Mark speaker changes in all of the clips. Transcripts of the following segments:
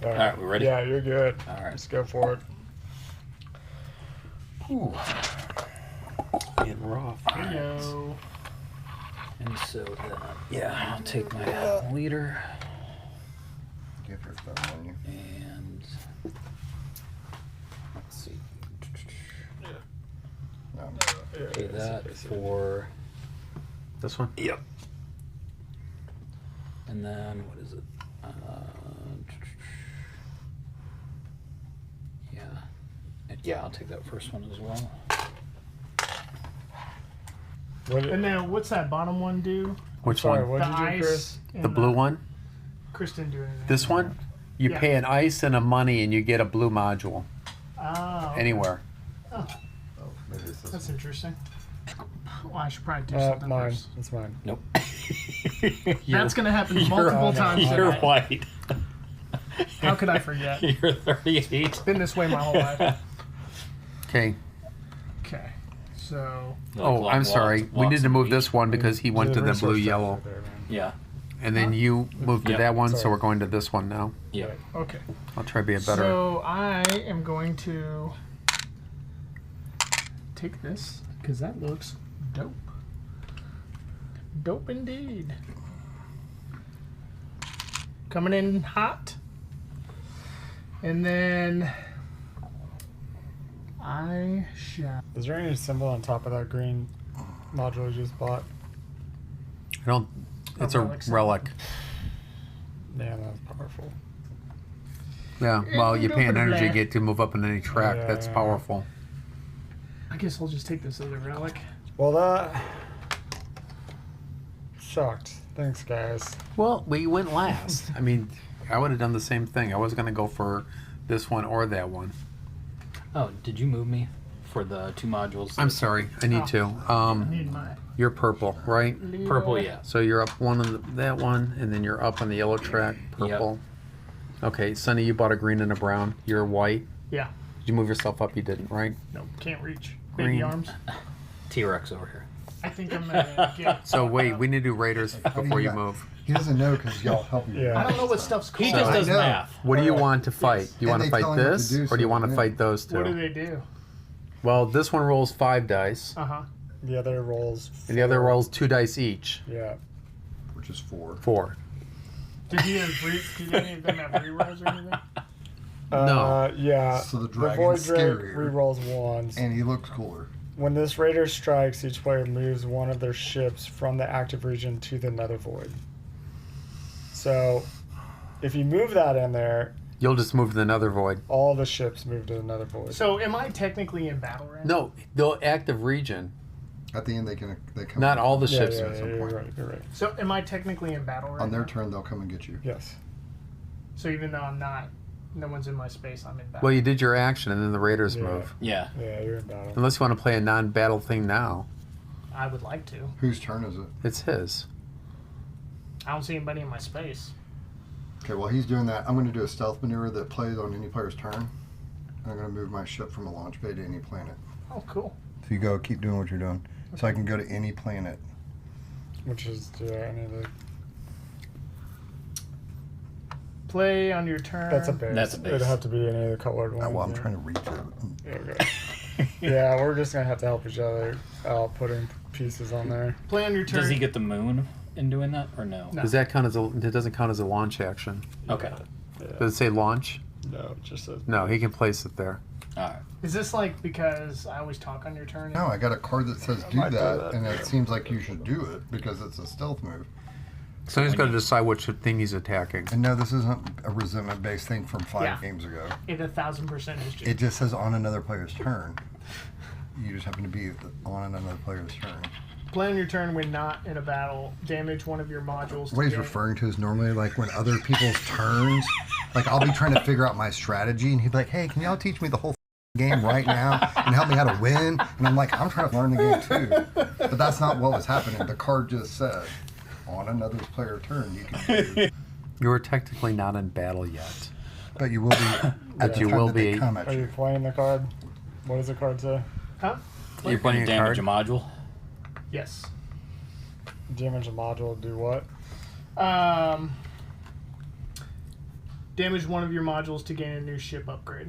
Speaker 1: All right, we ready?
Speaker 2: Yeah, you're good.
Speaker 1: All right.
Speaker 2: Let's go for it.
Speaker 1: Ooh. Getting rough.
Speaker 3: Hello.
Speaker 1: And so yeah, I'll take my leader
Speaker 4: Give her thumb on you.
Speaker 1: and let's see.
Speaker 4: No.
Speaker 1: Okay, that for
Speaker 5: This one?
Speaker 1: yep. And then what is it? Yeah. Yeah, I'll take that first one as well.
Speaker 3: And then what's that bottom one do?
Speaker 5: Which
Speaker 2: Sorry,
Speaker 5: one?
Speaker 2: what
Speaker 3: The
Speaker 2: did you do,
Speaker 3: ice.
Speaker 2: Chris?
Speaker 3: and
Speaker 5: The blue one?
Speaker 3: Chris didn't do anything.
Speaker 5: This one? You
Speaker 3: Yeah.
Speaker 5: pay an ice and a money and you get a blue module.
Speaker 3: Oh.
Speaker 5: Anywhere.
Speaker 4: Oh, maybe it's this
Speaker 3: That's
Speaker 4: one.
Speaker 3: interesting. Well, I should probably do something
Speaker 2: Mine.
Speaker 3: first.
Speaker 2: It's mine.
Speaker 1: Nope.
Speaker 3: That's going to happen multiple times
Speaker 1: You're
Speaker 3: today.
Speaker 1: white.
Speaker 3: How could I forget?
Speaker 1: You're 38.
Speaker 3: Been this way my whole life.
Speaker 5: Okay.
Speaker 3: Okay. So,
Speaker 5: Oh, I'm sorry. We need to move this one because he went to the blue yellow.
Speaker 1: Yeah.
Speaker 5: And then you moved to
Speaker 1: Yep.
Speaker 5: that one, so
Speaker 2: Sorry.
Speaker 5: we're going to this one now.
Speaker 1: Yeah.
Speaker 3: okay.
Speaker 5: I'll try to be a better.
Speaker 3: So I am going to take this because that looks dope. Dope indeed. Coming in hot. And then I shall.
Speaker 2: Is there any symbol on top of that green module you just bought?
Speaker 5: I don't. It's a
Speaker 3: relic
Speaker 5: relic.
Speaker 2: Yeah, that's powerful.
Speaker 5: Yeah. Well, you pay an energy
Speaker 3: Blah.
Speaker 5: gate to move up in any track.
Speaker 2: Yeah,
Speaker 5: That's
Speaker 2: yeah.
Speaker 5: powerful.
Speaker 3: I guess I'll just take this as a relic.
Speaker 2: Well, that sucked. Thanks, guys.
Speaker 5: Well, we went last. I mean, I would have done the same thing. I was going to go for this one or that one.
Speaker 1: Oh, did you move me for the two modules?
Speaker 5: I'm sorry. I need to.
Speaker 3: I need my
Speaker 5: You're purple, right?
Speaker 1: Purple, yeah.
Speaker 5: So you're up one on that one, and then you're up on the yellow track, purple. Okay, Sonny, you bought a green and a brown. You're white.
Speaker 3: Yeah.
Speaker 5: Did you move yourself up? You didn't, right?
Speaker 3: No, can't reach. Baby
Speaker 5: Green.
Speaker 3: arms.
Speaker 1: T-Rex over here.
Speaker 3: I think I'm gonna get.
Speaker 5: So wait, we need to do Raiders
Speaker 4: How do
Speaker 5: before you
Speaker 4: got-
Speaker 5: move.
Speaker 4: He doesn't know because y'all help you.
Speaker 2: Yeah.
Speaker 3: I don't know what stuff's called.
Speaker 1: He just
Speaker 4: I
Speaker 1: does
Speaker 4: know.
Speaker 1: math.
Speaker 5: What do you want to fight? You
Speaker 4: And
Speaker 5: want to
Speaker 4: they
Speaker 5: fight
Speaker 4: tell him what to
Speaker 5: this,
Speaker 4: do,
Speaker 5: or do you
Speaker 4: so
Speaker 5: want to
Speaker 4: yeah.
Speaker 5: fight those
Speaker 3: What do
Speaker 5: two?
Speaker 3: they do?
Speaker 5: Well, this one rolls 5 dice,
Speaker 3: Uh-huh.
Speaker 2: The other rolls.
Speaker 5: and the other rolls 2 dice each.
Speaker 2: Yeah.
Speaker 4: Which is 4.
Speaker 5: 4.
Speaker 3: Did any of them have rerolls or anything?
Speaker 5: No.
Speaker 2: Yeah.
Speaker 4: So the
Speaker 2: The
Speaker 4: dragon's
Speaker 2: Void Drake
Speaker 4: scarier.
Speaker 2: rerolls ones.
Speaker 4: And he looks cooler.
Speaker 2: When this raider strikes, each player moves one of their ships from the active region to the Nether Void. So, if you move that in there,
Speaker 5: You'll just move to the Nether Void.
Speaker 2: all the ships move to the Nether Void.
Speaker 3: So am I technically in battle right now?
Speaker 5: No, the active region.
Speaker 4: At the end, they come.
Speaker 5: Not all the
Speaker 2: yeah,
Speaker 5: ships.
Speaker 2: yeah,
Speaker 4: at
Speaker 2: yeah,
Speaker 4: some
Speaker 2: you're
Speaker 4: point.
Speaker 2: right. You're right.
Speaker 3: So am I technically in battle right
Speaker 4: On their
Speaker 3: now?
Speaker 4: turn, they'll come and get you.
Speaker 2: Yes.
Speaker 3: So even though I'm not, no one's in my space, I'm in battle.
Speaker 5: Well, you did your action, and then the Raiders
Speaker 2: Yeah.
Speaker 5: move.
Speaker 1: Yeah.
Speaker 2: Yeah, you're in battle.
Speaker 5: Unless you want to play a non-battle thing now.
Speaker 3: I would like to.
Speaker 4: Whose turn is it?
Speaker 5: It's his.
Speaker 3: I don't see anybody in my space.
Speaker 4: Okay, while he's doing that, I'm going to do a stealth maneuver that plays on any player's turn. I'm going to move my ship from a launch bay to any planet.
Speaker 3: Oh, cool.
Speaker 4: So you go, keep doing what you're doing. So I can go to any planet.
Speaker 2: Which is, yeah, I need to.
Speaker 3: Play on your turn.
Speaker 2: That's a base.
Speaker 1: That's a base.
Speaker 2: It'd have to be any of the colored ones.
Speaker 4: Well, I'm
Speaker 2: yeah.
Speaker 4: trying to reach it.
Speaker 2: Okay. Yeah, we're just gonna have to help each other out putting pieces on there.
Speaker 3: Play on your turn.
Speaker 1: Does he get the moon in doing that, or no?
Speaker 3: No.
Speaker 5: Does that count as a? It doesn't count as a launch action.
Speaker 1: Okay.
Speaker 2: Yeah.
Speaker 5: Does it say launch?
Speaker 2: No, it just says.
Speaker 5: No, he can place it there.
Speaker 1: All right.
Speaker 3: Is this like because I always talk on your turn?
Speaker 4: No, I got a card that says do
Speaker 2: might do
Speaker 4: that,
Speaker 2: that.
Speaker 4: and it seems like you should do it because it's a stealth move.
Speaker 5: So he's
Speaker 1: when
Speaker 5: got to
Speaker 1: you-
Speaker 5: decide which thing he's attacking.
Speaker 4: And no, this isn't a resentment-based thing from 5
Speaker 3: Yeah.
Speaker 4: games ago.
Speaker 3: It 1,000% is just.
Speaker 4: It just says on another player's turn. You just happen to be on another player's turn.
Speaker 3: Play on your turn when not in a battle. Damage one of your modules.
Speaker 4: What
Speaker 3: to
Speaker 4: he's
Speaker 3: gain-
Speaker 4: referring to is normally like when other people's turns, like I'll be trying to figure out my strategy, and he'd be like, "Hey, can y'all teach me the whole game right now and help me how to win?" And I'm like, "I'm trying to learn the game too," but that's not what was happening. The card just said, "On another player's turn, you can do,"
Speaker 5: You are technically not in battle yet.
Speaker 4: but you will be at the
Speaker 5: you
Speaker 4: time
Speaker 5: will
Speaker 4: that they
Speaker 5: be.
Speaker 4: come at
Speaker 2: Are you
Speaker 4: you.
Speaker 2: playing the card? What does the card say?
Speaker 3: Huh?
Speaker 5: You're
Speaker 1: You're
Speaker 5: playing
Speaker 1: going to
Speaker 5: a
Speaker 1: damage
Speaker 5: card.
Speaker 1: a module.
Speaker 3: Yes.
Speaker 2: Damage a module, do what?
Speaker 3: Damage one of your modules to gain a new ship upgrade.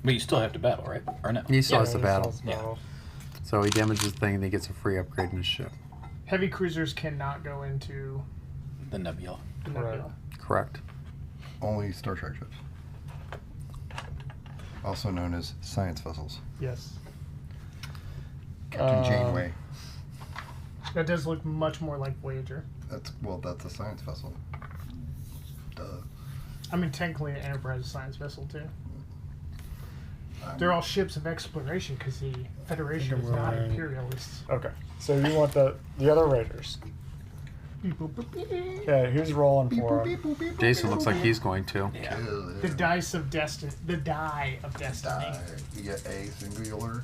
Speaker 1: But you still have to battle, right? Or no?
Speaker 5: He still has
Speaker 2: Yeah,
Speaker 5: to
Speaker 2: he
Speaker 5: battle.
Speaker 2: still has to battle.
Speaker 5: So he damages the thing and he gets a free upgrade in his ship.
Speaker 3: Heavy cruisers cannot go into
Speaker 1: The Nebula.
Speaker 3: the
Speaker 2: Right.
Speaker 3: nebula.
Speaker 5: Correct.
Speaker 4: Only Star Trek ships. Also known as science vessels.
Speaker 3: Yes.
Speaker 4: Captain Janeway.
Speaker 3: That does look much more like Voyager.
Speaker 4: That's a science vessel. Duh.
Speaker 3: I mean, technically, an Enterprise is a science vessel, too. They're all ships of exploration because the Federation is not
Speaker 2: Right.
Speaker 3: imperialists.
Speaker 2: Okay, so you want the other raiders. Okay, who's rolling for him?
Speaker 5: Jason looks like he's going to.
Speaker 1: Yeah.
Speaker 3: The dice of destiny. The die of destiny.
Speaker 4: You get a singular.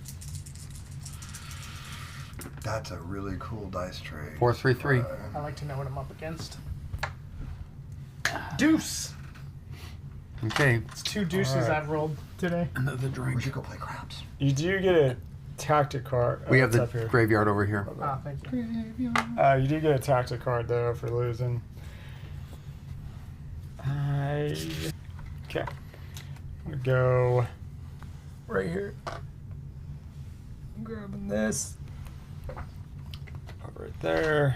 Speaker 4: That's a really cool dice tray.
Speaker 5: 4-3-3.
Speaker 3: I like to know what I'm up against. Deuce!
Speaker 5: Okay.
Speaker 3: It's 2 deuces
Speaker 2: Alright.
Speaker 3: I've rolled today.
Speaker 1: Another
Speaker 4: We
Speaker 1: drink.
Speaker 4: should go play craps.
Speaker 2: You do get a tactic card.
Speaker 5: We have
Speaker 2: it's
Speaker 5: the
Speaker 2: up here.
Speaker 5: graveyard over here.
Speaker 3: Ah, thank you.
Speaker 2: You do get a tactic card though for losing. Okay. I'm gonna go right here. I'm grabbing this. Put right there.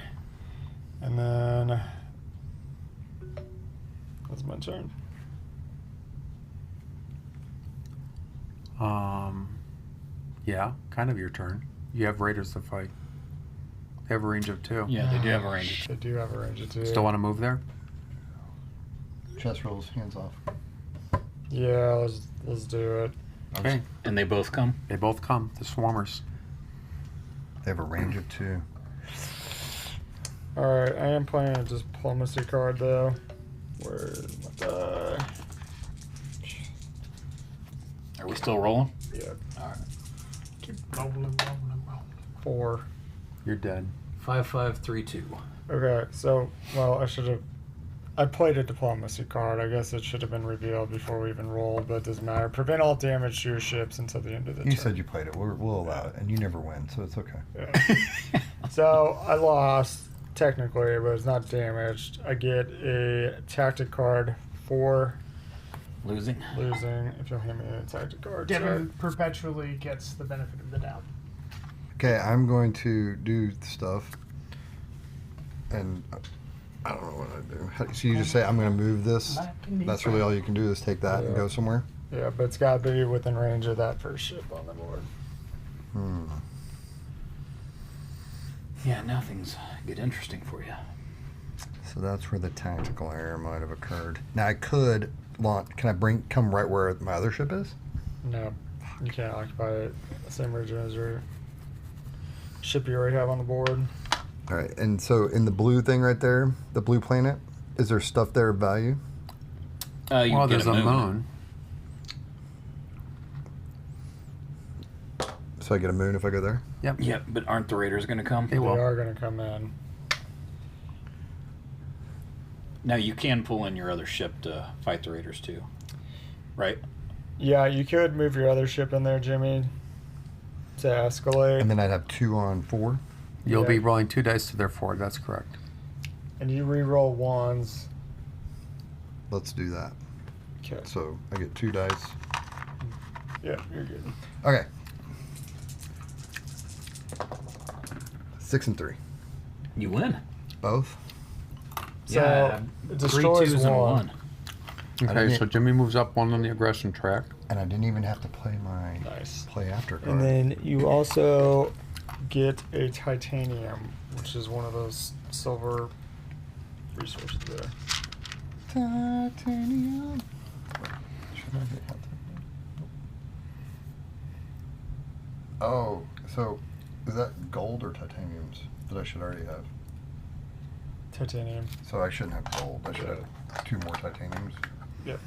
Speaker 2: And then that's my turn.
Speaker 5: Yeah, kind of your turn. You have raiders to fight. They have a range of 2.
Speaker 1: Yeah, they do have a range.
Speaker 2: They do have a range of 2.
Speaker 5: Still want to move there?
Speaker 4: Chest rolls, hands off.
Speaker 2: Yeah, let's do it.
Speaker 5: Okay.
Speaker 1: And they both come.
Speaker 5: They both come. The swarmers.
Speaker 4: They have a range of 2.
Speaker 2: Alright, I am playing a diplomacy card though. Where's my die?
Speaker 1: Are we still rolling?
Speaker 2: Yeah,
Speaker 1: All right.
Speaker 3: Keep rolling.
Speaker 2: 4.
Speaker 5: You're dead.
Speaker 1: 5-5-3-2.
Speaker 2: Okay, so, well, I played a diplomacy card. I guess it should have been revealed before we even rolled, but it doesn't matter. Prevent all damage to your ships until the end of the
Speaker 4: You
Speaker 2: turn.
Speaker 4: said you played it. We'll allow it, and you never win, so it's okay.
Speaker 2: Yeah. So, I lost, technically, but it's not damaged. I get a tactic card for
Speaker 1: Losing.
Speaker 2: losing, if you'll hand me a tactic card.
Speaker 3: Devin perpetually gets the benefit of the doubt.
Speaker 4: Okay, I'm going to do stuff, and I don't know what I do. So you just say, I'm going to move this. That's really all you can do is take that and
Speaker 2: Yeah.
Speaker 4: go somewhere?
Speaker 2: Yeah, but it's got to be within range of that first ship on the board.
Speaker 1: Yeah, now things get interesting for you.
Speaker 4: So that's where the tactical error might have occurred. Now I could launch. Can I come right where my other ship is?
Speaker 2: No, you can't occupy it. Same region as your ship you already have on the board.
Speaker 4: All right, and so in the blue thing right there, the blue planet, is there stuff there of value?
Speaker 1: You
Speaker 5: Well,
Speaker 1: get
Speaker 5: there's a moon.
Speaker 4: So I get a moon if I go there?
Speaker 5: Yep.
Speaker 1: Yeah, but aren't the raiders going to come?
Speaker 5: They
Speaker 2: They
Speaker 5: will.
Speaker 2: are going to come in.
Speaker 1: Now you can pull in your other ship to fight the raiders too, right?
Speaker 2: Yeah, you could move your other ship in there, Jimmy, to escalate.
Speaker 4: And then I'd have 2 on 4.
Speaker 5: You'll
Speaker 2: Yeah.
Speaker 5: be rolling 2 dice to their 4. That's correct.
Speaker 2: And you re-roll ones.
Speaker 4: Let's do that.
Speaker 2: Okay.
Speaker 4: So I get 2 dice.
Speaker 2: Yeah, you're good.
Speaker 4: Okay. 6 and 3.
Speaker 1: You win.
Speaker 4: Both.
Speaker 2: So
Speaker 1: yeah,
Speaker 2: it
Speaker 1: 3
Speaker 2: destroys
Speaker 1: 2s and a
Speaker 2: one.
Speaker 1: 1.
Speaker 5: Okay,
Speaker 4: didn't-
Speaker 5: so Jimmy moves up 1 on the aggression track.
Speaker 4: And I didn't even have to play my
Speaker 2: Nice.
Speaker 4: play after card.
Speaker 2: And then you also get a titanium, which is one of those silver resources there.
Speaker 4: Titanium. Should I get titanium? Oh, so is that gold or titaniums that I should already have?
Speaker 2: Titanium.
Speaker 4: So I shouldn't have gold. I should have 2 more titaniums.
Speaker 2: Yep.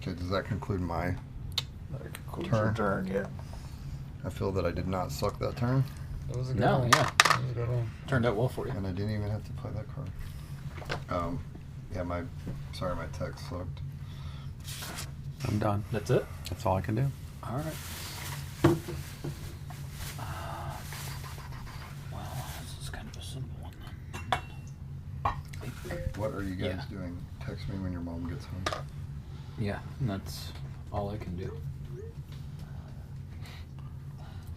Speaker 4: Okay, does that conclude my
Speaker 2: That concludes
Speaker 4: Turn.
Speaker 2: your turn. Yeah.
Speaker 4: I feel that I did not suck that turn,
Speaker 2: That was a good
Speaker 1: No,
Speaker 2: one.
Speaker 1: yeah.
Speaker 2: That was a good one.
Speaker 1: Turned out well for you.
Speaker 4: and I didn't even have to play that card. Yeah, my text sucked.
Speaker 5: I'm done.
Speaker 1: That's it?
Speaker 5: That's all I can do.
Speaker 1: All right. Well, this is kind of a simple one then.
Speaker 4: What are you guys
Speaker 1: Yeah.
Speaker 4: doing? Text me when your mom gets home.
Speaker 1: Yeah, and that's all I can do.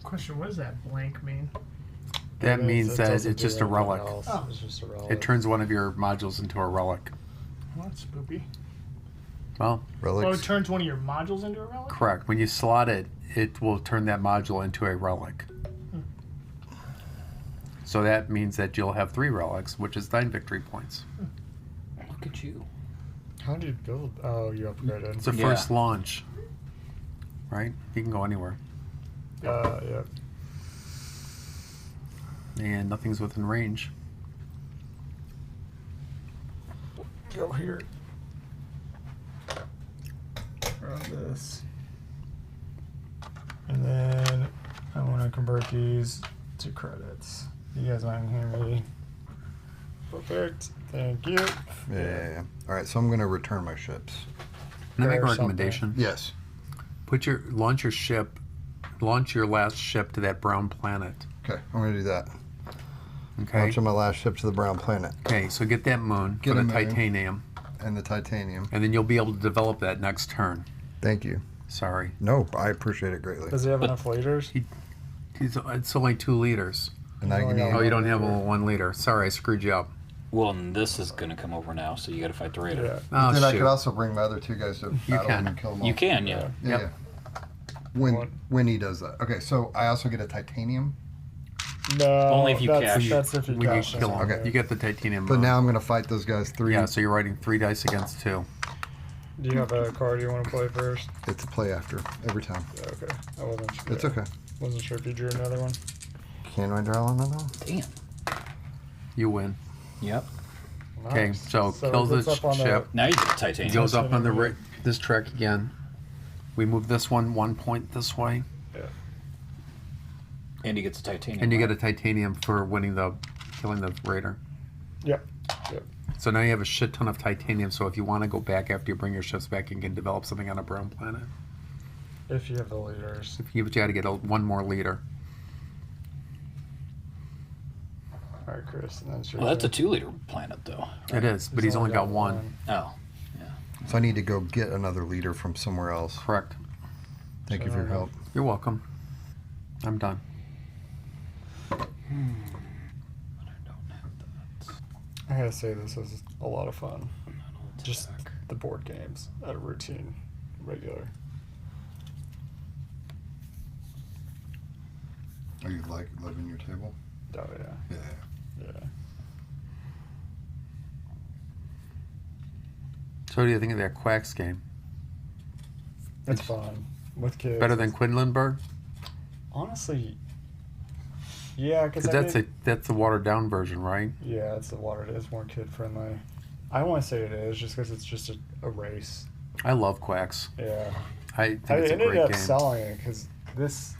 Speaker 3: Question: what does that blank mean?
Speaker 5: That means
Speaker 2: it
Speaker 5: that
Speaker 2: doesn't
Speaker 5: it's
Speaker 2: do
Speaker 5: just a
Speaker 2: anything
Speaker 5: relic.
Speaker 2: else.
Speaker 3: Oh.
Speaker 2: It's just a relic.
Speaker 5: It turns one of your modules into a relic.
Speaker 3: Well, that's spoopy.
Speaker 5: Well,
Speaker 4: Relics.
Speaker 3: Oh, it turns one of your modules into a relic?
Speaker 5: correct. When you slot it, it will turn that module into a relic. So that means that you'll have 3 relics, which is 9 victory points.
Speaker 1: Look at you.
Speaker 2: How do you build? Oh, you upgraded.
Speaker 5: It's the
Speaker 1: Yeah.
Speaker 5: first launch, right? You can go anywhere,
Speaker 2: Yeah.
Speaker 5: and nothing's within range.
Speaker 2: Go here. Run this. And then I want to convert these to credits. You guys might hear me. Perfect. Thank you.
Speaker 4: Yeah. All right, so I'm gonna return my ships.
Speaker 5: Can I make a
Speaker 2: Or
Speaker 5: recommendation?
Speaker 4: Yes.
Speaker 5: Launch your last ship to that brown planet.
Speaker 4: Okay, I'm gonna do that.
Speaker 5: Okay.
Speaker 4: Launching my last ship to the brown planet
Speaker 5: Okay, so get that moon,
Speaker 4: Get
Speaker 5: for
Speaker 4: a
Speaker 5: the
Speaker 4: moon.
Speaker 5: titanium,
Speaker 4: and the titanium.
Speaker 5: and then you'll be able to develop that next turn.
Speaker 4: Thank you.
Speaker 5: Sorry.
Speaker 4: No, I appreciate it greatly.
Speaker 2: Does he have enough leaders?
Speaker 5: It's only 2 liters.
Speaker 4: And I can
Speaker 2: Oh,
Speaker 5: Oh,
Speaker 4: eat.
Speaker 5: you don't have a 1 liter. Sorry, I screwed you up.
Speaker 1: Well, and this is going to come over now, so you got to fight the raider.
Speaker 2: Yeah.
Speaker 5: Oh,
Speaker 4: then I
Speaker 5: shoot.
Speaker 4: could also bring my other 2 guys to battle
Speaker 5: can.
Speaker 4: him and kill them all.
Speaker 1: You can, yeah.
Speaker 4: Yeah.
Speaker 5: Yep.
Speaker 4: yeah. When he does that. Okay, so I also get a titanium,
Speaker 2: No.
Speaker 1: Only if you
Speaker 2: that's,
Speaker 1: cash.
Speaker 2: That's if you
Speaker 5: When you
Speaker 2: cash.
Speaker 5: kill them,
Speaker 4: Okay.
Speaker 5: you get the titanium
Speaker 4: but
Speaker 5: moon.
Speaker 4: now I'm gonna fight those guys 3.
Speaker 5: Yeah, so you're writing 3 dice against 2.
Speaker 2: Do you have a card you want to play first?
Speaker 4: It's a play after every time.
Speaker 2: Yeah, okay. I wasn't sure.
Speaker 4: It's okay.
Speaker 2: Wasn't sure if you drew another one.
Speaker 4: Can I draw another one?
Speaker 1: Damn.
Speaker 5: You win.
Speaker 1: Yep.
Speaker 5: Okay,
Speaker 2: Nice.
Speaker 5: so kills
Speaker 2: it gets
Speaker 5: the
Speaker 2: up on
Speaker 5: ship.
Speaker 1: Now you get
Speaker 5: It
Speaker 1: titanium.
Speaker 5: goes up on the
Speaker 2: Titanium.
Speaker 5: this track again. We move this one point this way,
Speaker 1: And he gets a titanium.
Speaker 5: and you
Speaker 1: right?
Speaker 5: get a titanium for killing the raider.
Speaker 2: Yep. Yep.
Speaker 5: So now you have a shit ton of titanium. So if you want to go back after you bring your ships back, you can develop something on a brown planet.
Speaker 2: If you have the leaders.
Speaker 5: But you got to get 1 more leader.
Speaker 2: All right, Chris. And then it's your
Speaker 1: Well, that's a
Speaker 2: turn.
Speaker 1: 2-liter planet, though.
Speaker 5: It is, but he's only got 1.
Speaker 1: Oh.
Speaker 4: So I need to go get another leader from somewhere else.
Speaker 5: Correct.
Speaker 4: Thank you for your help.
Speaker 5: You're welcome. I'm done.
Speaker 1: But I don't have that.
Speaker 2: I gotta say, this is a lot of fun.
Speaker 1: Metal
Speaker 2: Just
Speaker 1: attack.
Speaker 2: the board games at a routine, regular.
Speaker 4: Are you like living your table?
Speaker 2: Oh yeah,
Speaker 4: Yeah.
Speaker 2: yeah.
Speaker 5: So what do you think of that Quacks game?
Speaker 2: It's fun with kids.
Speaker 5: Better than Quedlinburg?
Speaker 2: Honestly, yeah, because
Speaker 5: Because that's the watered down version, right?
Speaker 2: yeah, it's the water. It is more kid friendly. I want to say it is just because it's just a race.
Speaker 5: I love Quacks.
Speaker 2: Yeah,
Speaker 5: I think
Speaker 2: I
Speaker 5: it's a
Speaker 2: ended
Speaker 5: great
Speaker 2: up
Speaker 5: game.
Speaker 2: selling it because this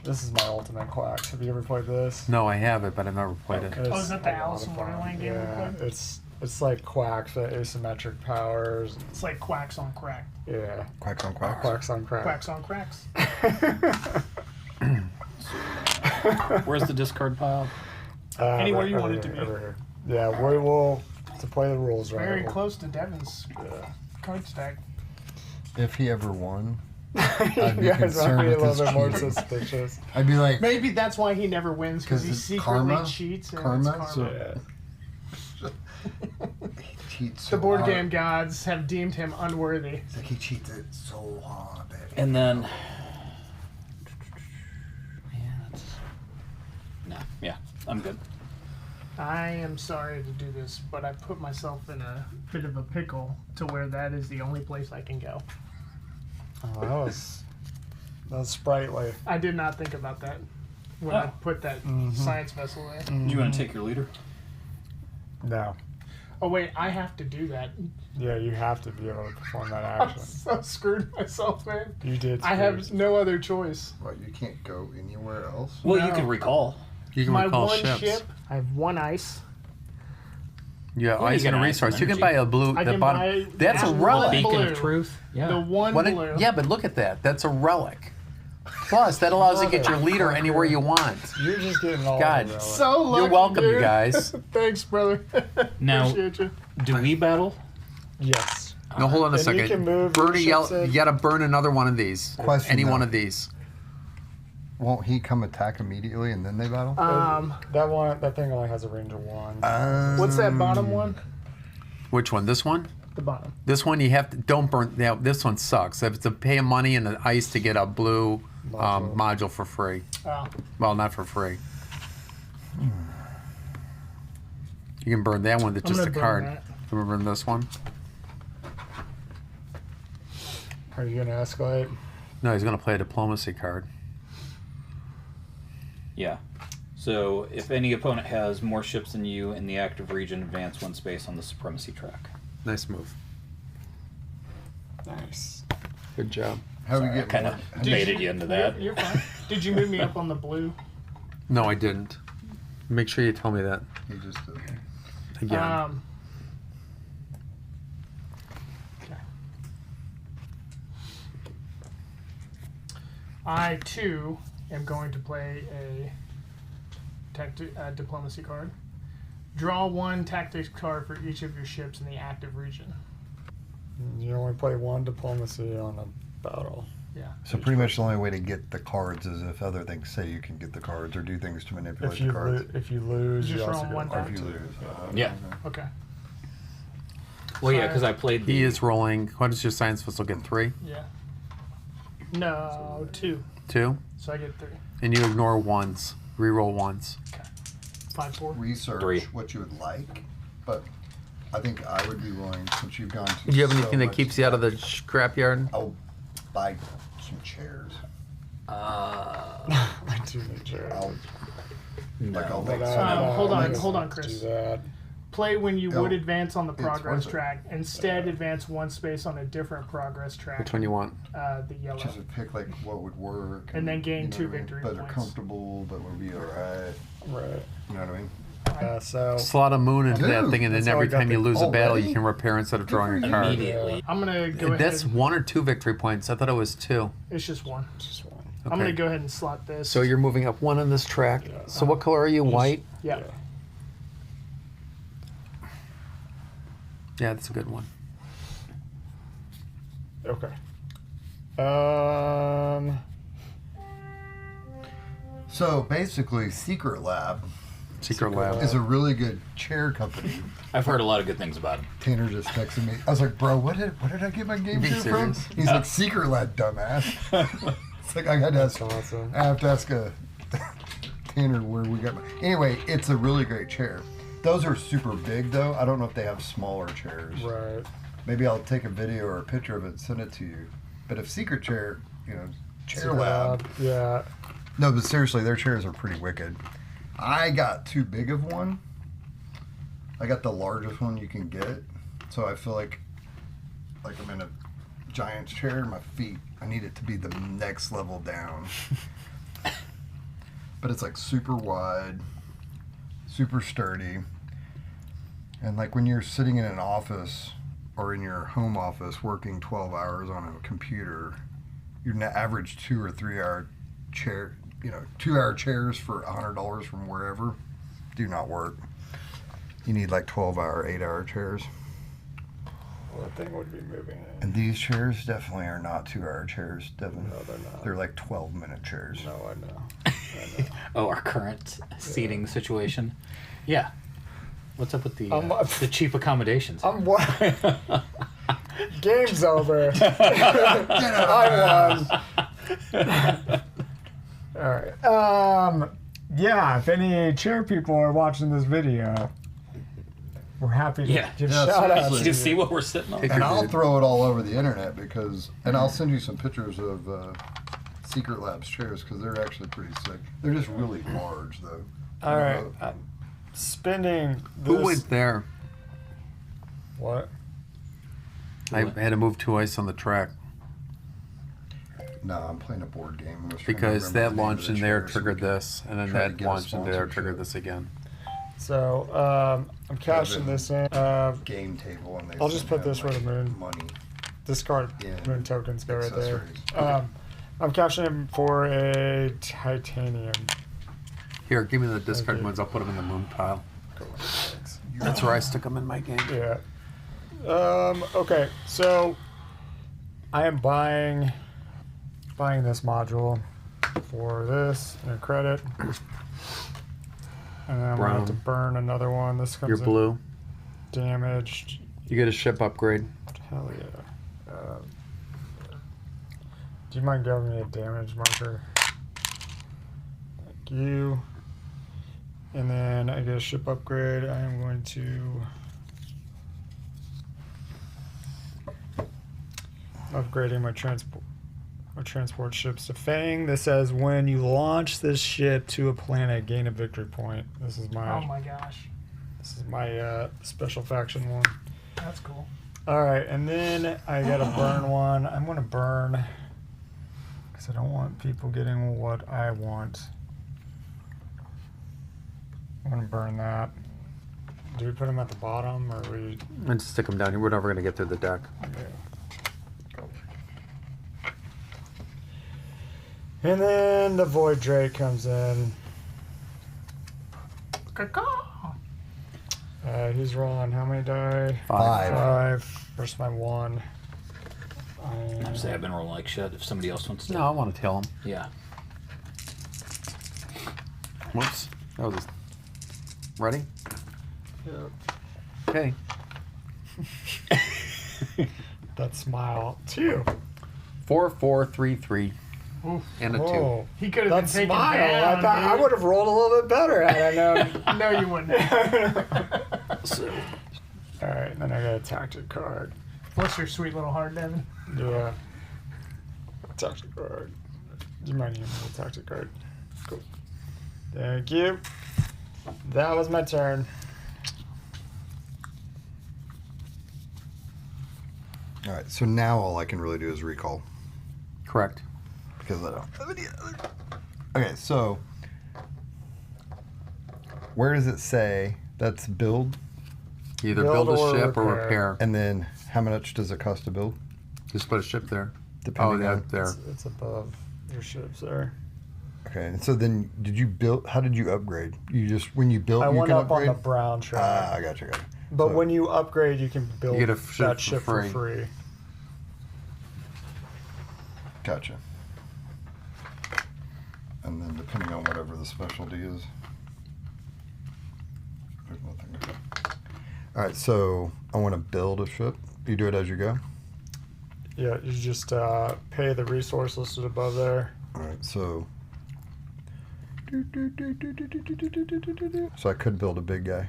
Speaker 2: is my ultimate Quacks. Have you ever played this?
Speaker 5: No, I have it, but I've never played it.
Speaker 2: It's
Speaker 3: Oh, is that the
Speaker 2: a lot
Speaker 3: Alice
Speaker 2: of
Speaker 3: in
Speaker 2: fun.
Speaker 3: Wonderland game we
Speaker 2: Yeah,
Speaker 3: played?
Speaker 2: it's like Quacks with asymmetric powers.
Speaker 3: It's like quacks on crack.
Speaker 2: Yeah,
Speaker 4: Quacks on quacks.
Speaker 2: Quacks on crack.
Speaker 3: Quacks on cracks.
Speaker 1: Where's the discard pile?
Speaker 3: Anywhere you
Speaker 2: over
Speaker 3: want it to
Speaker 2: here,
Speaker 3: be.
Speaker 2: over here. Yeah, we will to play the rules right.
Speaker 3: Very
Speaker 2: we'll-
Speaker 3: close to Devin's
Speaker 2: Yeah.
Speaker 3: card stack.
Speaker 4: If he ever won,
Speaker 2: You
Speaker 4: I'd be
Speaker 2: guys might
Speaker 4: concerned
Speaker 2: be a
Speaker 4: with
Speaker 2: little
Speaker 4: his
Speaker 2: bit more
Speaker 4: cheating.
Speaker 2: suspicious.
Speaker 4: I'd be like,
Speaker 3: Maybe that's why he never wins, because
Speaker 4: 'Cause
Speaker 3: he
Speaker 4: it's
Speaker 3: secretly
Speaker 4: karma?
Speaker 3: cheats. And
Speaker 4: Karma?
Speaker 3: it's
Speaker 4: So-
Speaker 3: karma.
Speaker 2: Yeah.
Speaker 4: he cheats
Speaker 3: The
Speaker 4: so
Speaker 3: board
Speaker 4: hard.
Speaker 3: game gods have deemed him unworthy.
Speaker 4: It's like he cheats it so hard, baby.
Speaker 1: And then. Yeah, that's. No, yeah, I'm good.
Speaker 3: I am sorry to do this, but I put myself in a bit of a pickle to where that is the only place I can go.
Speaker 2: Oh, that was sprightly.
Speaker 3: I did not think about that when I
Speaker 1: Oh.
Speaker 3: put that
Speaker 2: Mhm.
Speaker 3: science vessel there.
Speaker 1: Do you want to take your leader?
Speaker 2: No.
Speaker 3: Oh wait, I have to do that.
Speaker 2: Yeah, you have to be able to perform that
Speaker 3: I
Speaker 2: action.
Speaker 3: so screwed myself, man.
Speaker 2: You did.
Speaker 3: I have no other choice.
Speaker 4: What, you can't go anywhere else?
Speaker 1: Well, you
Speaker 3: No.
Speaker 1: can recall.
Speaker 5: You can
Speaker 3: My
Speaker 5: recall
Speaker 3: one
Speaker 5: ships.
Speaker 3: ship, I have 1 ice.
Speaker 5: Yeah,
Speaker 1: Well, you
Speaker 5: ice
Speaker 1: get
Speaker 5: and a
Speaker 1: an ice and
Speaker 5: resource. You can
Speaker 1: energy.
Speaker 5: buy a blue.
Speaker 3: I
Speaker 5: The
Speaker 3: can
Speaker 5: bottom.
Speaker 3: buy
Speaker 5: That's a
Speaker 3: that
Speaker 5: relic.
Speaker 3: one
Speaker 1: Beacon
Speaker 3: blue.
Speaker 1: of truth. Yeah.
Speaker 3: The one
Speaker 5: What
Speaker 3: blue.
Speaker 5: yeah, but look at that. That's a relic. Plus, that allows you to get your leader anywhere you want.
Speaker 2: You're just getting all
Speaker 5: God.
Speaker 2: over it.
Speaker 3: So lucky,
Speaker 5: You're welcome,
Speaker 3: dude.
Speaker 5: you guys.
Speaker 3: Thanks, brother.
Speaker 1: Now-
Speaker 3: Appreciate you.
Speaker 1: Do we battle?
Speaker 2: Yes.
Speaker 5: No, hold on a
Speaker 2: And you
Speaker 5: second.
Speaker 2: can move
Speaker 5: Burn
Speaker 2: your
Speaker 5: you
Speaker 2: ships in.
Speaker 5: gotta burn another one of these.
Speaker 4: Question,
Speaker 5: Any
Speaker 4: though.
Speaker 5: one of these.
Speaker 4: Won't he come attack immediately and then they battle?
Speaker 2: That thing only has a range of 1.
Speaker 3: What's that bottom one?
Speaker 5: Which one? This one?
Speaker 3: The bottom.
Speaker 5: This one you have to don't burn. Yeah, this one sucks. You have to pay money and the ice to get a blue module for free.
Speaker 3: Oh.
Speaker 5: Well, not for free. You can burn that one. That's
Speaker 3: I'm
Speaker 5: just a
Speaker 3: gonna
Speaker 5: card.
Speaker 3: burn that.
Speaker 5: You wanna burn this one?
Speaker 2: Are you gonna escalate?
Speaker 5: No, he's gonna play a diplomacy card.
Speaker 1: Yeah. So if any opponent has more ships than you in the active region, advance 1 space on the supremacy track.
Speaker 5: Nice move.
Speaker 2: Nice.
Speaker 5: Good job.
Speaker 4: How do we
Speaker 1: I
Speaker 4: get
Speaker 1: kind
Speaker 4: more?
Speaker 1: of baited you into that.
Speaker 3: You're fine. Did you move me up on the blue?
Speaker 5: No, I didn't. Make sure you tell me that
Speaker 4: He just
Speaker 5: again.
Speaker 3: Okay. I too am going to play a diplomacy card. Draw 1 tactics card for each of your ships in the active region.
Speaker 2: You only play 1 diplomacy on a battle.
Speaker 3: Yeah.
Speaker 4: So pretty much the only way to get the cards is if other things say you can get the cards or do things to manipulate the cards.
Speaker 2: If you lose,
Speaker 3: Just
Speaker 2: you
Speaker 3: roll
Speaker 2: also get
Speaker 3: one
Speaker 2: a
Speaker 4: Or
Speaker 2: card.
Speaker 4: if you lose.
Speaker 1: Yeah.
Speaker 3: Okay.
Speaker 1: Well, yeah, because I played the...
Speaker 5: He is rolling. What does your science whistle get? 3?
Speaker 3: Yeah. No, 2.
Speaker 5: 2?
Speaker 3: So I get 3.
Speaker 5: And you ignore ones. Reroll ones.
Speaker 3: 5, 4.
Speaker 4: Research
Speaker 1: 3.
Speaker 4: what you would like, but I think I would be willing, since you've gone to
Speaker 5: Do you have
Speaker 4: so
Speaker 5: anything that
Speaker 4: much
Speaker 5: keeps you out of the
Speaker 4: steps,
Speaker 5: scrapyard?
Speaker 4: I'll buy some chairs.
Speaker 2: I do need chairs.
Speaker 4: I'll make
Speaker 2: But,
Speaker 4: some.
Speaker 3: hold on,
Speaker 2: let's
Speaker 3: hold on,
Speaker 2: not
Speaker 3: Chris.
Speaker 2: Do that.
Speaker 3: Play when you would
Speaker 4: Oh,
Speaker 3: advance on the
Speaker 4: it's
Speaker 3: progress
Speaker 4: worth it.
Speaker 3: track. Instead, advance 1 space on a different progress track.
Speaker 5: Which one you want?
Speaker 3: The yellow.
Speaker 4: Just to pick like what would work.
Speaker 3: And then gain
Speaker 4: you know
Speaker 3: 2
Speaker 4: what I mean?
Speaker 3: victory
Speaker 4: But are
Speaker 3: points.
Speaker 4: comfortable, but would be alright.
Speaker 2: Right.
Speaker 4: You know what I mean?
Speaker 2: So
Speaker 5: Slot a moon into that
Speaker 4: Dude,
Speaker 5: thing, and then
Speaker 2: that's how
Speaker 5: every
Speaker 2: I got
Speaker 5: time you
Speaker 2: the-
Speaker 5: lose a battle,
Speaker 4: already?
Speaker 5: you can repair instead of drawing
Speaker 4: for
Speaker 5: a
Speaker 4: you.
Speaker 5: card.
Speaker 1: Immediately.
Speaker 3: I'm gonna go
Speaker 5: That's
Speaker 3: ahead.
Speaker 5: 1 or 2 victory points. I thought it was 2.
Speaker 3: It's just 1.
Speaker 2: just 1.
Speaker 3: I'm gonna go ahead and slot this.
Speaker 5: So you're moving up 1 on this track.
Speaker 2: Yeah.
Speaker 5: So what color are you? White?
Speaker 3: Yeah.
Speaker 5: Yeah, that's a good one.
Speaker 2: Okay.
Speaker 4: So basically, Secret Lab
Speaker 5: Secret Lab.
Speaker 4: is a really good chair company.
Speaker 1: I've heard a lot of good things about him.
Speaker 4: Tanner just texted me. I was like, bro, what did I get my game
Speaker 5: Being
Speaker 4: chair from?
Speaker 5: serious?
Speaker 4: He's like, Secret Lab, dumbass. It's like I had to ask.
Speaker 2: That's awesome.
Speaker 4: I have to ask Tanner where we got my. Anyway, it's a really great chair. Those are super big though. I don't know if they have smaller chairs.
Speaker 2: Right.
Speaker 4: Maybe I'll take a video or a picture of it and send it to you. But if Secret Chair, Chair
Speaker 2: Secret
Speaker 4: Lab.
Speaker 2: Yeah.
Speaker 4: No, but seriously, their chairs are pretty wicked. I got too big of one. I got the largest one you can get. So I feel like I'm in a giant's chair. My feet, I need it to be the next level down. But it's like super wide, super sturdy. And like when you're sitting in an office or in your home office working 12 hours on a computer, your average 2 or 3 hour chair, 2 hour chairs for $100 from wherever do not work. You need like 12 hour, 8 hour chairs.
Speaker 2: Well, that thing would be moving it.
Speaker 4: And these chairs definitely are not 2 hour chairs, Devin.
Speaker 2: No, they're not.
Speaker 4: They're like 12-minute chairs.
Speaker 2: No, I know.
Speaker 1: Oh, our current seating situation. Yeah. What's up with the cheap accommodations?
Speaker 2: I'm what? Game's over. I won. All right. Yeah. If any chair people are watching this video, we're happy to
Speaker 1: Yeah.
Speaker 2: give
Speaker 4: Yeah,
Speaker 2: shout outs.
Speaker 4: seriously.
Speaker 1: You just see what we're sitting on.
Speaker 4: And I'll throw it all over the internet and I'll send you some pictures of Secret Labs chairs because they're actually pretty sick. They're just really large though.
Speaker 2: All right. Spending this.
Speaker 5: Who went there?
Speaker 2: What?
Speaker 5: I had to move 2 ice on the track
Speaker 4: No, I'm playing a board game. I was trying to
Speaker 5: because
Speaker 4: remember
Speaker 5: that
Speaker 4: the name
Speaker 5: launched
Speaker 4: of
Speaker 5: in
Speaker 4: the
Speaker 5: there,
Speaker 4: chair so
Speaker 5: triggered
Speaker 4: we can
Speaker 5: this, and then
Speaker 4: try to
Speaker 5: that
Speaker 4: get a
Speaker 5: launched in there,
Speaker 4: sponsorship.
Speaker 5: triggered this again.
Speaker 2: So I'm cashing this in.
Speaker 4: Game table and they
Speaker 2: I'll just
Speaker 4: send
Speaker 2: put
Speaker 4: out,
Speaker 2: this where the
Speaker 4: like,
Speaker 2: moon.
Speaker 4: money.
Speaker 2: Discard
Speaker 4: Yeah.
Speaker 2: moon tokens go right there.
Speaker 4: Accessories.
Speaker 2: All I'm cashing him for a titanium.
Speaker 5: Here, give me the discard
Speaker 2: Okay.
Speaker 5: ones. I'll put them in the moon pile.
Speaker 2: Cool. Thanks.
Speaker 5: That's where I stick them in my game.
Speaker 2: Yeah. Okay, so I am buying this module for this and a credit. And then I'm gonna have to
Speaker 5: Brown.
Speaker 2: burn another one. This comes
Speaker 5: You're
Speaker 2: in
Speaker 5: blue.
Speaker 2: damaged.
Speaker 5: You get a ship upgrade.
Speaker 2: Hell yeah. Do you mind giving me a damage marker? Thank you. And then I get a ship upgrade. I am going to upgrading my transport ships to Fang. This says when you launch this ship to a planet, gain a victory point. This is
Speaker 3: Oh my gosh.
Speaker 2: my special faction one.
Speaker 3: That's cool.
Speaker 2: All right, and then I gotta burn one. I'm gonna burn because I don't want people getting what I want. I'm gonna burn that. Do we put them at the bottom, or we?
Speaker 5: And stick them down here. We're never going to get through the deck.
Speaker 2: And then the Void Drake comes in.
Speaker 3: Caw-caw.
Speaker 2: He's rolling how many die?
Speaker 4: 5.
Speaker 2: 5 versus my 1.
Speaker 1: I'm saying I've been rolling like shit. If somebody else wants to.
Speaker 5: No, I want to tell them.
Speaker 1: Yeah.
Speaker 5: Whoops. That was ready? Okay.
Speaker 2: That smile, 2.
Speaker 5: 4, 4, 3, 3,
Speaker 3: Oof.
Speaker 5: and a 2.
Speaker 2: Oh,
Speaker 3: He could have
Speaker 2: that
Speaker 3: been taken
Speaker 2: smile!
Speaker 3: down,
Speaker 2: I thought I
Speaker 3: dude.
Speaker 2: would have rolled a little bit better had I known.
Speaker 3: No, you wouldn't.
Speaker 1: So,
Speaker 2: All right, then I got a tactic card.
Speaker 3: Bless your sweet little heart, Devin.
Speaker 2: Yeah. Tactic card. Do you mind giving me the tactic card? Cool. Thank you. That was my turn.
Speaker 4: All right, so now all I can really do is recall
Speaker 5: Correct.
Speaker 4: because I don't have any other. Okay, so where does it say that's build,
Speaker 5: Either
Speaker 2: Build
Speaker 5: build, a
Speaker 2: or
Speaker 5: ship or
Speaker 2: repair.
Speaker 5: repair.
Speaker 4: and then how much does it cost to build?
Speaker 5: Just put a ship there.
Speaker 4: Depending
Speaker 5: Oh,
Speaker 4: on.
Speaker 5: that there.
Speaker 2: It's above your ships there.
Speaker 4: Okay, and so then did you build? How did you upgrade? You just when you built,
Speaker 2: I
Speaker 4: you
Speaker 2: went
Speaker 4: can
Speaker 2: up
Speaker 4: upgrade.
Speaker 2: on the brown track.
Speaker 4: Ah, I got you.
Speaker 2: But
Speaker 4: so-
Speaker 2: when you upgrade, you can build
Speaker 5: You get a ship
Speaker 2: that
Speaker 5: for
Speaker 2: ship for
Speaker 5: free.
Speaker 2: free.
Speaker 4: Gotcha. And then depending on whatever the specialty is. There's nothing. All right, so I want to build a ship. You do it as you go.
Speaker 2: Yeah, you just pay the resource listed above there.
Speaker 4: All right, so. So I could build a big guy,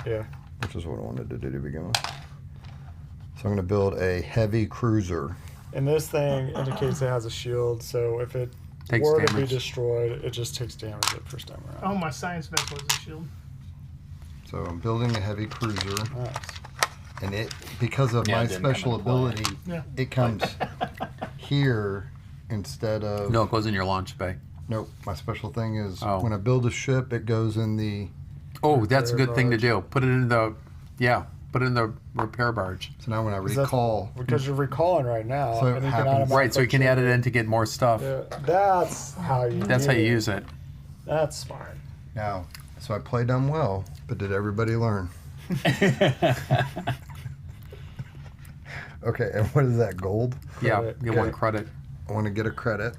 Speaker 2: Yeah.
Speaker 4: which is what I wanted to do to begin with. So I'm going to build a heavy cruiser.
Speaker 2: And this thing indicates it has a shield, so if it
Speaker 5: Takes
Speaker 2: were to be
Speaker 5: damage.
Speaker 2: destroyed, it just takes damage the first time around.
Speaker 3: Oh, my science vessel is a shield.
Speaker 4: So I'm building a heavy cruiser,
Speaker 2: Nice.
Speaker 4: and it because of
Speaker 1: Yeah,
Speaker 4: my
Speaker 1: it didn't come
Speaker 4: special
Speaker 1: into play.
Speaker 4: ability,
Speaker 3: Yeah.
Speaker 4: it comes here instead of
Speaker 5: No, it goes in your launch bay.
Speaker 4: Nope. My special thing is
Speaker 5: Oh.
Speaker 4: when I build a ship, it goes in the.
Speaker 5: Oh, that's a
Speaker 2: Repair
Speaker 5: good thing to
Speaker 2: barge.
Speaker 5: do. Put it in the, put it in the repair barge.
Speaker 4: So now when I
Speaker 2: Is that-
Speaker 4: recall,
Speaker 2: Because you're recalling right now.
Speaker 4: So it
Speaker 2: and you
Speaker 4: happens-
Speaker 2: automatically
Speaker 5: Right, so you can add it in to get more stuff.
Speaker 2: Yeah, that's how you.
Speaker 5: That's
Speaker 2: do
Speaker 5: how you
Speaker 2: it.
Speaker 5: use it.
Speaker 2: That's smart.
Speaker 4: now, so I played them well, but did everybody learn? Okay, and what is that? Gold?
Speaker 5: Yeah,
Speaker 2: Credit.
Speaker 5: get one
Speaker 4: Okay.
Speaker 5: credit.
Speaker 4: I want to get a credit,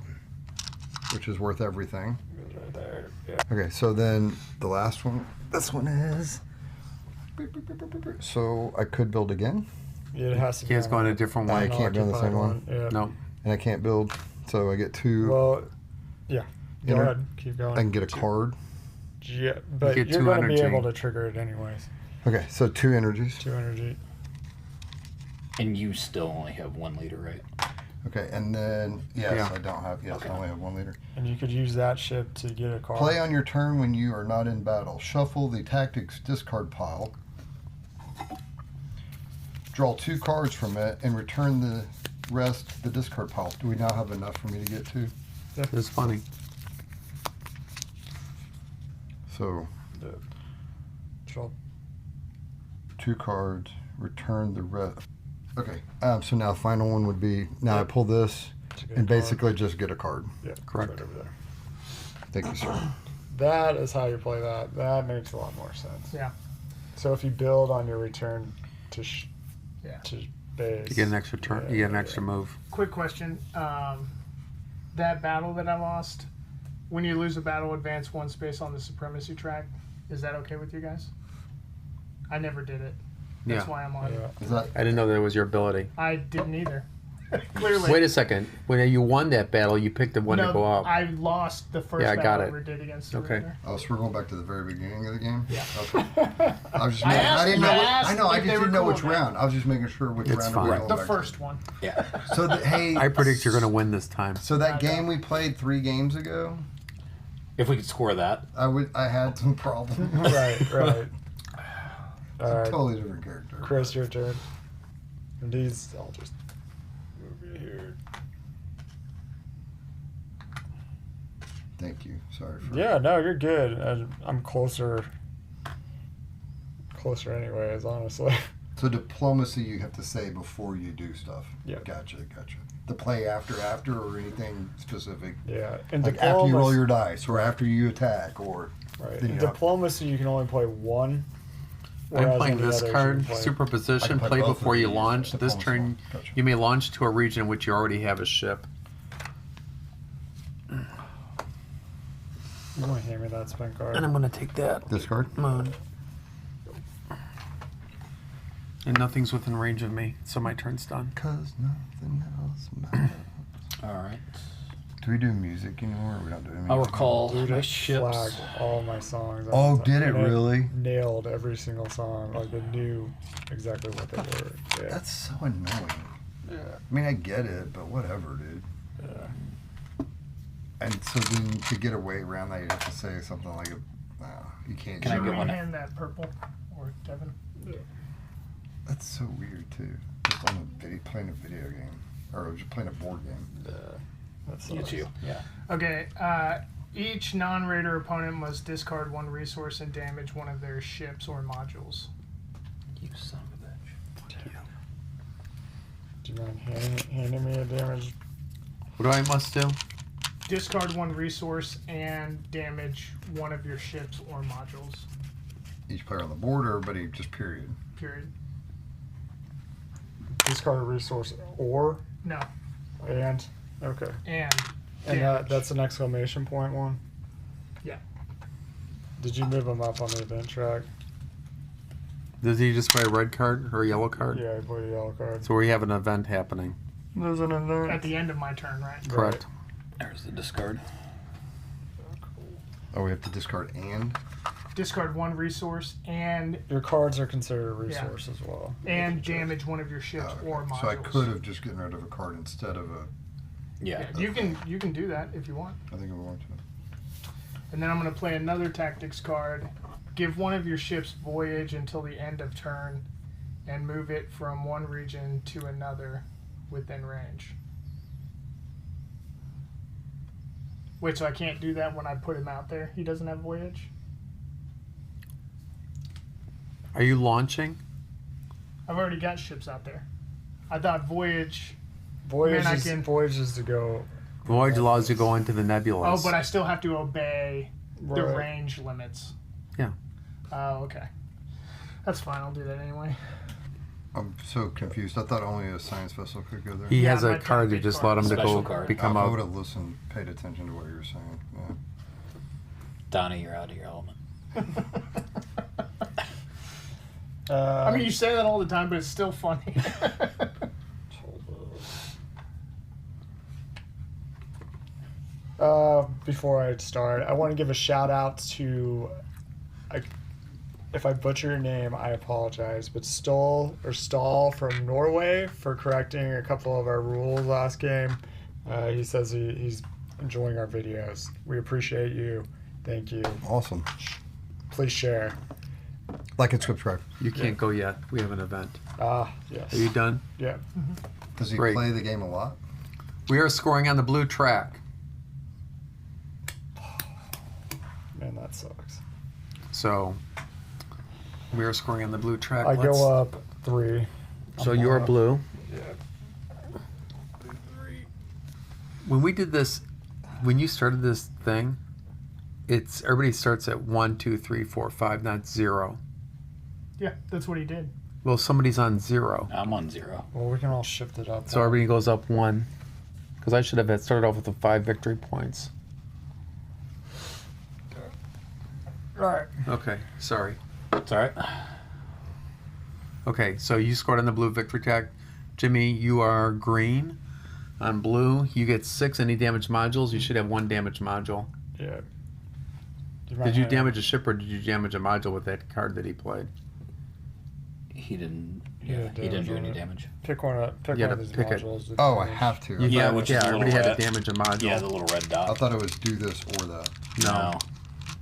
Speaker 4: which is worth everything.
Speaker 2: Goes right there. Yeah.
Speaker 4: Okay, so then the last one. This one is. So I could build again,
Speaker 2: It has to be.
Speaker 5: You guys
Speaker 2: on
Speaker 5: go on a
Speaker 2: an
Speaker 5: different
Speaker 4: I
Speaker 5: one.
Speaker 4: can't be on the
Speaker 2: occupied
Speaker 4: same one.
Speaker 2: Yeah.
Speaker 5: No.
Speaker 4: and I can't build, so I get two.
Speaker 2: Well, yeah. Go
Speaker 4: Enter.
Speaker 2: ahead. Keep going.
Speaker 4: I can get a card.
Speaker 2: Yeah, but
Speaker 5: get
Speaker 2: you're
Speaker 5: two
Speaker 2: going to be
Speaker 5: energy.
Speaker 2: able to trigger it anyways.
Speaker 4: Okay, so 2 energies.
Speaker 2: 2 energy.
Speaker 1: and you still only have 1 liter, right?
Speaker 4: Okay, and then yes,
Speaker 5: Yeah.
Speaker 4: I don't have. Yes,
Speaker 1: Okay.
Speaker 4: I only have 1 liter.
Speaker 2: And you could use that ship to get a card.
Speaker 4: Play on your turn when you are not in battle. Shuffle the tactics discard pile. Draw 2 cards from it and return the rest to the discard pile. Do we now have enough for me to get 2?
Speaker 5: It's funny.
Speaker 4: So
Speaker 2: Draw.
Speaker 4: 2 cards, return the rest. Okay, so now the final one would be, now I pull this,
Speaker 2: to get
Speaker 4: And
Speaker 2: a card.
Speaker 4: basically just get a card.
Speaker 2: Yeah, it's
Speaker 5: Correct.
Speaker 2: right over there.
Speaker 4: Thank you, sir.
Speaker 2: That is how you play that. That makes a lot more sense.
Speaker 3: Yeah.
Speaker 2: So if you build on your return to
Speaker 3: Yeah.
Speaker 2: to base,
Speaker 5: You get an extra turn.
Speaker 2: Yeah,
Speaker 5: You get an
Speaker 2: yeah,
Speaker 5: extra move.
Speaker 3: Quick question. That battle that I lost, when you lose a battle, advance 1 space on the supremacy track. Is that okay with you guys? I never did it. That's
Speaker 5: Yeah.
Speaker 3: why I'm on.
Speaker 2: Yeah.
Speaker 4: Is that
Speaker 5: I didn't know that was your ability.
Speaker 3: I didn't either. Clearly.
Speaker 5: Wait a second. When you won that battle, you picked the one
Speaker 3: no,
Speaker 5: to go up.
Speaker 3: I lost the first
Speaker 5: Yeah, I got
Speaker 3: battle I
Speaker 5: it.
Speaker 3: ever did against the
Speaker 5: Okay.
Speaker 3: Raider.
Speaker 4: Oh, so we're going back to the very beginning of the game?
Speaker 3: Yeah.
Speaker 4: Okay. I was just
Speaker 3: I
Speaker 4: making,
Speaker 3: asked-
Speaker 4: I didn't know.
Speaker 3: I
Speaker 4: What,
Speaker 3: asked
Speaker 4: I know. I
Speaker 3: if
Speaker 4: just
Speaker 3: they were
Speaker 4: didn't know
Speaker 3: cool
Speaker 4: which
Speaker 3: with it.
Speaker 4: round. I was just making sure which
Speaker 5: It's
Speaker 4: round
Speaker 5: fine.
Speaker 4: we were going
Speaker 3: The
Speaker 4: back
Speaker 3: first one.
Speaker 1: Yeah.
Speaker 4: to. So hey,
Speaker 5: I predict you're going to win this time.
Speaker 4: So that game we played 3 games ago,
Speaker 1: If we could score that.
Speaker 4: I had some problems.
Speaker 2: right, right. All right,
Speaker 4: Totally different character.
Speaker 2: Chris, your turn. And these, I'll just move you here.
Speaker 4: Thank you. Sorry for.
Speaker 2: Yeah, no, you're good. And I'm closer anyways, honestly.
Speaker 4: So diplomacy, you have to say before you do stuff.
Speaker 2: Yeah.
Speaker 4: Gotcha. The play after, or anything specific.
Speaker 2: Yeah, and
Speaker 4: Like after you roll
Speaker 2: diplomacy,
Speaker 4: your dice, or after you attack, or
Speaker 2: right.
Speaker 4: then
Speaker 2: In
Speaker 4: you have-
Speaker 2: diplomacy, you can only play one.
Speaker 5: I'm
Speaker 2: whereas
Speaker 5: playing
Speaker 2: on the
Speaker 5: this
Speaker 2: others, you
Speaker 5: card,
Speaker 2: can play-
Speaker 4: I
Speaker 5: superposition,
Speaker 4: can play
Speaker 5: play
Speaker 4: both of
Speaker 5: before you
Speaker 4: these.
Speaker 5: launch. This
Speaker 4: Diplomacy.
Speaker 5: turn,
Speaker 4: Gotcha.
Speaker 5: you may launch to a region in which you already have a ship.
Speaker 2: You want to hand me that spin card?
Speaker 5: And I'm going to take that
Speaker 4: this card.
Speaker 5: moon. And nothing's within range of me, so my turn's done.
Speaker 4: Cause nothing else matters.
Speaker 1: All right.
Speaker 4: Do we do music anymore? Or we don't do music?
Speaker 1: I'll recall
Speaker 2: Dude,
Speaker 1: my
Speaker 2: it
Speaker 1: ships.
Speaker 2: flagged all my songs.
Speaker 4: Oh, did it
Speaker 2: And
Speaker 4: really?
Speaker 2: Nailed every single song. Like, it knew exactly what they were. Yeah.
Speaker 4: That's so annoying.
Speaker 2: Yeah.
Speaker 4: I mean, I get it, but whatever, dude.
Speaker 2: Yeah.
Speaker 4: And so then to get away around that, you have to say something like, you can't.
Speaker 1: Can I
Speaker 3: Should
Speaker 1: get
Speaker 3: we
Speaker 1: one?
Speaker 3: hand that purple or Devin?
Speaker 4: That's so weird too. Just on a video, playing a video game, or just playing a board game.
Speaker 2: That's
Speaker 1: It's you. Yeah.
Speaker 3: Okay. Each non-raider opponent must discard 1 resource and damage 1 of their ships or modules.
Speaker 1: You son of a bitch.
Speaker 2: Do you mind handing me a damage?
Speaker 5: What do I must do?
Speaker 3: Discard 1 resource and damage 1 of your ships or modules.
Speaker 4: Each player on the board, or everybody, just period.
Speaker 3: Period.
Speaker 2: Discard a resource or
Speaker 3: No.
Speaker 2: and? Okay.
Speaker 3: And
Speaker 2: And
Speaker 3: damage.
Speaker 2: that's an exclamation point one?
Speaker 3: Yeah.
Speaker 2: Did you move them up on the event track?
Speaker 5: Does he just play a red card or a yellow card?
Speaker 2: Yeah, I put a yellow card.
Speaker 5: So we have an event happening.
Speaker 2: There's an event.
Speaker 3: at the end of my turn, right?
Speaker 5: Correct.
Speaker 1: There's the discard.
Speaker 4: Oh, we have to discard and.
Speaker 3: Discard 1 resource and
Speaker 2: Your cards are considered a resource as well.
Speaker 3: damage 1 of your ships
Speaker 4: Oh, okay.
Speaker 3: or modules.
Speaker 4: So I could have just gotten rid of a card instead of a.
Speaker 1: Yeah.
Speaker 3: Yeah, you can do that if you want.
Speaker 4: I think I want to.
Speaker 3: And then I'm going to play another tactics card. Give 1 of your ships voyage until the end of turn and move it from 1 region to another within range. Wait, so I can't do that when I put him out there? He doesn't have voyage?
Speaker 5: Are you launching?
Speaker 3: I've already got ships out there. I thought voyage...
Speaker 2: Voyage
Speaker 3: Man, I
Speaker 2: is,
Speaker 3: can-
Speaker 2: voyage is to go.
Speaker 5: Voyage allows you to go into the nebulas.
Speaker 3: Oh, but I still have to obey the
Speaker 2: Right.
Speaker 3: range limits.
Speaker 5: Yeah.
Speaker 3: Oh, okay. That's fine. I'll do that anyway.
Speaker 4: I'm so confused. I thought only a science vessel could go there.
Speaker 5: He
Speaker 3: Yeah,
Speaker 5: has a
Speaker 3: my
Speaker 5: card. You
Speaker 3: tactic
Speaker 5: just
Speaker 3: card.
Speaker 5: let him to
Speaker 1: Special
Speaker 5: go
Speaker 1: card.
Speaker 5: become
Speaker 4: I would
Speaker 5: a.
Speaker 4: have listened, paid attention to what you were saying. Yeah.
Speaker 1: Donnie, you're out of your element.
Speaker 3: I mean, you say that all the time, but it's still funny.
Speaker 2: Before I start, I want to give a shout out to, if I butcher your name, I apologize, but Stahl from Norway for correcting a couple of our rules last game. He says he's enjoying our videos. We appreciate you. Thank you.
Speaker 4: Awesome.
Speaker 2: Please share.
Speaker 4: Like and subscribe.
Speaker 5: You can't go yet. We have an event.
Speaker 2: Yes.
Speaker 5: Are you done?
Speaker 2: Yeah.
Speaker 4: Does he
Speaker 5: Great.
Speaker 4: play the game a lot?
Speaker 5: We are scoring on the blue track.
Speaker 2: Man, that sucks.
Speaker 5: So we are scoring on the blue track.
Speaker 2: I
Speaker 5: Let's-
Speaker 2: go up 3.
Speaker 5: So
Speaker 2: I'm
Speaker 5: you're
Speaker 2: up.
Speaker 5: blue.
Speaker 2: Yeah.
Speaker 5: When we did this, when you started this thing, it's everybody starts at 1, 2, 3, 4, 5, not 0.
Speaker 3: Yeah, that's what he did.
Speaker 5: Well, somebody's on 0,
Speaker 1: I'm on 0.
Speaker 2: Well, we can all shift it up.
Speaker 5: so everybody goes up 1. Because I should have had started off with the 5 victory points.
Speaker 2: All right.
Speaker 5: Okay, sorry.
Speaker 1: It's all right.
Speaker 5: Okay, so you scored on the blue victory tag. Jimmy, you are green. On blue, you get 6 any damage modules. You should have 1 damage module.
Speaker 2: Yeah.
Speaker 5: Did you damage a ship or did you damage a module with that card that he played?
Speaker 1: He didn't.
Speaker 2: Yeah,
Speaker 1: Yeah, he didn't do any
Speaker 2: damage.
Speaker 1: damage.
Speaker 2: Pick one up? Pick
Speaker 5: You
Speaker 2: one of
Speaker 5: gotta
Speaker 2: these
Speaker 5: pick it.
Speaker 2: modules. to
Speaker 4: Oh, I
Speaker 2: damage.
Speaker 4: have to.
Speaker 1: Yeah, which is a
Speaker 5: everybody
Speaker 1: little
Speaker 5: had to
Speaker 1: red.
Speaker 5: damage a module.
Speaker 1: Yeah, the little red
Speaker 4: I
Speaker 1: dot.
Speaker 4: thought it was do this or that.
Speaker 5: No,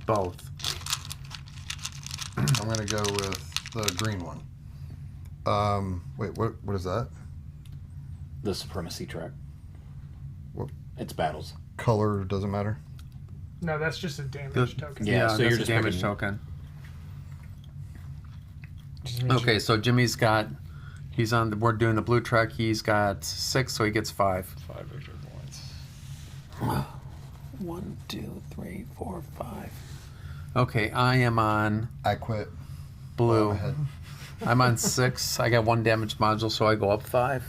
Speaker 5: both.
Speaker 4: I'm gonna go with the green one. Wait, what is that?
Speaker 1: The supremacy track.
Speaker 4: What?
Speaker 1: It's battles.
Speaker 4: Color doesn't matter.
Speaker 3: No, that's just a damage token.
Speaker 1: Yeah, so
Speaker 5: that's
Speaker 1: you're
Speaker 5: a
Speaker 1: just
Speaker 5: damage
Speaker 1: picking-
Speaker 5: token.
Speaker 2: Just means
Speaker 5: Okay, so Jimmy's got, he's on the, we're doing the blue track. He's got 6, so he gets 5.
Speaker 2: 5 victory points.
Speaker 5: 1, 2, 3, 4, 5. Okay, I am on
Speaker 4: I quit.
Speaker 5: blue.
Speaker 4: I'm ahead.
Speaker 5: I'm on 6. I got 1 damage module, so I go up 5.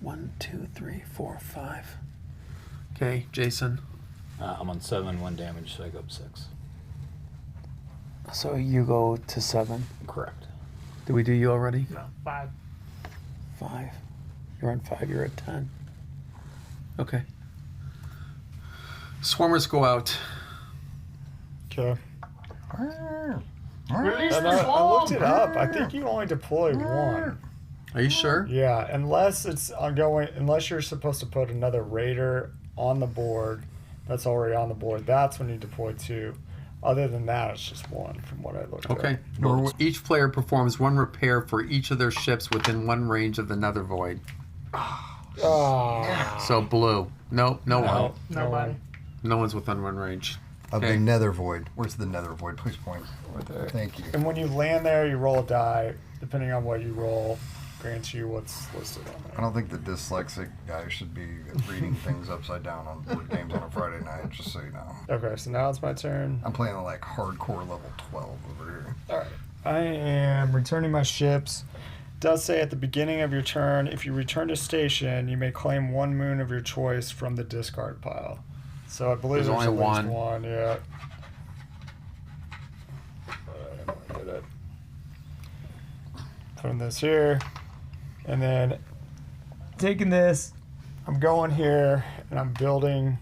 Speaker 5: 1, 2, 3, 4, 5. Okay, Jason.
Speaker 1: I'm on 7, 1 damage, so I go up 6.
Speaker 5: So you go to 7.
Speaker 1: Correct.
Speaker 5: Did we do you already?
Speaker 3: No, 5.
Speaker 5: 5. You're on 5. You're at 10. Okay. Swarmers go out.
Speaker 2: Okay.
Speaker 3: Release
Speaker 2: And
Speaker 3: the
Speaker 2: I looked it
Speaker 3: bomb!
Speaker 2: up. I think you only deploy one.
Speaker 5: Are you sure?
Speaker 2: Yeah, unless it's ongoing. Unless you're supposed to put another raider on the board that's already on the board. That's when you deploy 2. Other than that, it's just 1 from what I looked
Speaker 5: Okay.
Speaker 2: up.
Speaker 4: Norway.
Speaker 5: Each player performs 1 repair for each of their ships within 1 range of the nether void.
Speaker 2: Ah.
Speaker 5: So blue. No one.
Speaker 2: No.
Speaker 3: Nobody.
Speaker 5: No one's within 1 range.
Speaker 4: Of
Speaker 5: Okay.
Speaker 4: the nether void. Where's the nether void? Please point.
Speaker 2: Right there.
Speaker 4: Thank you.
Speaker 2: And when you land there, you roll a die. Depending on what you roll, grants you what's listed on
Speaker 4: I
Speaker 2: there.
Speaker 4: don't think the dyslexic guy should be reading things upside down on board games on a Friday night, just so you know.
Speaker 2: Okay, so now it's my turn.
Speaker 4: I'm playing like hardcore level 12 over here.
Speaker 2: All right. I am returning my ships. It does say at the beginning of your turn, if you return to station, you may claim 1 moon of your choice from the discard pile. So I believe
Speaker 5: There's
Speaker 2: there's
Speaker 5: only
Speaker 2: at least
Speaker 5: one.
Speaker 2: one. Yeah. Get it. Putting this here, and then taking this, I'm going here, and I'm building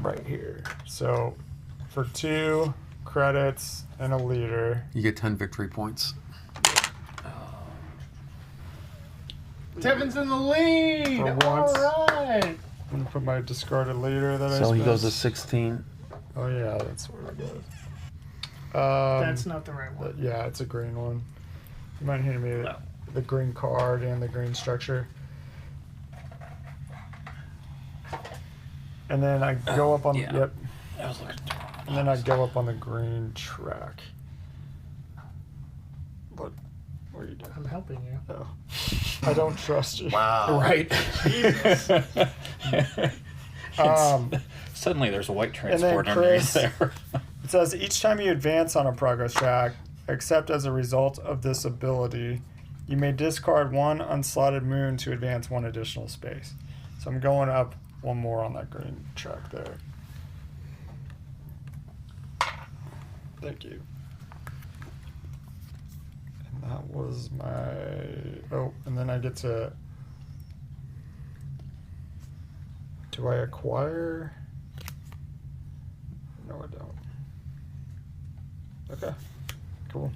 Speaker 2: right here. So for 2 credits and a leader.
Speaker 5: You get 10 victory points.
Speaker 3: Tevin's in the lead!
Speaker 2: For once.
Speaker 3: Alright!
Speaker 2: I'm gonna put my discarded leader that I
Speaker 5: So he goes to
Speaker 2: spent.
Speaker 5: 16.
Speaker 2: Oh yeah, that's where it goes.
Speaker 3: That's not the right one.
Speaker 2: Yeah, it's a green one. You might hand me the green card and the green structure. And then I go up on
Speaker 1: yeah.
Speaker 2: yep.
Speaker 1: I was looking.
Speaker 2: And then I go up on the green track. What are you doing?
Speaker 3: I'm helping you.
Speaker 2: Oh. I don't trust you.
Speaker 4: Wow.
Speaker 1: Right.
Speaker 2: Um,
Speaker 1: Suddenly there's a white
Speaker 2: and then
Speaker 1: transport underneath
Speaker 2: Chris,
Speaker 1: there.
Speaker 2: it says each time you advance on a progress track, except as a result of this ability, you may discard 1 unslotted moon to advance 1 additional space. So I'm going up 1 more on that green track there. Thank you. And that was my... Oh, and then I get to... Do I acquire? No, I don't. Okay, cool.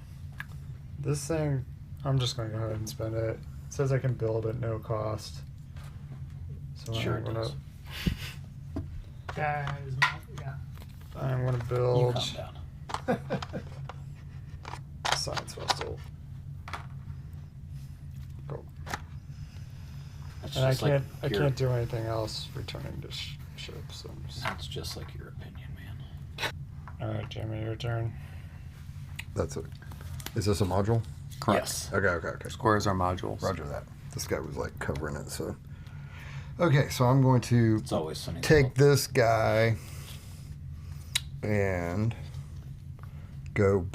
Speaker 2: This thing, I'm just gonna go ahead and spend it. It says I can build at no cost. So
Speaker 1: Sure
Speaker 2: I'm
Speaker 1: it
Speaker 2: gonna,
Speaker 1: does.
Speaker 3: That is not, yeah.
Speaker 2: I'm gonna
Speaker 1: You
Speaker 2: build
Speaker 1: calm down.
Speaker 2: Science Festival. Cool.
Speaker 1: That's
Speaker 2: And I
Speaker 1: just like
Speaker 2: can't do anything else returning to ships. So I'm just...
Speaker 1: That's just like your opinion, man.
Speaker 2: All right, Jimmy, your turn.
Speaker 4: That's it. Is this a module?
Speaker 5: Correct.
Speaker 1: Yes.
Speaker 4: Okay.
Speaker 5: Squares are modules.
Speaker 4: Roger that. This guy was like covering it, so. Okay, so I'm going to
Speaker 1: It's always sunny.
Speaker 4: take this guy and go.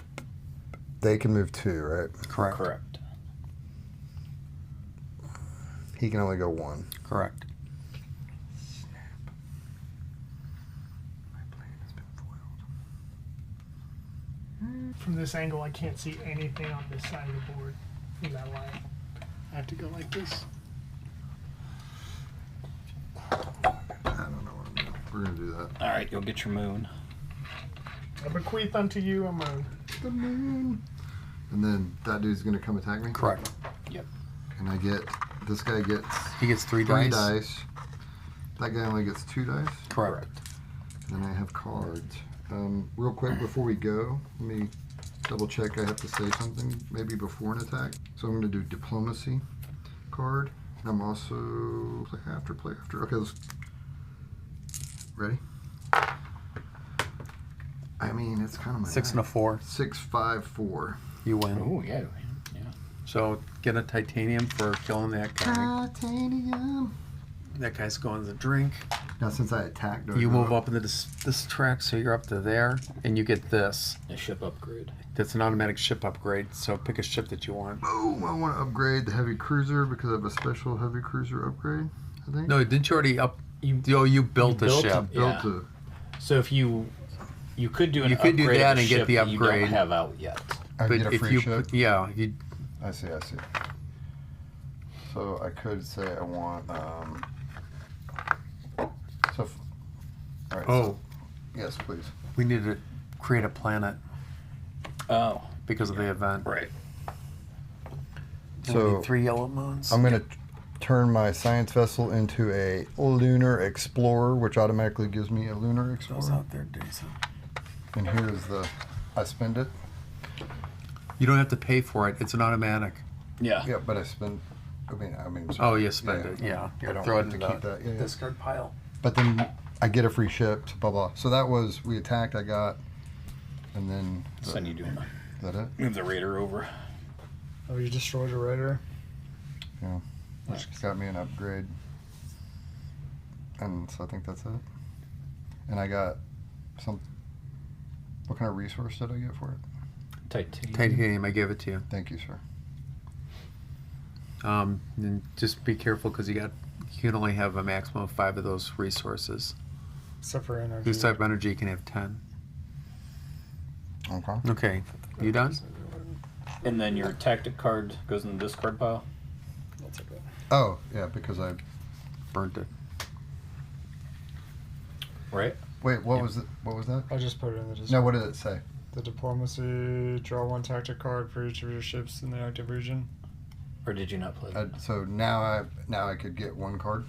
Speaker 4: They can move 2, right?
Speaker 5: Correct.
Speaker 1: Correct.
Speaker 4: He can only go 1.
Speaker 5: Correct.
Speaker 4: My plan has been foiled.
Speaker 3: From this angle, I can't see anything on this side of the board from that line. I have to go like this.
Speaker 4: I don't know what I'm doing. We're gonna do that.
Speaker 1: All right, you'll get your moon.
Speaker 3: I bequeath unto you a moon.
Speaker 4: The moon. And then that dude's gonna come attack me.
Speaker 5: Correct.
Speaker 1: Yep.
Speaker 4: And I get this guy gets
Speaker 5: He gets 3
Speaker 4: 3
Speaker 5: dice.
Speaker 4: dice. That guy only gets 2 dice.
Speaker 5: Correct.
Speaker 4: And then I have cards. Real quick before we go, let me double check. I have to say something maybe before an attack. So I'm going to do diplomacy card. And I'm also play after. Okay, let's. Ready? I mean, it's kind of my
Speaker 5: 6 and a 4.
Speaker 4: 6, 5, 4.
Speaker 5: You win.
Speaker 1: Oh yeah.
Speaker 5: So get a titanium for killing that guy.
Speaker 4: Titanium.
Speaker 5: That guy's going to drink.
Speaker 4: Now, since I attacked, do I
Speaker 5: You
Speaker 4: go
Speaker 5: move up into this track, so you're up to there, and you get this.
Speaker 1: A ship upgrade.
Speaker 5: That's an automatic ship upgrade. So pick a ship that you want.
Speaker 4: Boom! I want to upgrade the heavy cruiser because I have a special heavy cruiser upgrade. I think.
Speaker 5: No, didn't you already up? You built a
Speaker 1: built
Speaker 5: ship.
Speaker 1: a- Yeah.
Speaker 4: Built
Speaker 1: So if you could do an
Speaker 5: You could do
Speaker 1: upgrade
Speaker 5: that
Speaker 1: of a
Speaker 5: and get
Speaker 1: ship
Speaker 5: the
Speaker 1: that you
Speaker 5: upgrade.
Speaker 1: don't have out yet.
Speaker 4: I
Speaker 5: But
Speaker 4: get a
Speaker 5: if
Speaker 4: free
Speaker 5: you,
Speaker 4: ship.
Speaker 5: yeah, you
Speaker 4: I see. So I could say I want. All right.
Speaker 5: Oh.
Speaker 4: So, yes, please.
Speaker 5: we need to create a planet
Speaker 1: Oh,
Speaker 5: because of the event.
Speaker 1: right.
Speaker 5: And we
Speaker 4: So
Speaker 5: need 3 yellow moons.
Speaker 4: I'm gonna turn my science vessel into a lunar explorer, which automatically gives me a lunar
Speaker 5: Goes
Speaker 4: explorer.
Speaker 5: out there, Jason.
Speaker 4: And here's the. I spend it.
Speaker 5: You don't have to pay for it. It's an automatic.
Speaker 1: Yeah.
Speaker 4: Yeah, but I spend. I mean.
Speaker 5: Oh, you spend
Speaker 4: Yeah.
Speaker 5: it. Yeah.
Speaker 4: I don't
Speaker 5: Throw it
Speaker 4: like
Speaker 5: in
Speaker 4: to
Speaker 5: the
Speaker 4: keep that. Yeah, yeah.
Speaker 5: discard pile.
Speaker 4: But then I get a free ship. Blah blah. So that was we attacked. I got, and then.
Speaker 1: So you doing that?
Speaker 4: Is that it?
Speaker 1: Move the raider over.
Speaker 2: Oh, you destroyed a raider?
Speaker 4: Yeah. Which got me an upgrade. And so I think that's it. And I got some. What kind of resource did I get for it?
Speaker 1: Titanium.
Speaker 5: Titanium, I gave it to you.
Speaker 4: Thank you, sir.
Speaker 5: And just be careful because you can only have a maximum of 5 of those resources.
Speaker 2: Except for energy.
Speaker 5: Whose type of energy you can have 10.
Speaker 4: Okay.
Speaker 5: Okay, you done?
Speaker 1: And then your tactic card goes in the discard pile.
Speaker 2: I'll take that.
Speaker 4: Oh, yeah, because I.
Speaker 5: Burnt it.
Speaker 1: Right.
Speaker 4: Wait, what was it? What was that?
Speaker 2: I just put it in the
Speaker 4: No, what did it say?
Speaker 2: The diplomacy, draw 1 tactic card for each of your ships in the active region.
Speaker 1: Or did you not play that?
Speaker 4: So now I could get 1 card.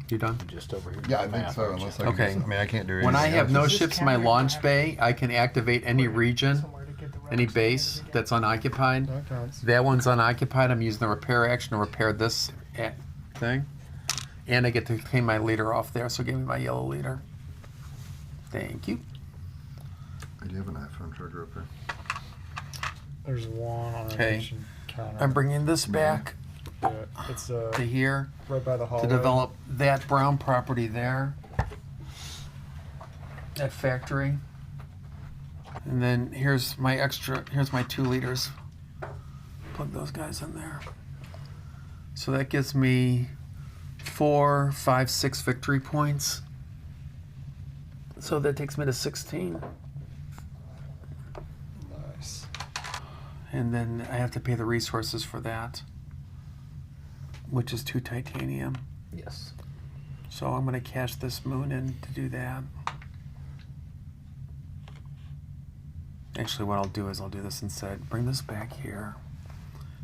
Speaker 5: You done?
Speaker 1: Just over here.
Speaker 4: Yeah, I think
Speaker 1: Math,
Speaker 4: so.
Speaker 1: aren't you?
Speaker 4: Unless I
Speaker 5: Okay.
Speaker 4: can, I mean, I can't do anything.
Speaker 5: When I have no
Speaker 3: Does this
Speaker 5: ships in my
Speaker 3: count?
Speaker 5: launch bay, I can activate any region,
Speaker 3: Somewhere to get the
Speaker 5: any
Speaker 3: relics
Speaker 5: base
Speaker 3: again.
Speaker 5: that's unoccupied.
Speaker 2: That counts.
Speaker 5: That one's unoccupied. I'm using the repair action to repair this thing. And I get to clean my leader off there, so give me my yellow leader. Thank you.
Speaker 4: I do have an iPhone charger up there.
Speaker 2: There's 1 on
Speaker 5: Okay.
Speaker 2: a mission counter.
Speaker 5: I'm bringing this back
Speaker 2: Yeah, it's
Speaker 5: to here
Speaker 2: right by the hallway.
Speaker 5: to develop that brown property there. That factory. And then here's my 2 liters. Plug those guys in there. So that gives me 4, 5, 6 victory points. So that takes me to 16.
Speaker 2: Nice.
Speaker 5: And then I have to pay the resources for that, which is 2 titanium.
Speaker 1: Yes.
Speaker 5: So I'm going to cash this moon in to do that. Actually, what I'll do is I'll do this instead. Bring this back here.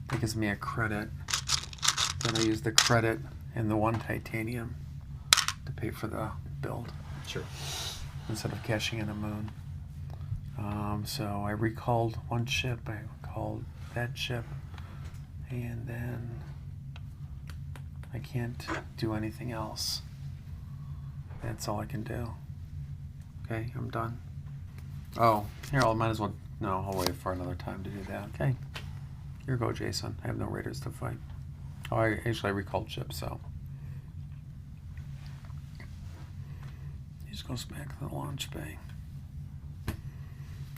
Speaker 5: That gives me a credit. Then I use the credit and the 1 titanium to pay for the build
Speaker 1: Sure.
Speaker 5: instead of cashing in a moon. So I recalled 1 ship. I called that ship. And then I can't do anything else. That's all I can do. Okay, I'm done. Oh, here, I might as well. No, I'll wait for another time to do that. Okay. Here go, Jason. I have no raiders to fight. Oh, I recalled ships, so. He just goes back to the launch bay.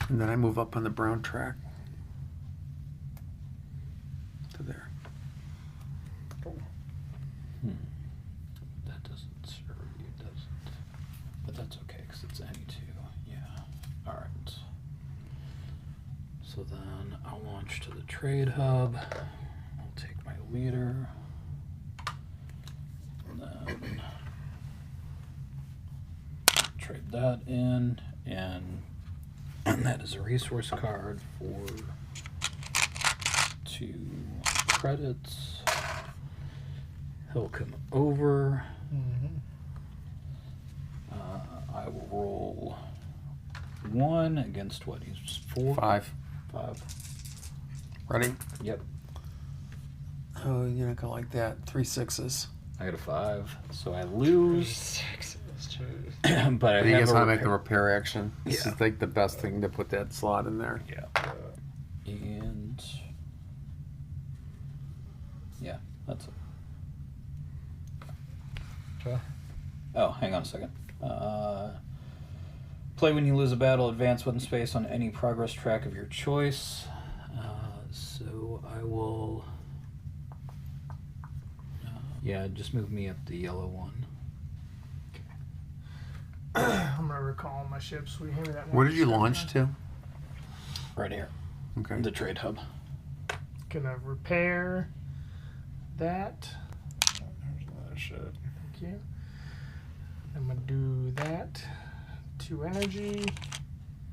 Speaker 5: And then I move up on the brown track to there.
Speaker 1: That doesn't serve you, does it? But that's okay, because it's any two. Yeah. Alright. So then I'll launch to the trade hub. I'll take my leader. And then trade that in. And that is a resource card for 2 credits. He'll come over. I will roll 1 against what? He's 4?
Speaker 5: 5.
Speaker 1: 5.
Speaker 5: Ready?
Speaker 1: Yep.
Speaker 5: Oh, you're not gonna like that. 3 6s.
Speaker 1: I got a 5, so I lose.
Speaker 2: 6 is true.
Speaker 1: But I
Speaker 5: But you
Speaker 1: have
Speaker 5: guys
Speaker 1: a
Speaker 5: want to make the
Speaker 1: repair-
Speaker 5: repair action. This
Speaker 1: Yeah.
Speaker 5: is like the best thing to put that slot in there.
Speaker 1: Yeah. And yeah, that's it.
Speaker 2: Okay.
Speaker 1: Oh, hang on a second. Play when you lose a battle, advance 1 space on any progress track of your choice. So I will. Yeah, just move me up the yellow one.
Speaker 3: I'm gonna recall my ships. Will you hand me that one?
Speaker 5: Where did you launch to?
Speaker 1: Right here.
Speaker 5: Okay.
Speaker 1: The trade hub.
Speaker 3: Gonna repair that.
Speaker 2: There's another ship.
Speaker 3: Thank you. I'm gonna do that. 2 energy.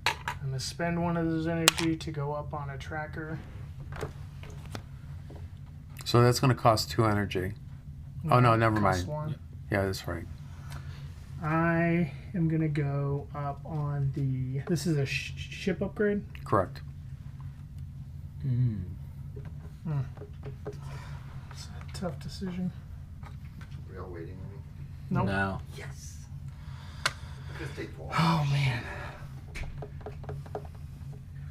Speaker 3: I'm gonna spend 1 of those energy to go up on a tracker.
Speaker 5: So that's going to cost 2 energy. Oh, no, never
Speaker 3: Plus
Speaker 5: mind.
Speaker 3: 1.
Speaker 5: Yeah, that's right.
Speaker 3: I am gonna go up on the. This is a ship upgrade.
Speaker 5: Correct.
Speaker 3: It's a tough decision.
Speaker 4: We all waiting on me?
Speaker 3: Nope.
Speaker 1: No.
Speaker 4: Yes. Just take Paul.
Speaker 3: Oh man.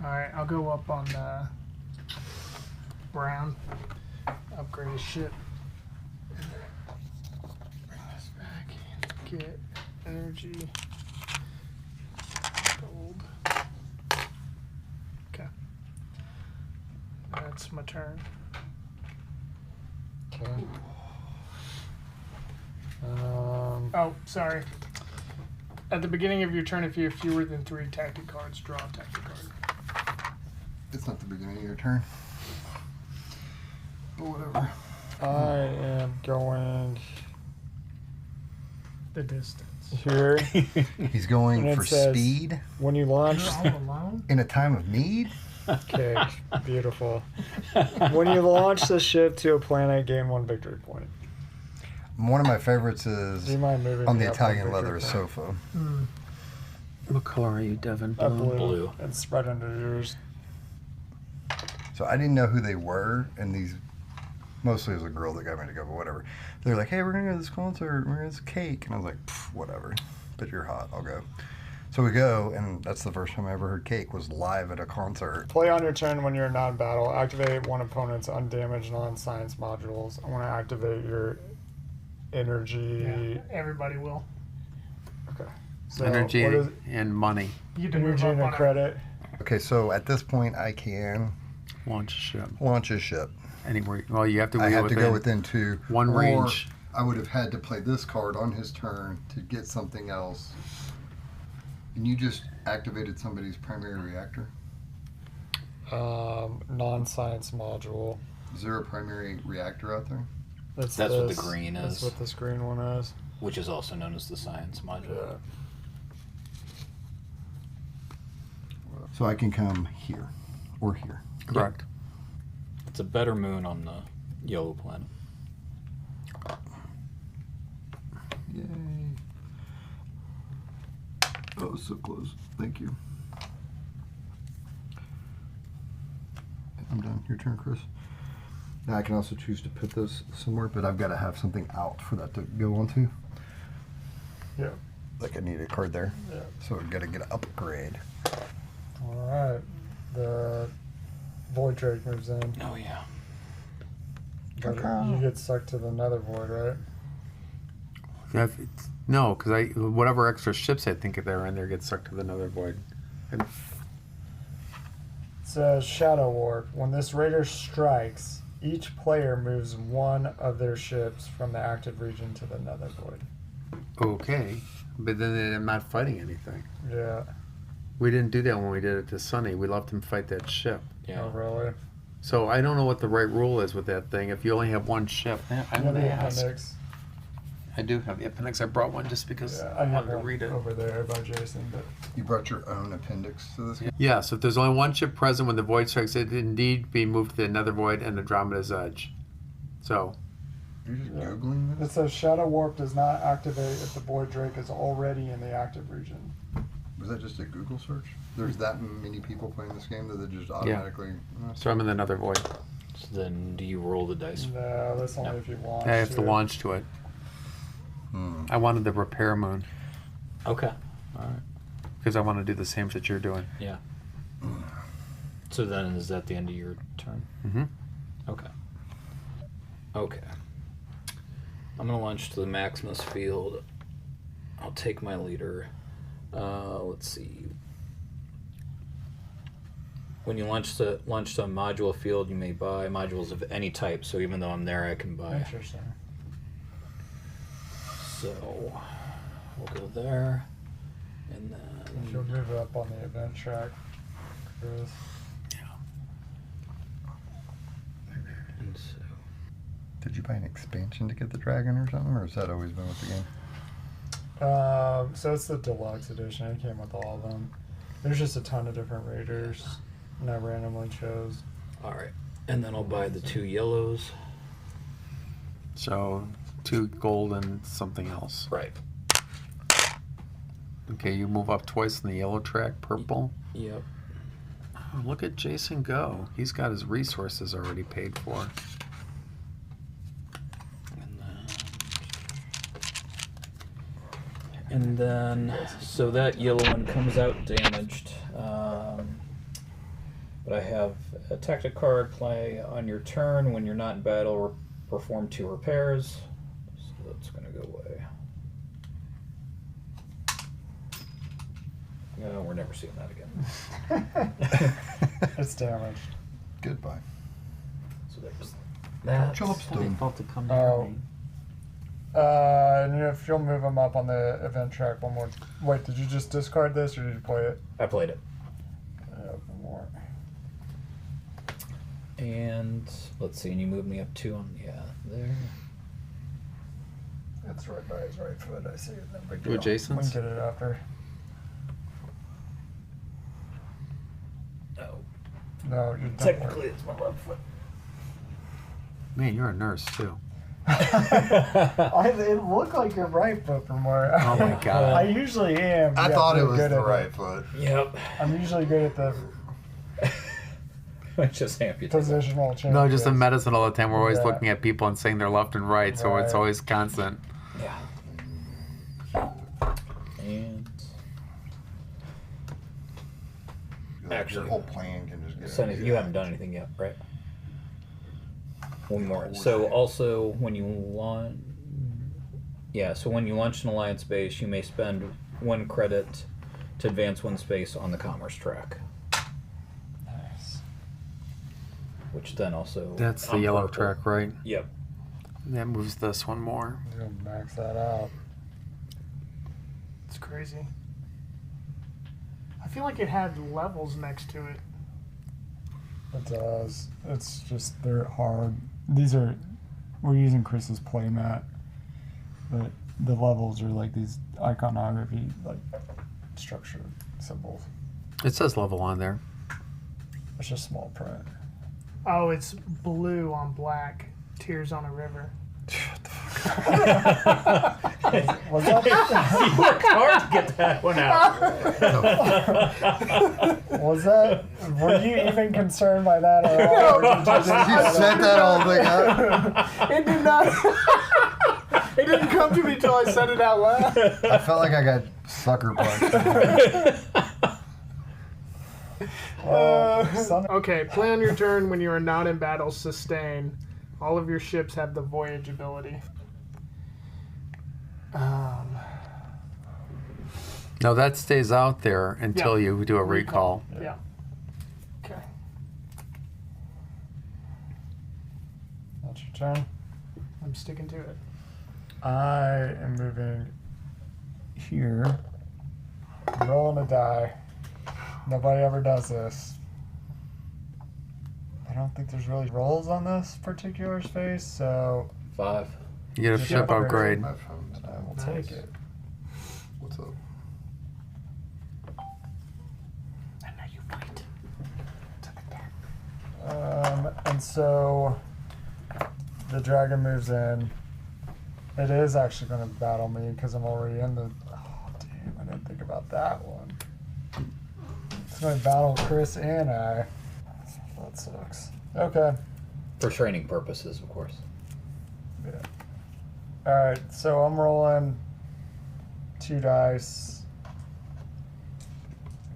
Speaker 3: All right, I'll go up on the brown. Upgrade his ship. Bring this back. Get energy. Gold. Okay. That's my turn.
Speaker 2: Okay.
Speaker 3: Oh, sorry. At the beginning of your turn, if you have fewer than 3 tactic cards, draw a tactic card.
Speaker 4: It's not the beginning of your turn. But whatever.
Speaker 2: I am going
Speaker 3: The distance.
Speaker 2: here.
Speaker 4: He's going
Speaker 2: And it
Speaker 4: for
Speaker 2: says-
Speaker 4: speed
Speaker 2: When you launch,
Speaker 3: You're all alone?
Speaker 4: in a time of need.
Speaker 2: okay, beautiful. When you launch the ship to a planet, gain 1 victory point.
Speaker 4: One of my favorites is
Speaker 2: Do you mind moving
Speaker 4: on
Speaker 2: me
Speaker 4: the
Speaker 2: up 1
Speaker 4: Italian
Speaker 2: victory
Speaker 4: leather
Speaker 2: point?
Speaker 4: sofa.
Speaker 5: What color are you, Devin?
Speaker 2: Blue.
Speaker 1: Blue.
Speaker 2: It's right under yours.
Speaker 4: So I didn't know who they were, and these mostly it was a girl that got me to go, but whatever. They're like, hey, we're gonna go to this concert, we're gonna get this cake, and I was like, whatever. But you're hot, I'll go. So we go, and that's the first time I ever heard cake was live at a concert.
Speaker 2: Play on your turn when you're in non-battle. Activate one opponent's undamaged non-science modules. I want to activate your energy.
Speaker 3: Yeah, everybody will.
Speaker 2: Okay. So
Speaker 5: Energy
Speaker 2: what is
Speaker 5: and money.
Speaker 3: You can move
Speaker 2: energy
Speaker 3: up
Speaker 2: and a
Speaker 3: on
Speaker 2: credit?
Speaker 4: Okay, so at this point I can
Speaker 5: Launch a ship.
Speaker 4: launch a ship.
Speaker 5: Anywhere. Well, you have to.
Speaker 4: I
Speaker 5: be
Speaker 4: have to
Speaker 5: within
Speaker 4: go within 2.
Speaker 5: one
Speaker 4: or
Speaker 5: range.
Speaker 4: I would have had to play this card on his turn to get something else. And you just activated somebody's primary reactor?
Speaker 2: Non-science module.
Speaker 4: Is there a primary reactor out there?
Speaker 2: That's
Speaker 1: That's what the
Speaker 2: this.
Speaker 1: green
Speaker 2: That's
Speaker 1: is.
Speaker 2: what this green one is.
Speaker 1: Which is also known as the science module.
Speaker 2: Yeah.
Speaker 4: So I can come here or here.
Speaker 5: Correct.
Speaker 1: It's a better moon on the yellow planet.
Speaker 4: Yay. Oh, so close. Thank you. I'm done. Your turn, Chris. Now I can also choose to put this somewhere, but I've got to have something out for that to go onto.
Speaker 2: Yeah.
Speaker 4: Like I need a card there.
Speaker 2: Yeah.
Speaker 4: So I've got to get an upgrade.
Speaker 2: All right. The Void Drake moves in.
Speaker 1: Oh yeah.
Speaker 2: But you get stuck to the Nether Void, right?
Speaker 5: No, because whatever extra ships I think they're in there get stuck to the Nether Void.
Speaker 2: It says Shadow Warp. When this raider strikes, each player moves one of their ships from the active region to the Nether Void.
Speaker 5: Okay, but then I'm not fighting anything.
Speaker 2: Yeah.
Speaker 5: We didn't do that when we did it to Sunny. We left him fight that ship.
Speaker 1: Yeah.
Speaker 2: Oh, really?
Speaker 5: So I don't know what the right rule is with that thing. If you only have one ship, I'm
Speaker 2: You
Speaker 5: going
Speaker 2: have
Speaker 5: to
Speaker 2: the
Speaker 5: ask.
Speaker 2: appendix.
Speaker 5: I do have the appendix. I brought one just because
Speaker 2: Yeah,
Speaker 5: I
Speaker 2: I have
Speaker 5: wanted to
Speaker 2: one
Speaker 5: read it.
Speaker 2: over there by Jason, but
Speaker 4: You brought your own appendix to this game?
Speaker 5: Yeah, so if there's only one ship present when the void strikes, it indeed be moved to the Nether Void and Andromeda's edge. So,
Speaker 4: You're just
Speaker 2: Yeah.
Speaker 4: Googling
Speaker 2: it
Speaker 4: this?
Speaker 2: says Shadow Warp does not activate if the Void Drake is already in the active region.
Speaker 4: Was that just a Google search? There's that many people playing this game that they just automatically...
Speaker 5: so I'm in the Nether Void.
Speaker 1: So then, do you roll the dice?
Speaker 2: No, that's only if you launch.
Speaker 5: I have to
Speaker 2: to.
Speaker 5: launch to it. I wanted the repair moon
Speaker 1: Okay. All right.
Speaker 5: because I want to do the same shit you're doing.
Speaker 1: Yeah. So then, is that the end of your turn?
Speaker 5: Mm-hmm.
Speaker 1: Okay. Okay. I'm gonna launch to the Maximus field. I'll take my leader. Let's see. When you launch to a module field, you may buy modules of any type. So even though I'm there, I can buy.
Speaker 2: Interesting.
Speaker 1: So we'll go there, and
Speaker 2: If you'll
Speaker 1: then
Speaker 2: move it up on the event track, Chris.
Speaker 1: and so
Speaker 4: Did you buy an expansion to get the dragon or something? Or has that always been with the game?
Speaker 2: So it's the deluxe edition. It came with all of them. There's just a ton of different raiders, and I randomly chose.
Speaker 1: all right, and then I'll buy the 2 yellows.
Speaker 5: So 2 gold and something else.
Speaker 1: Right.
Speaker 5: Okay, you move up twice in the yellow track, purple.
Speaker 1: Yep.
Speaker 5: Oh, look at Jason go. He's got his resources already paid for.
Speaker 1: And then, so that yellow one comes out damaged. But I have a tactic card play on your turn. When you're not in battle, perform 2 repairs. So that's going to go away. No, we're never seeing that again.
Speaker 2: It's damaged.
Speaker 4: Goodbye.
Speaker 1: So there's that.
Speaker 4: Job's done.
Speaker 5: to come
Speaker 2: Oh. And if you'll move them up on the event track one more. Wait, did you just discard this or did you play it?
Speaker 1: I played it.
Speaker 2: One more.
Speaker 1: And let's see, and you move me up 2 on, there.
Speaker 2: It's right by his right foot. I see it. No big
Speaker 5: Do
Speaker 2: deal.
Speaker 5: Jason's?
Speaker 2: We can get it after.
Speaker 1: Oh.
Speaker 2: No, you're
Speaker 1: Technically, it's my left foot.
Speaker 5: Man, you're a nurse too.
Speaker 2: It looked like your right foot from where.
Speaker 5: Oh my God.
Speaker 2: I usually am.
Speaker 4: I
Speaker 2: yeah,
Speaker 4: thought it
Speaker 2: pretty
Speaker 4: was
Speaker 2: good
Speaker 4: the
Speaker 2: at
Speaker 4: right
Speaker 2: it.
Speaker 4: foot.
Speaker 1: Yep.
Speaker 2: I'm usually good at the
Speaker 1: I just amputated.
Speaker 2: positional change.
Speaker 5: No, just in medicine all the time. We're always
Speaker 2: Yeah.
Speaker 5: looking at people and saying they're left and right, so it's
Speaker 2: Right.
Speaker 5: always constant.
Speaker 1: Yeah. And Actually,
Speaker 4: your whole plan can just get.
Speaker 1: Sonny, you haven't done anything yet, right? One more. So also, when you launch, so when you launch an alliance base, you may spend 1 credit to advance 1 space on the commerce track,
Speaker 2: Nice.
Speaker 1: which then also
Speaker 5: That's the
Speaker 1: on
Speaker 5: yellow
Speaker 1: purple-
Speaker 5: track, right?
Speaker 1: Yep.
Speaker 5: That moves this one more.
Speaker 2: I'm gonna max that out.
Speaker 3: It's crazy. I feel like it had levels next to it.
Speaker 2: It does. It's just they're hard. We're using Chris's playmat, but the levels are like these iconography, like structure symbols.
Speaker 5: It says level on there.
Speaker 2: It's just small print.
Speaker 3: Oh, it's blue on black. Tears on a river.
Speaker 2: Was that?
Speaker 1: You worked hard to get that one out.
Speaker 2: Was that? Were you even concerned by that at all? Or did you just
Speaker 4: You set that whole thing up.
Speaker 3: It did not. It didn't come to me till I said it out loud.
Speaker 4: I felt like I got sucker punched.
Speaker 2: Son
Speaker 3: Okay, play on your turn when you are not in battle. Sustain. All of your ships have the voyage ability.
Speaker 5: No, that stays out there until you do a recall.
Speaker 3: Yeah. Okay.
Speaker 2: That's your turn.
Speaker 3: I'm sticking to it.
Speaker 2: I am moving here. I'm rolling a die. Nobody ever does this. I don't think there's really rolls on this particular space, so
Speaker 1: 5.
Speaker 5: You get a
Speaker 2: Just
Speaker 5: ship upgrade.
Speaker 4: My phone.
Speaker 2: I will
Speaker 3: Nice.
Speaker 2: take it.
Speaker 4: What's up?
Speaker 3: I know you fight.
Speaker 2: And so the dragon moves in. It is actually going to battle me because I'm already in the. Oh, damn, I didn't think about that one. It's going to battle Chris and I. That sucks. Okay.
Speaker 1: For training purposes, of course.
Speaker 2: Yeah. Alright, so I'm rolling 2 dice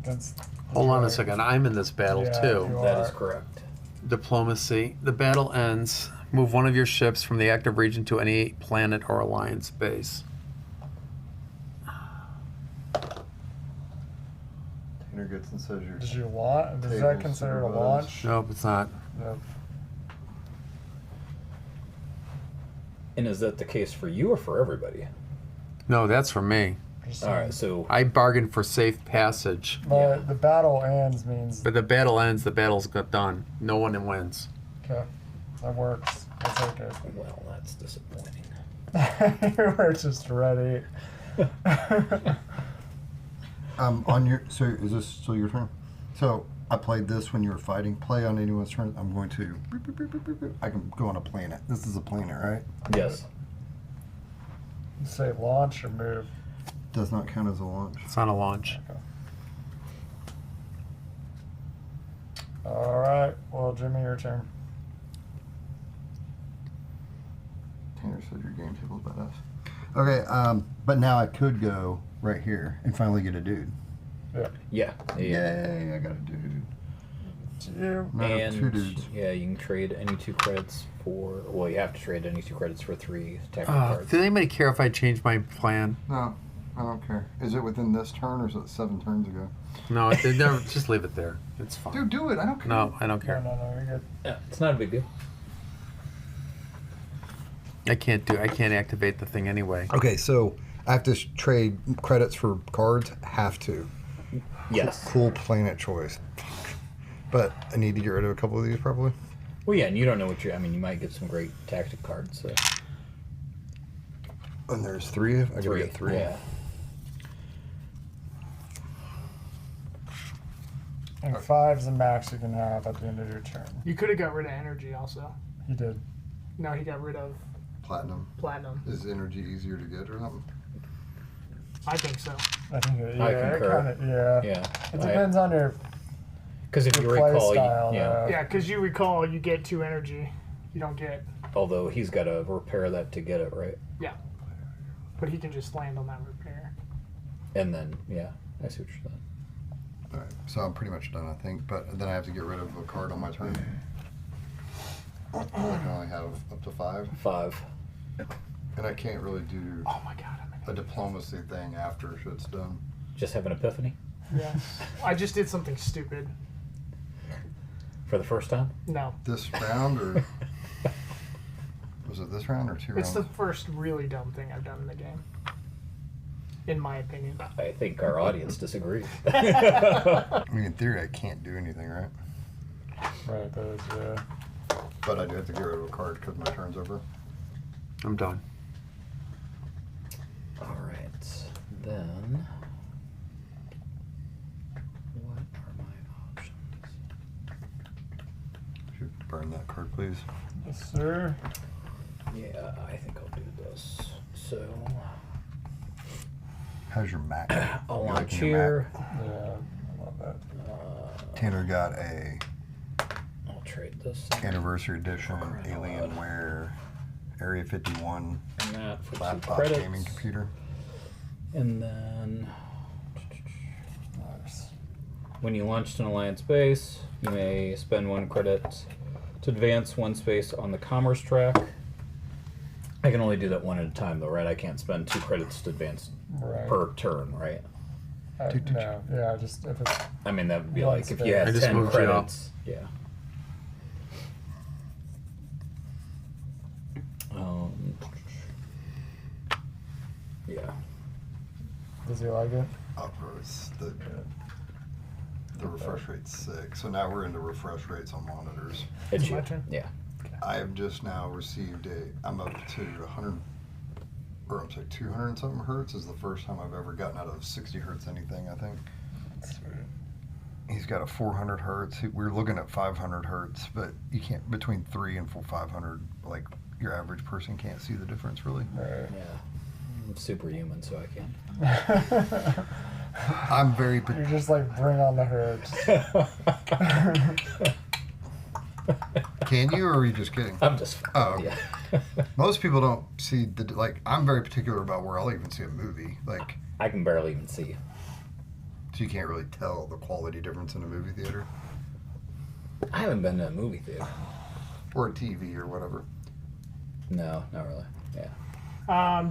Speaker 2: against. the
Speaker 5: Hold on a
Speaker 2: dragon.
Speaker 5: second. I'm in this battle
Speaker 2: Yeah,
Speaker 5: too.
Speaker 2: you
Speaker 1: That
Speaker 2: are.
Speaker 1: is correct.
Speaker 5: Diplomacy. The battle ends. Move one of your ships from the active region to any planet or alliance base.
Speaker 4: Tanner gets and says your
Speaker 2: Did you launch? Is that
Speaker 4: Tables,
Speaker 2: considered a
Speaker 4: supervised.
Speaker 2: launch?
Speaker 5: Nope, it's not.
Speaker 2: Nope.
Speaker 1: And is that the case for you or for everybody?
Speaker 5: No, that's for me.
Speaker 2: Just
Speaker 1: All right, so
Speaker 5: I bargained for safe passage.
Speaker 2: But the battle ends means
Speaker 5: But the battle ends, the battle's got done. No one wins.
Speaker 2: okay, that works. I'll take
Speaker 1: well, that's disappointing.
Speaker 2: it. We're just ready.
Speaker 4: On your so is this still your turn? So I played this when you were fighting. Play on anyone's turn. I'm going to. I can go on a planet. This is a planet, right?
Speaker 1: Yes.
Speaker 2: Say launch or move.
Speaker 4: Does not count as a launch.
Speaker 5: It's not a launch.
Speaker 2: All right. Well, Jimmy, your turn.
Speaker 4: Tanner said your game table's badass. Okay, but now I could go right here and finally get a dude.
Speaker 1: Yeah.
Speaker 4: Yay! I got a dude.
Speaker 2: You.
Speaker 4: Now I have
Speaker 1: And
Speaker 4: 2 dudes.
Speaker 1: yeah, you can trade any 2 credits for. Well, you have to trade any 2 credits for 3 tactical cards.
Speaker 5: Did anybody care if I changed my plan?
Speaker 4: No, I don't care. Is it within this turn or is it 7 turns ago?
Speaker 5: No, never, just leave it there. It's fine.
Speaker 4: Dude, do it. I don't care.
Speaker 5: No, I don't
Speaker 2: No,
Speaker 5: care.
Speaker 2: no, you're good.
Speaker 1: Yeah, it's not a big deal.
Speaker 5: I can't activate the thing anyway.
Speaker 4: Okay, so I have to trade credits for cards. Have to.
Speaker 1: Yes.
Speaker 4: Cool planet choice. But I need to get rid of a couple of these probably.
Speaker 1: Well, yeah, and you don't know what you. I mean, you might get some great tactic cards. So.
Speaker 4: And there's 3. I gotta get 3.
Speaker 1: Yeah.
Speaker 2: And 5's the max you can have at the end of your turn.
Speaker 3: You could have got rid of energy also.
Speaker 2: He did.
Speaker 3: No, he got rid of
Speaker 4: Platinum.
Speaker 3: platinum.
Speaker 4: Is energy easier to get or something?
Speaker 3: I think so.
Speaker 2: I think it,
Speaker 1: I
Speaker 2: yeah, it
Speaker 1: concur.
Speaker 2: kind of, yeah.
Speaker 1: Yeah.
Speaker 2: It depends on your
Speaker 1: Because if you
Speaker 2: play
Speaker 1: recall,
Speaker 2: style.
Speaker 1: yeah.
Speaker 3: Yeah, because you recall you get 2 energy. You don't get,
Speaker 1: Although he's got to repair that to get it right,
Speaker 3: but he can just land on that repair.
Speaker 1: and then yeah, I see what you're saying.
Speaker 4: Alright, so I'm pretty much done I think, but then I have to get rid of a card on my turn. I can only have up to 5.
Speaker 1: 5.
Speaker 4: And I can't really do
Speaker 3: Oh my god, I'm
Speaker 4: a diplomacy thing after shit's done.
Speaker 1: Just have an epiphany
Speaker 3: Yeah. I just did something stupid.
Speaker 1: for the first time.
Speaker 3: No.
Speaker 4: This round or was it this round or 2
Speaker 3: It's
Speaker 4: rounds?
Speaker 3: the first really dumb thing I've done in the game. In my opinion.
Speaker 1: I think our audience disagrees.
Speaker 4: I mean, in theory, I can't do anything, right?
Speaker 2: right. Those, yeah.
Speaker 4: But I do have to get rid of a card because my turn's over.
Speaker 5: I'm done.
Speaker 1: All right, then. What are my options?
Speaker 4: Should burn that card, please.
Speaker 2: Yes, sir.
Speaker 1: Yeah, I think I'll do this. So
Speaker 4: How's your Mac?
Speaker 1: I'll
Speaker 4: You
Speaker 1: launch
Speaker 4: liking your
Speaker 1: here.
Speaker 2: Yeah, I love that.
Speaker 4: Tanner got a
Speaker 1: I'll trade this
Speaker 4: anniversary edition
Speaker 1: Crap.
Speaker 4: Alienware Area 51
Speaker 1: and that for 2
Speaker 4: laptop
Speaker 1: credits.
Speaker 4: gaming computer.
Speaker 1: And then
Speaker 2: Nice.
Speaker 1: when you launch an alliance base, you may spend 1 credit to advance 1 space on the commerce track. I can only do that 1 at a time, though, right? I can't spend 2 credits to advance
Speaker 2: Right.
Speaker 1: per turn, right?
Speaker 2: No. Yeah. Just if it's
Speaker 1: I mean, that would be
Speaker 2: One
Speaker 1: like if
Speaker 2: space.
Speaker 1: you
Speaker 5: I
Speaker 1: had
Speaker 5: just
Speaker 1: 10
Speaker 5: moved you up.
Speaker 1: credits. Yeah. Yeah.
Speaker 2: does he like it?
Speaker 4: Upwards. The refresh rate's 6. So now we're into refresh rates on monitors.
Speaker 1: It's
Speaker 3: Is it my
Speaker 1: you.
Speaker 3: turn?
Speaker 1: Yeah.
Speaker 4: I have just now received I'm up to 100, or I'm sorry, 200 and something hertz is the first time I've ever gotten out of 60 hertz anything, I think. He's got a 400 hertz. We're looking at 500 hertz, but you can't, between 3 and 500, like your average person can't see the difference really.
Speaker 2: Right.
Speaker 1: Yeah. I'm superhuman, so I can.
Speaker 4: I'm very,
Speaker 2: You're just like, bring on the hertz.
Speaker 4: can you, or are you just kidding?
Speaker 1: I'm just.
Speaker 4: Oh.
Speaker 1: Yeah.
Speaker 4: Most people don't see like, I'm very particular about where I'll even see a movie. Like,
Speaker 1: I can barely even see.
Speaker 4: so you can't really tell the quality difference in a movie theater
Speaker 1: I haven't been to a movie theater.
Speaker 4: or a TV or whatever.
Speaker 1: No, not really. Yeah.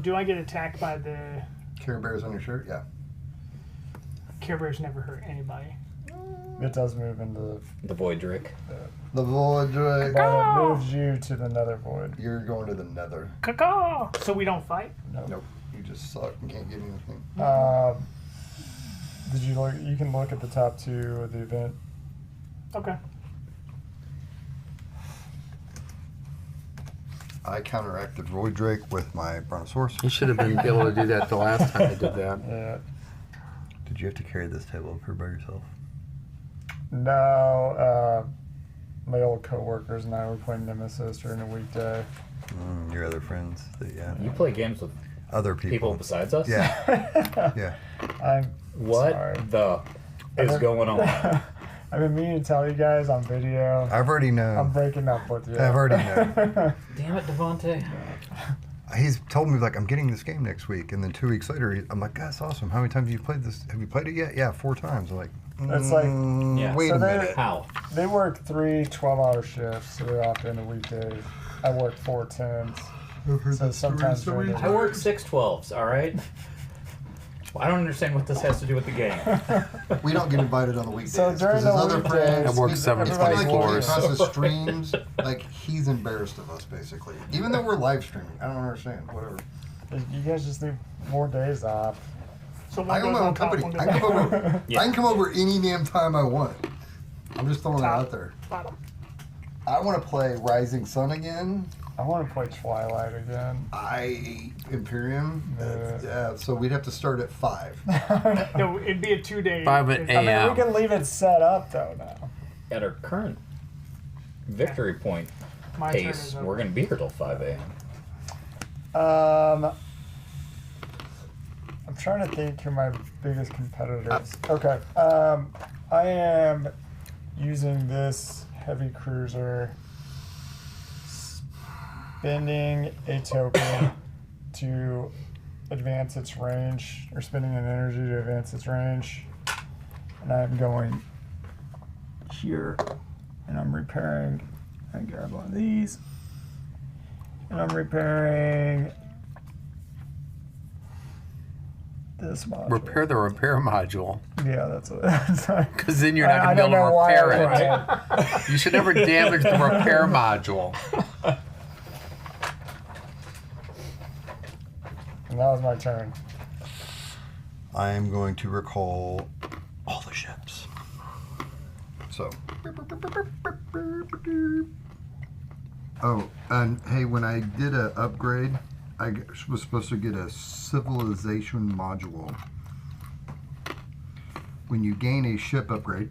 Speaker 3: Do I get attacked by the
Speaker 4: Care Bears on your shirt? Yeah.
Speaker 3: Care Bears? Never hurt anybody.
Speaker 2: It does move into
Speaker 1: The Void Drake.
Speaker 4: The void.
Speaker 2: but it moves you to the nether void.
Speaker 4: You're going to the nether.
Speaker 3: Caw-caw! So we don't fight.
Speaker 4: Nope. You just suck and can't get anything.
Speaker 2: Did you look? You can look at the top 2 of the event.
Speaker 3: Okay.
Speaker 4: I counteracted Void Drake with my Brontosaurus.
Speaker 5: You should have been able to do that the last time I did that.
Speaker 2: Yeah.
Speaker 4: Did you have to carry this table up here by yourself?
Speaker 2: No. My old coworkers and I were playing Nemesis during a weekday.
Speaker 4: Your other friends? Yeah.
Speaker 1: You play games with
Speaker 4: Other
Speaker 1: people besides us?
Speaker 4: Yeah. Yeah.
Speaker 2: I'm
Speaker 1: What
Speaker 2: sorry.
Speaker 1: the is going on?
Speaker 2: I've been meaning to tell you guys on video.
Speaker 4: I've already
Speaker 2: I'm
Speaker 4: known.
Speaker 2: breaking up with you.
Speaker 4: I've already known.
Speaker 1: Damn it, Devontae.
Speaker 4: He's told me, like, I'm getting this game next week. And then 2 weeks later, I'm like, that's awesome. How many times have you played this? Have you played it yet? Yeah, 4 times. I'm like,
Speaker 2: It's like-
Speaker 1: Yeah.
Speaker 4: wait
Speaker 2: So
Speaker 4: a
Speaker 2: they-
Speaker 4: minute.
Speaker 1: How?
Speaker 2: They work 3 12-hour shifts, so they're off in a weekday. I work 4 10s. So sometimes during the
Speaker 1: I work 6 12s, all right? Well, I don't understand what this has to do with the game.
Speaker 4: We don't get invited on the weekdays.
Speaker 2: So during
Speaker 4: 'cause
Speaker 2: the
Speaker 4: his other
Speaker 2: weekdays-
Speaker 4: friends,
Speaker 5: I work
Speaker 4: he's-
Speaker 5: 7
Speaker 4: it's kinda like he
Speaker 5: floors.
Speaker 4: across the streams, like he's embarrassed of us basically. Even though we're live streaming, I don't understand. Whatever.
Speaker 2: You guys just need more days off.
Speaker 3: So one
Speaker 4: I own
Speaker 3: goes
Speaker 4: my
Speaker 3: on
Speaker 4: own
Speaker 3: top,
Speaker 4: company.
Speaker 3: one goes
Speaker 4: I can come
Speaker 3: on
Speaker 4: over.
Speaker 1: Yeah.
Speaker 4: I can come over any damn time I want. I'm just throwing it
Speaker 3: Top.
Speaker 4: out there.
Speaker 3: bottom.
Speaker 4: I want to play Rising Sun again.
Speaker 2: I want to play Twilight again.
Speaker 4: I Imperium.
Speaker 2: Yeah.
Speaker 4: Yeah. So we'd have to start at 5.
Speaker 3: No, it'd be a 2-day.
Speaker 5: 5
Speaker 3: if-
Speaker 2: I mean,
Speaker 5: a.m.
Speaker 2: we can leave it set up though now.
Speaker 1: At our current victory point
Speaker 3: My turn
Speaker 1: pace,
Speaker 3: is over.
Speaker 1: we're going to be here till 5 a.m.
Speaker 2: I'm trying to think who my biggest competitors. Okay. I am using this heavy cruiser, spending a token to advance its range, or spending an energy to advance its range. And I'm going here, and I'm repairing. I grab one of these, and I'm repairing this module.
Speaker 5: Repair the repair module.
Speaker 2: Yeah, that's what.
Speaker 5: Because then you're not
Speaker 2: I
Speaker 5: going to be
Speaker 2: don't
Speaker 5: able
Speaker 2: know
Speaker 5: to
Speaker 2: why
Speaker 5: repair
Speaker 2: I
Speaker 5: it.
Speaker 2: did
Speaker 5: You should never damage the repair module.
Speaker 2: And that was my turn.
Speaker 4: I am going to recall all the ships. So. Oh, and hey, when I did an upgrade, I was supposed to get a civilization module. When you gain a ship upgrade,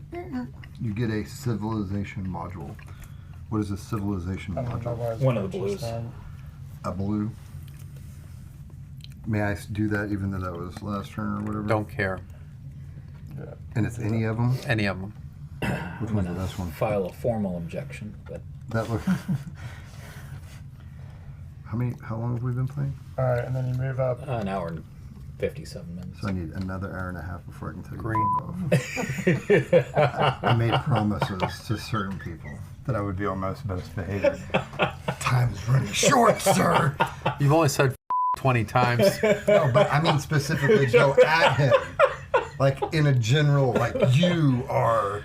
Speaker 4: you get a civilization module. What is a civilization
Speaker 2: I don't know
Speaker 4: module?
Speaker 2: why I was
Speaker 1: One of the
Speaker 2: purchased
Speaker 1: blues.
Speaker 2: them.
Speaker 4: A blue. May I do that even though that was last turn or whatever?
Speaker 5: Don't care.
Speaker 2: Yeah.
Speaker 4: And it's any of them?
Speaker 5: Any of them.
Speaker 4: Which one's the best one?
Speaker 1: File a formal objection, but
Speaker 4: That look. How long have we been playing?
Speaker 2: All right, and then you move up.
Speaker 1: an hour and 57 minutes.
Speaker 4: So I need another hour and a half before I can take
Speaker 5: Green.
Speaker 4: off. I made promises to certain people that I would be on most best behavior. Time is running short, sir.
Speaker 5: You've only said 20 times.
Speaker 4: No, but I mean specifically go at him. Like in a general, like you are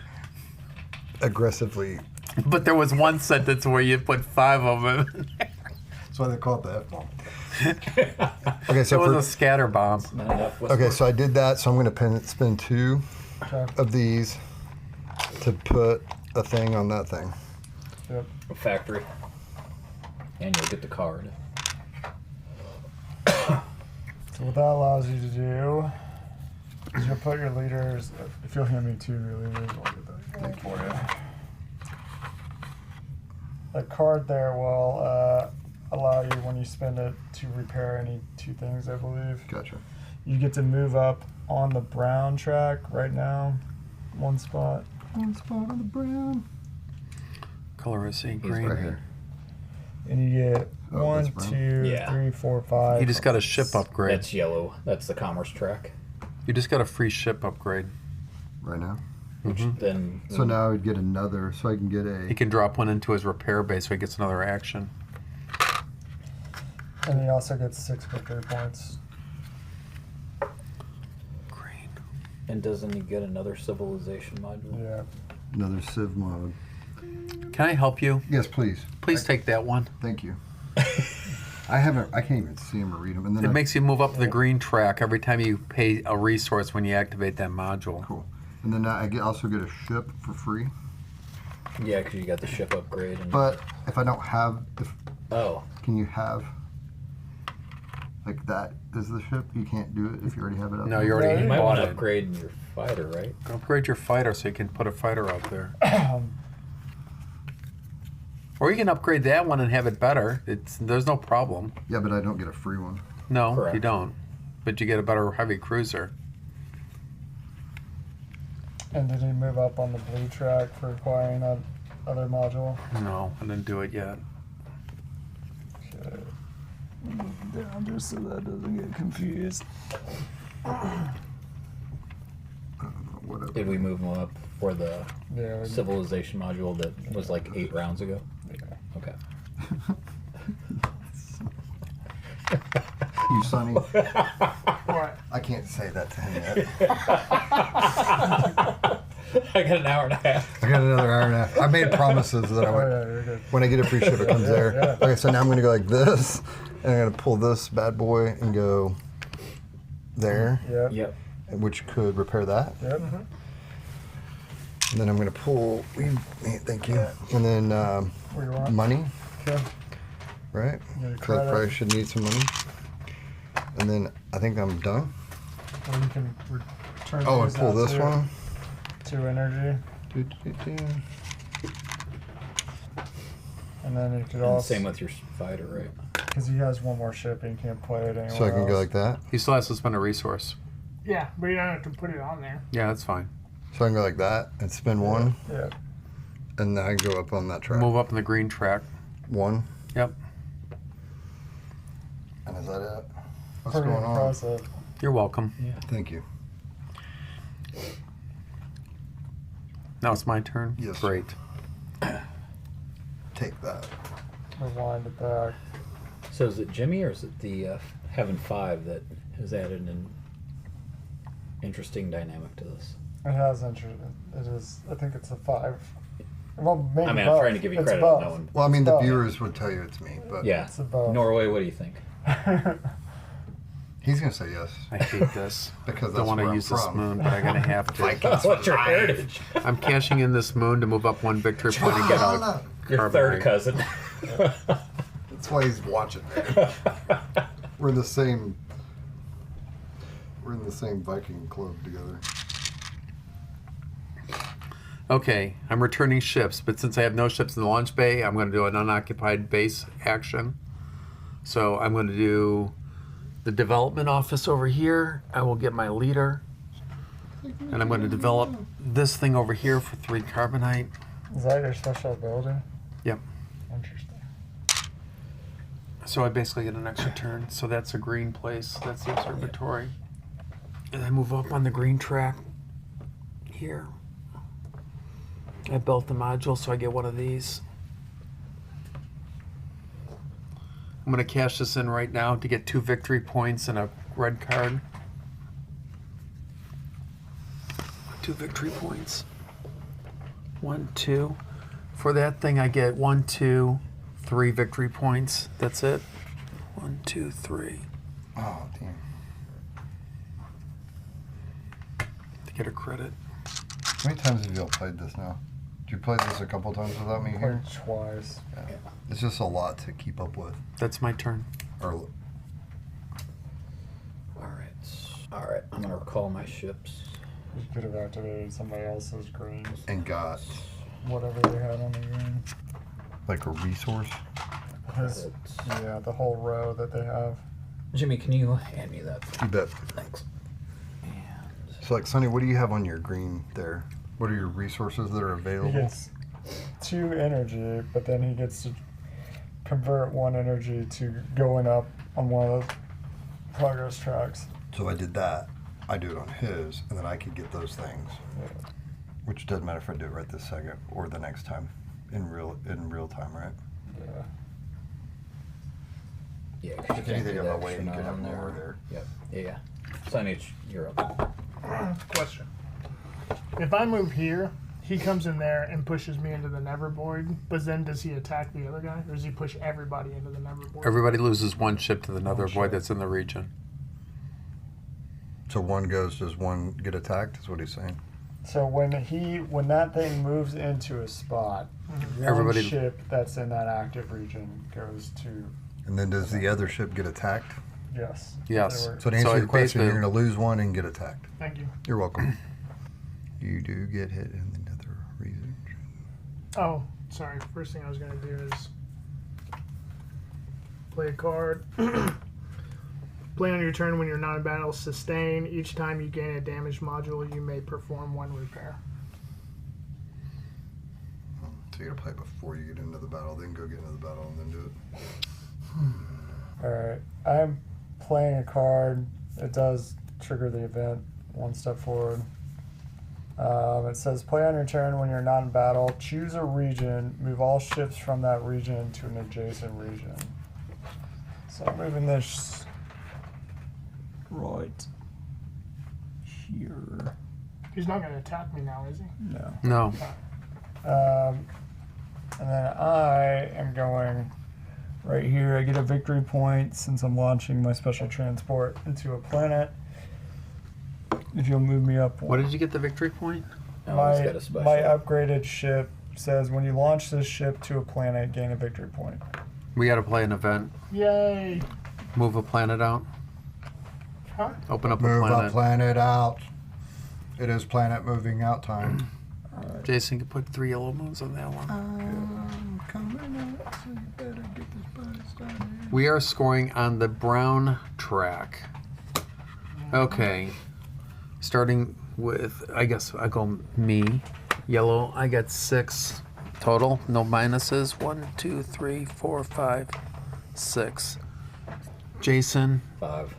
Speaker 4: aggressively.
Speaker 5: But there was one sentence where you put 5 of them.
Speaker 4: That's why they call it the F-bomb. Okay,
Speaker 5: It
Speaker 4: so
Speaker 5: was
Speaker 4: for,
Speaker 5: a scatter bomb.
Speaker 1: Not enough.
Speaker 4: okay, so I did that. So I'm going to spend 2
Speaker 2: Okay.
Speaker 4: of these to put a thing on that thing.
Speaker 2: Yep.
Speaker 1: Factory. And you'll get the card.
Speaker 2: So what that allows you to do is you'll put your leaders. If you'll hand me 2 of your leaders, I'll get that going for you. That card there will allow you, when you spend it, to repair any 2 things, I believe.
Speaker 4: Gotcha.
Speaker 2: You get to move up on the brown track right now, 1 spot.
Speaker 4: 1 spot on the brown.
Speaker 5: Color is
Speaker 1: He's
Speaker 5: green.
Speaker 4: Right here.
Speaker 2: And you get
Speaker 4: Oh,
Speaker 2: 1,
Speaker 4: that's brown?
Speaker 2: 2,
Speaker 1: Yeah.
Speaker 2: 3, 4, 5.
Speaker 5: You just got a ship upgrade.
Speaker 1: That's yellow. That's the commerce track.
Speaker 5: You just got a free ship upgrade.
Speaker 4: Right now.
Speaker 1: Then
Speaker 4: So now I would get another, so I can get
Speaker 5: He
Speaker 4: a.
Speaker 5: can drop one into his repair base so he gets another action.
Speaker 2: And he also gets 6 victory points.
Speaker 5: Green.
Speaker 1: And doesn't he get another civilization module?
Speaker 2: Yeah.
Speaker 4: Another Civ mod.
Speaker 5: Can I help you?
Speaker 4: Yes, please.
Speaker 5: Please take that one.
Speaker 4: Thank you. I can't even see them or read them. And then
Speaker 5: It makes you move up the green track every time you pay a resource when you activate that module.
Speaker 4: Cool. And then I also get a ship for free.
Speaker 1: Yeah, because you got the ship upgrade. And,
Speaker 4: But if I don't have,
Speaker 1: oh,
Speaker 4: can you have, like that is the ship? You can't do it if you already have it up.
Speaker 5: No,
Speaker 4: there?
Speaker 5: you already
Speaker 1: you might
Speaker 5: bought
Speaker 1: want to
Speaker 5: it.
Speaker 1: upgrade your fighter, right?
Speaker 5: Upgrade your fighter so you can put a fighter out there. Or you can upgrade that one and have it better. There's no problem.
Speaker 4: Yeah, but I don't get a free one.
Speaker 5: No,
Speaker 1: Correct.
Speaker 5: you don't. But you get a better heavy cruiser.
Speaker 2: And did he move up on the blue track for acquiring that other module?
Speaker 5: No, I didn't do it yet.
Speaker 2: Okay. Down just so that doesn't get confused.
Speaker 4: Whatever.
Speaker 1: Did we move them up for the
Speaker 2: Yeah.
Speaker 1: civilization module that was like 8 rounds ago? Okay.
Speaker 4: You, Sonny.
Speaker 3: What?
Speaker 4: I can't say that to him yet.
Speaker 1: I got an hour and a half.
Speaker 4: I got another hour and a half. I made promises that I
Speaker 2: Oh,
Speaker 4: would.
Speaker 2: yeah, you're good.
Speaker 4: When I get a free ship, it comes there.
Speaker 2: Yeah.
Speaker 4: Okay, so now I'm gonna go like this, and I'm gonna pull this bad boy and go there,
Speaker 2: Yep.
Speaker 1: Yep.
Speaker 4: which could repair that.
Speaker 2: Yep.
Speaker 4: And then I'm gonna pull. Thank you. And then
Speaker 2: Where you want?
Speaker 4: money,
Speaker 2: Okay.
Speaker 4: right?
Speaker 2: Get a
Speaker 4: 'Cause I probably
Speaker 2: credit.
Speaker 4: should need some money. And then I think I'm done.
Speaker 2: Or you can return
Speaker 4: Oh, and
Speaker 2: these
Speaker 4: pull
Speaker 2: out
Speaker 4: this
Speaker 2: to,
Speaker 4: one.
Speaker 2: to energy. And then you could
Speaker 1: And
Speaker 2: also,
Speaker 1: same with your fighter, right?
Speaker 2: because he has one more ship and you can't play it anywhere
Speaker 4: So I can go
Speaker 2: else.
Speaker 4: like that.
Speaker 5: He still has to spend a resource.
Speaker 3: Yeah, but you don't have to put it on there.
Speaker 5: Yeah, that's fine.
Speaker 4: So I can go like that and spin one,
Speaker 2: Yeah.
Speaker 4: and then I can go up on that track.
Speaker 5: Move up in the green track.
Speaker 4: One.
Speaker 5: Yep.
Speaker 4: And is that it? What's
Speaker 2: Pretty
Speaker 4: going on?
Speaker 2: impressive.
Speaker 5: You're welcome.
Speaker 4: Thank you.
Speaker 5: Now it's my turn?
Speaker 4: Yes.
Speaker 5: Great.
Speaker 4: Take that.
Speaker 2: Rewind it back.
Speaker 1: So is it Jimmy or is it the Heaven 5 that has added an interesting dynamic to this?
Speaker 2: It has interest. It is. I think it's a 5. Well, maybe
Speaker 1: I mean,
Speaker 2: both.
Speaker 1: I'm trying to give you
Speaker 2: It's
Speaker 1: credit
Speaker 2: both.
Speaker 1: on that one.
Speaker 4: Well, I mean, the
Speaker 2: Both.
Speaker 4: viewers would tell you it's me, but
Speaker 1: Yeah.
Speaker 2: It's above.
Speaker 1: Norway, what do you think?
Speaker 4: he's gonna say yes
Speaker 5: I hate this.
Speaker 4: because
Speaker 5: Don't
Speaker 4: that's
Speaker 5: want
Speaker 4: where
Speaker 5: to
Speaker 4: I'm
Speaker 5: use this
Speaker 4: from.
Speaker 5: moon, but I'm going to have to.
Speaker 1: What's your heritage?
Speaker 5: I'm cashing in this moon to move up 1 victory point and get out.
Speaker 1: Your third cousin.
Speaker 4: That's why he's watching. We're in the same. We're in the same Viking club together.
Speaker 5: Okay, I'm returning ships, but since I have no ships in the launch bay, I'm going to do an unoccupied base action. So I'm going to do the development office over here. I will get my leader. And I'm going to develop this thing over here for 3 carbonite.
Speaker 2: Is that your special ability?
Speaker 5: Yep.
Speaker 2: Interesting.
Speaker 5: So I basically get an extra turn. So that's a green place. That's the observatory. And I move up on the green track here. I built the module, so I get one of these. I'm going to cash this in right now to get 2 victory points and a red card. 2 victory points. 1, 2. For that thing, I get 1, 2, 3 victory points. That's it. 1, 2, 3.
Speaker 4: Oh, damn.
Speaker 5: To get a credit.
Speaker 4: How many times have you all played this now? Did you play this a couple times without me here?
Speaker 2: Played twice.
Speaker 4: Yeah. It's just a lot to keep up with.
Speaker 5: That's my turn.
Speaker 4: Or
Speaker 1: All right. I'm gonna recall my ships.
Speaker 2: You could have activated somebody else's green.
Speaker 4: and got
Speaker 2: Whatever they had on the green.
Speaker 4: like a resource.
Speaker 2: His, yeah, the whole row that they have.
Speaker 1: Jimmy, can you hand me that?
Speaker 4: You bet.
Speaker 1: Thanks. And
Speaker 4: So like Sonny, what do you have on your green there? What are your resources that are
Speaker 2: He
Speaker 4: available?
Speaker 2: gets 2 energy, but then he gets to convert 1 energy to going up on one of those progress tracks.
Speaker 4: So I did that. I do it on his, and then I could get those things.
Speaker 2: Yeah.
Speaker 4: Which doesn't matter if I do it right this second or the next time, in real time, right?
Speaker 2: Yeah.
Speaker 1: yeah, 'cause
Speaker 4: If
Speaker 1: you can't
Speaker 4: anything
Speaker 1: do
Speaker 4: on
Speaker 1: the
Speaker 4: my way,
Speaker 1: extra
Speaker 4: you could
Speaker 1: nine
Speaker 4: have more there.
Speaker 1: Yep. Yeah. Signage, you're up.
Speaker 3: Question. If I move here, he comes in there and pushes me into the Never Void, but then does he attack the other guy, or does he push everybody into the Never Void?
Speaker 5: Everybody loses 1 ship to the Nether
Speaker 2: One
Speaker 5: Void
Speaker 2: ship.
Speaker 5: that's in the region.
Speaker 4: So one goes, does one get attacked? Is what he's saying.
Speaker 2: So when that thing moves into a spot, one
Speaker 5: Everybody-
Speaker 2: ship that's in that active region goes to
Speaker 4: And then does the other ship get attacked?
Speaker 2: yes.
Speaker 5: Yes.
Speaker 2: They were-
Speaker 4: So to answer
Speaker 5: So
Speaker 4: your
Speaker 5: it
Speaker 4: question, you're
Speaker 5: basically-
Speaker 4: going to lose 1 and get attacked.
Speaker 3: Thank you.
Speaker 4: You're welcome. You do get hit in the nether region.
Speaker 3: Oh, sorry. First thing I was going to do is play a card. Play on your turn when you're not in battle. Sustain. Each time you gain a damage module, you may perform 1 repair.
Speaker 4: So you got to play before you get into the battle, then go get into the battle, and then do it.
Speaker 2: Alright. I'm playing a card. It does trigger the event 1 step forward. It says play on your turn when you're not in battle. Choose a region. Move all ships from that region to an adjacent region. So I'm moving this right here.
Speaker 3: He's not going to attack me now, is he?
Speaker 2: No.
Speaker 5: No.
Speaker 2: And then I am going right here. I get a victory point since I'm launching my special transport into a planet. If you'll move me up
Speaker 5: What did you get the victory point?
Speaker 1: Oh, he's
Speaker 2: my,
Speaker 1: got a special.
Speaker 2: my upgraded ship says when you launch this ship to a planet, gain a victory point.
Speaker 5: We got to play an event.
Speaker 3: Yay!
Speaker 5: Move a planet out.
Speaker 3: Huh?
Speaker 5: Open up a
Speaker 4: Move
Speaker 5: planet.
Speaker 4: a planet out. It is planet moving out time.
Speaker 5: Jason can put 3 yellow moons on that one.
Speaker 4: I'm coming out, so you better get this party started.
Speaker 5: We are scoring on the brown track. Okay. Starting with, I guess I go me. Yellow, I got 6 total. No minuses. 1, 2, 3, 4, 5, 6. Jason,
Speaker 1: 5.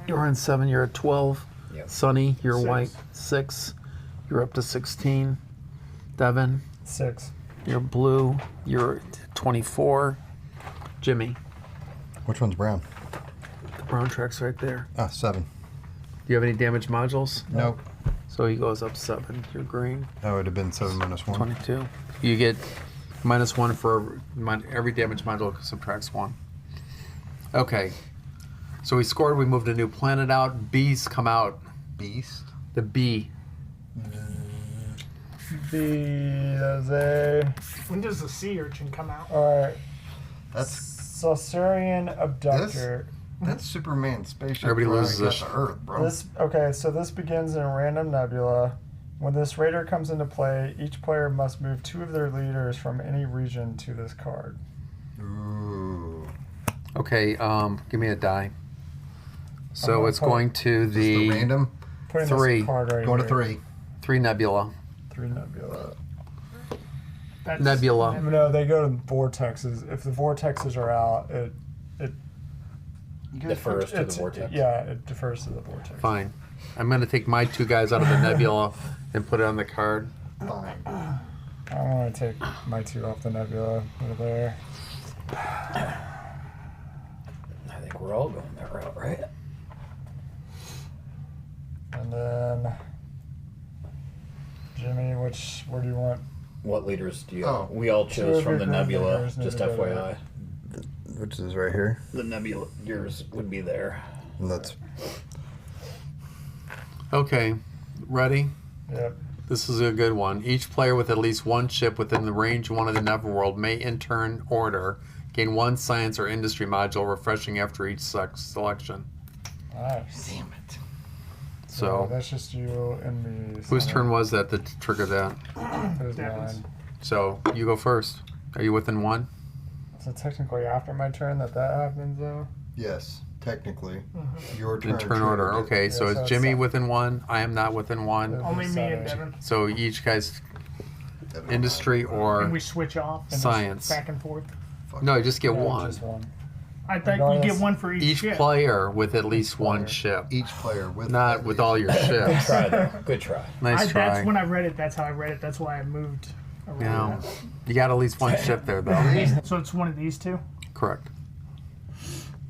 Speaker 5: you're on 7. You're at 12.
Speaker 1: Yep.
Speaker 5: Sonny, you're
Speaker 3: 6.
Speaker 5: white. 6. You're up to 16. Devin,
Speaker 2: 6.
Speaker 5: you're blue. You're at 24. Jimmy,
Speaker 4: Which one's brown?
Speaker 5: the brown track's right there.
Speaker 4: 7.
Speaker 5: Do you have any damage modules?
Speaker 4: Nope.
Speaker 5: So he goes up 7. You're green.
Speaker 4: That would have been 7 minus 1.
Speaker 5: 22. You get -1 for every damage module subtracts 1. Okay. So we scored. We moved a new planet out. Bees come out.
Speaker 4: Beast.
Speaker 5: The bee.
Speaker 3: When does the sea urchin come out?
Speaker 2: Alright.
Speaker 4: That's
Speaker 2: Sausurian abductor.
Speaker 4: that's Superman's spaceship.
Speaker 5: Everybody
Speaker 4: trying
Speaker 5: loses
Speaker 4: to get
Speaker 5: this.
Speaker 4: to Earth, bro.
Speaker 2: So this begins in a random nebula. When this raider comes into play, each player must move 2 of their leaders from any region to this card.
Speaker 4: Ooh.
Speaker 5: Okay. Give me a die. So
Speaker 2: gonna
Speaker 5: it's
Speaker 2: put-
Speaker 5: going to
Speaker 4: Is this the
Speaker 5: the
Speaker 4: random?
Speaker 2: Putting
Speaker 5: 3.
Speaker 2: this card right
Speaker 4: Going to
Speaker 2: here.
Speaker 4: 3.
Speaker 5: 3 nebula.
Speaker 2: 3 nebula.
Speaker 3: That's,
Speaker 5: Nebula.
Speaker 2: No, they go to vortexes. If the vortexes are out, it
Speaker 4: You guys
Speaker 1: defers to the
Speaker 2: It's-
Speaker 1: vortex.
Speaker 2: Yeah, it defers to the vortex.
Speaker 5: Fine. I'm gonna take my 2 guys out of the nebula and put it on the card.
Speaker 4: fine.
Speaker 2: I'm gonna take my 2 off the nebula over there.
Speaker 1: I think we're all going that route, right?
Speaker 2: And then Jimmy, where do you want?
Speaker 1: What leaders do you?
Speaker 4: Oh.
Speaker 1: We all
Speaker 2: Two
Speaker 1: chose
Speaker 2: of
Speaker 1: from
Speaker 2: your
Speaker 1: the
Speaker 2: grand
Speaker 1: nebula.
Speaker 2: leaders need
Speaker 1: Just
Speaker 2: to go
Speaker 1: FYI,
Speaker 4: Which is right here.
Speaker 1: the nebula yours would be there.
Speaker 4: And that's
Speaker 5: Okay, ready?
Speaker 2: Yep.
Speaker 5: This is a good one. Each player with at least 1 ship within the range 1 of the Neverworld may, in turn order, gain 1 science or industry module, refreshing after each selection.
Speaker 2: Nice.
Speaker 4: damn it.
Speaker 5: So,
Speaker 2: that's just you and me.
Speaker 5: whose turn was that to trigger that?
Speaker 2: It was
Speaker 3: Devin's.
Speaker 2: mine.
Speaker 5: So, you go first. Are you within 1?
Speaker 2: So technically after my turn that happens though.
Speaker 4: Yes, technically. Your turn.
Speaker 5: In turn order.
Speaker 4: triggered.
Speaker 5: Okay,
Speaker 2: Yeah,
Speaker 5: so
Speaker 2: so
Speaker 5: is
Speaker 2: it's
Speaker 5: Jimmy
Speaker 2: some-
Speaker 5: within 1? I am not within 1.
Speaker 3: Only me and
Speaker 2: Seven.
Speaker 3: Devin.
Speaker 5: So, each guy's
Speaker 4: Devin,
Speaker 3: And
Speaker 5: industry or.
Speaker 3: we switch off and just
Speaker 5: Science.
Speaker 3: back and forth.
Speaker 4: fuck.
Speaker 5: No, you just get
Speaker 2: Yeah,
Speaker 5: 1.
Speaker 2: Just one.
Speaker 3: I thought you
Speaker 2: Regardless-
Speaker 3: get 1 for each,
Speaker 5: Each
Speaker 3: ship.
Speaker 5: player with at least 1
Speaker 2: player.
Speaker 5: ship.
Speaker 4: Each player with
Speaker 5: Not
Speaker 4: at
Speaker 5: with
Speaker 4: least-
Speaker 5: all your
Speaker 1: Good
Speaker 5: ships.
Speaker 1: try, though. Good try.
Speaker 5: Nice try.
Speaker 3: That's when I read it. That's how I read it. That's why I moved around.
Speaker 5: Yeah. You got at least 1 ship there, though.
Speaker 3: So it's one of these 2.
Speaker 5: Correct.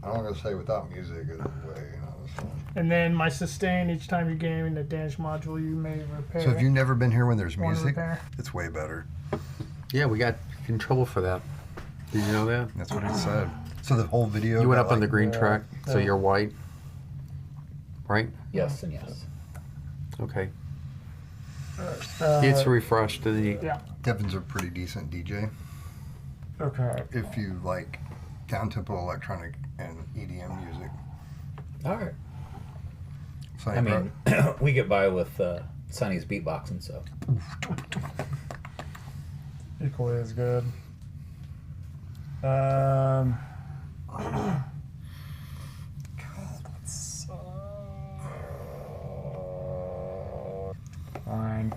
Speaker 4: I'm not gonna say without music is the way, you know. So.
Speaker 3: And then my sustain, each time you gain a damage module, you may repair.
Speaker 4: So have you never been here when there's
Speaker 3: One
Speaker 4: music?
Speaker 3: repair.
Speaker 4: It's way better.
Speaker 5: Yeah, we got in trouble for that. Did you know that?
Speaker 4: That's what he said. So the whole video.
Speaker 5: You went
Speaker 4: got,
Speaker 5: up on the
Speaker 4: like,
Speaker 5: green
Speaker 2: yeah,
Speaker 5: track, so
Speaker 2: yeah.
Speaker 5: you're white. Right?
Speaker 1: Yes and yes.
Speaker 5: Okay.
Speaker 2: Uh,
Speaker 5: It's refreshed. Did he?
Speaker 3: Yeah.
Speaker 4: Devin's a pretty decent DJ.
Speaker 2: Okay.
Speaker 4: If you like down tempo electronic and EDM music.
Speaker 1: All right.
Speaker 4: So
Speaker 1: I mean, we get by with Sonny's beatboxing, so
Speaker 2: Equally as good. God, that's, fine.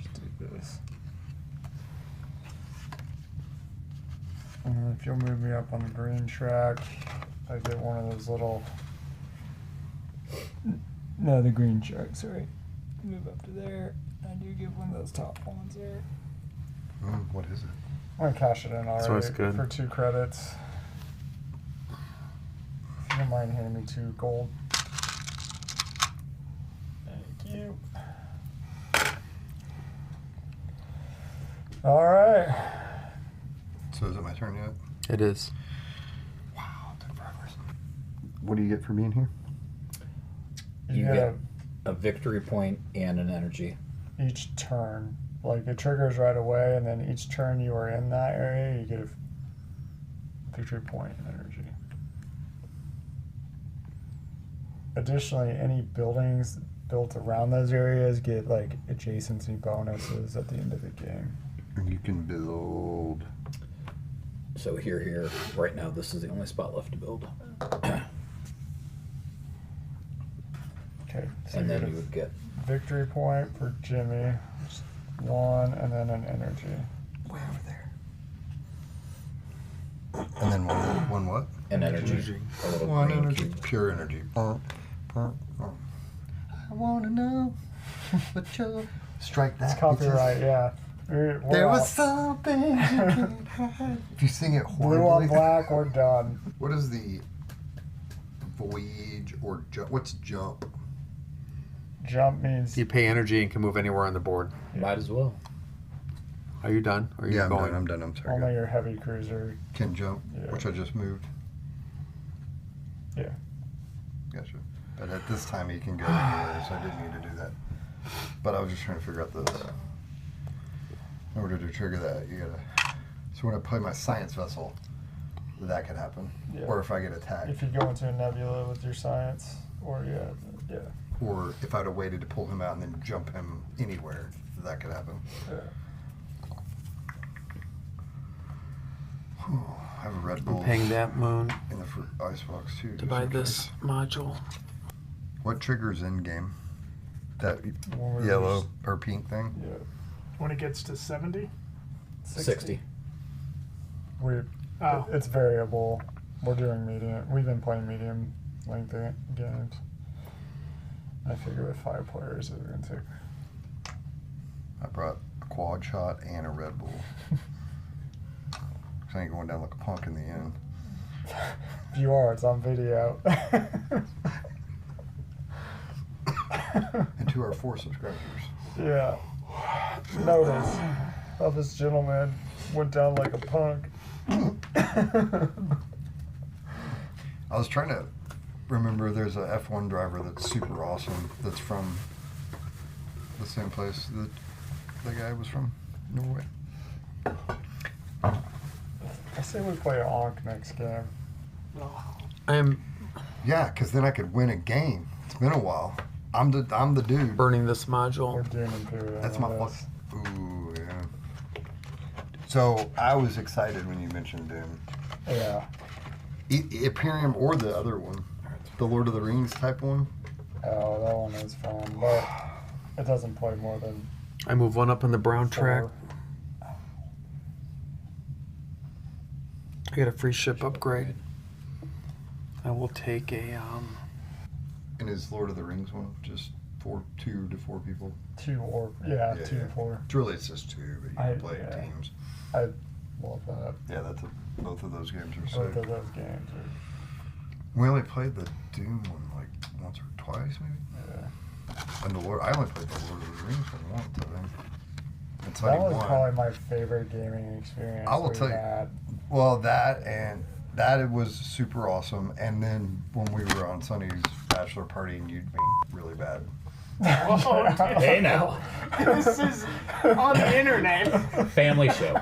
Speaker 2: Just do this. And if you'll move me up on the green track, I get one of those little. No, the green track. Sorry. Move up to there. I do get one of those top ones there.
Speaker 4: what is it?
Speaker 2: I'm gonna cash it in already
Speaker 5: So it's good.
Speaker 2: for 2 credits. If you don't mind handing me 2 gold. Thank you. All right.
Speaker 4: So is it my turn yet?
Speaker 5: It is.
Speaker 4: Wow, took forever. What do you get for being here?
Speaker 1: You
Speaker 2: get
Speaker 1: get a victory point and an energy.
Speaker 2: each turn. Like it triggers right away, and then each turn you are in that area, you get a victory point and energy. Additionally, any buildings built around those areas get like adjacency bonuses at the end of the game.
Speaker 4: And you can build.
Speaker 1: So here, right now, this is the only spot left to build.
Speaker 2: Okay, so
Speaker 1: And
Speaker 2: you
Speaker 1: then
Speaker 2: get
Speaker 1: you
Speaker 2: a
Speaker 1: would get
Speaker 2: victory point for Jimmy, just 1, and then an energy.
Speaker 4: Way over there. And then one what?
Speaker 1: an energy.
Speaker 5: Energy.
Speaker 1: A little
Speaker 4: One
Speaker 1: green
Speaker 4: energy.
Speaker 1: cube.
Speaker 4: Pure energy. I want to know what you're. Strike that.
Speaker 2: It's copyright, yeah. We're
Speaker 4: There
Speaker 2: out.
Speaker 4: was something you can't hide. If you sing it
Speaker 2: Blue on
Speaker 4: horribly.
Speaker 2: black, we're done.
Speaker 4: What is the voyage or jump? What's jump?
Speaker 2: Jump means
Speaker 5: You pay energy and can move anywhere on the board.
Speaker 1: Might as well.
Speaker 5: Are you done? Or are you
Speaker 4: Yeah, I'm
Speaker 5: going?
Speaker 4: done. I'm done. I'm sorry.
Speaker 2: only your heavy cruiser.
Speaker 4: Can jump,
Speaker 2: Yeah.
Speaker 4: which I just moved.
Speaker 2: Yeah.
Speaker 4: Gotcha. But at this time, he can go anywhere, so I didn't need to do that. But I was just trying to figure out this. In order to trigger that, you gotta. So when I play my science vessel, that could happen.
Speaker 2: Yeah.
Speaker 4: Or if I get attacked.
Speaker 2: If you go into a nebula with your science, or yeah.
Speaker 4: Or if I'd have waited to pull him out and then jump him anywhere, that could happen. Whew, I have a Red
Speaker 5: I'm
Speaker 4: Bull
Speaker 5: paying that moon
Speaker 4: in the icebox too.
Speaker 5: to buy this module.
Speaker 4: What triggers in game? That
Speaker 2: When we're
Speaker 4: yellow or pink thing?
Speaker 2: Yeah.
Speaker 3: When it gets to 70.
Speaker 1: 60.
Speaker 2: We.
Speaker 3: Oh.
Speaker 2: It's variable. We're doing medium. We've been playing medium length games. I figure with 5 players, it's going to take.
Speaker 4: I brought a quad shot and a Red Bull. I ain't going down like a punk in the end.
Speaker 2: If you are, it's on video.
Speaker 4: And to our 4 subscribers.
Speaker 2: Yeah. Notice how this gentleman went down like a punk.
Speaker 4: I was trying to remember there's a F1 driver that's super awesome that's from the same place that the guy was from, Norway.
Speaker 2: I say we play Ankh next game.
Speaker 5: I'm
Speaker 4: Yeah, because then I could win a game. It's been a while. I'm the dude.
Speaker 5: burning this
Speaker 2: Or
Speaker 5: module.
Speaker 2: Doom Imperial.
Speaker 4: That's my fuck. Ooh, yeah. So I was excited when you mentioned Doom.
Speaker 2: Yeah.
Speaker 4: Imperium or the other one, the Lord of the Rings type one.
Speaker 2: Oh, that one is fun, but it doesn't play more than
Speaker 5: I move one up on the brown
Speaker 2: 4.
Speaker 5: track. I got a free ship upgrade. I will take a
Speaker 4: And is Lord of the Rings one just 2 to 4 people?
Speaker 2: 2 or 2 to 4.
Speaker 4: It's really, it's just 2, but you can play teams.
Speaker 2: I love that.
Speaker 4: Yeah, both of those games are sick.
Speaker 2: Both of those games are.
Speaker 4: We only played the Doom one like once or twice, maybe.
Speaker 2: Yeah.
Speaker 4: And I only played the Lord of the Rings one once, I think. It's
Speaker 2: That
Speaker 4: only
Speaker 2: was
Speaker 4: one.
Speaker 2: probably my favorite gaming experience.
Speaker 4: I will
Speaker 2: we've
Speaker 4: tell you.
Speaker 2: had.
Speaker 4: Well, that it was super awesome. And then when we were on Sonny's bachelor party and you'd been really bad.
Speaker 1: Hey now,
Speaker 3: This is on the internet.
Speaker 1: family show.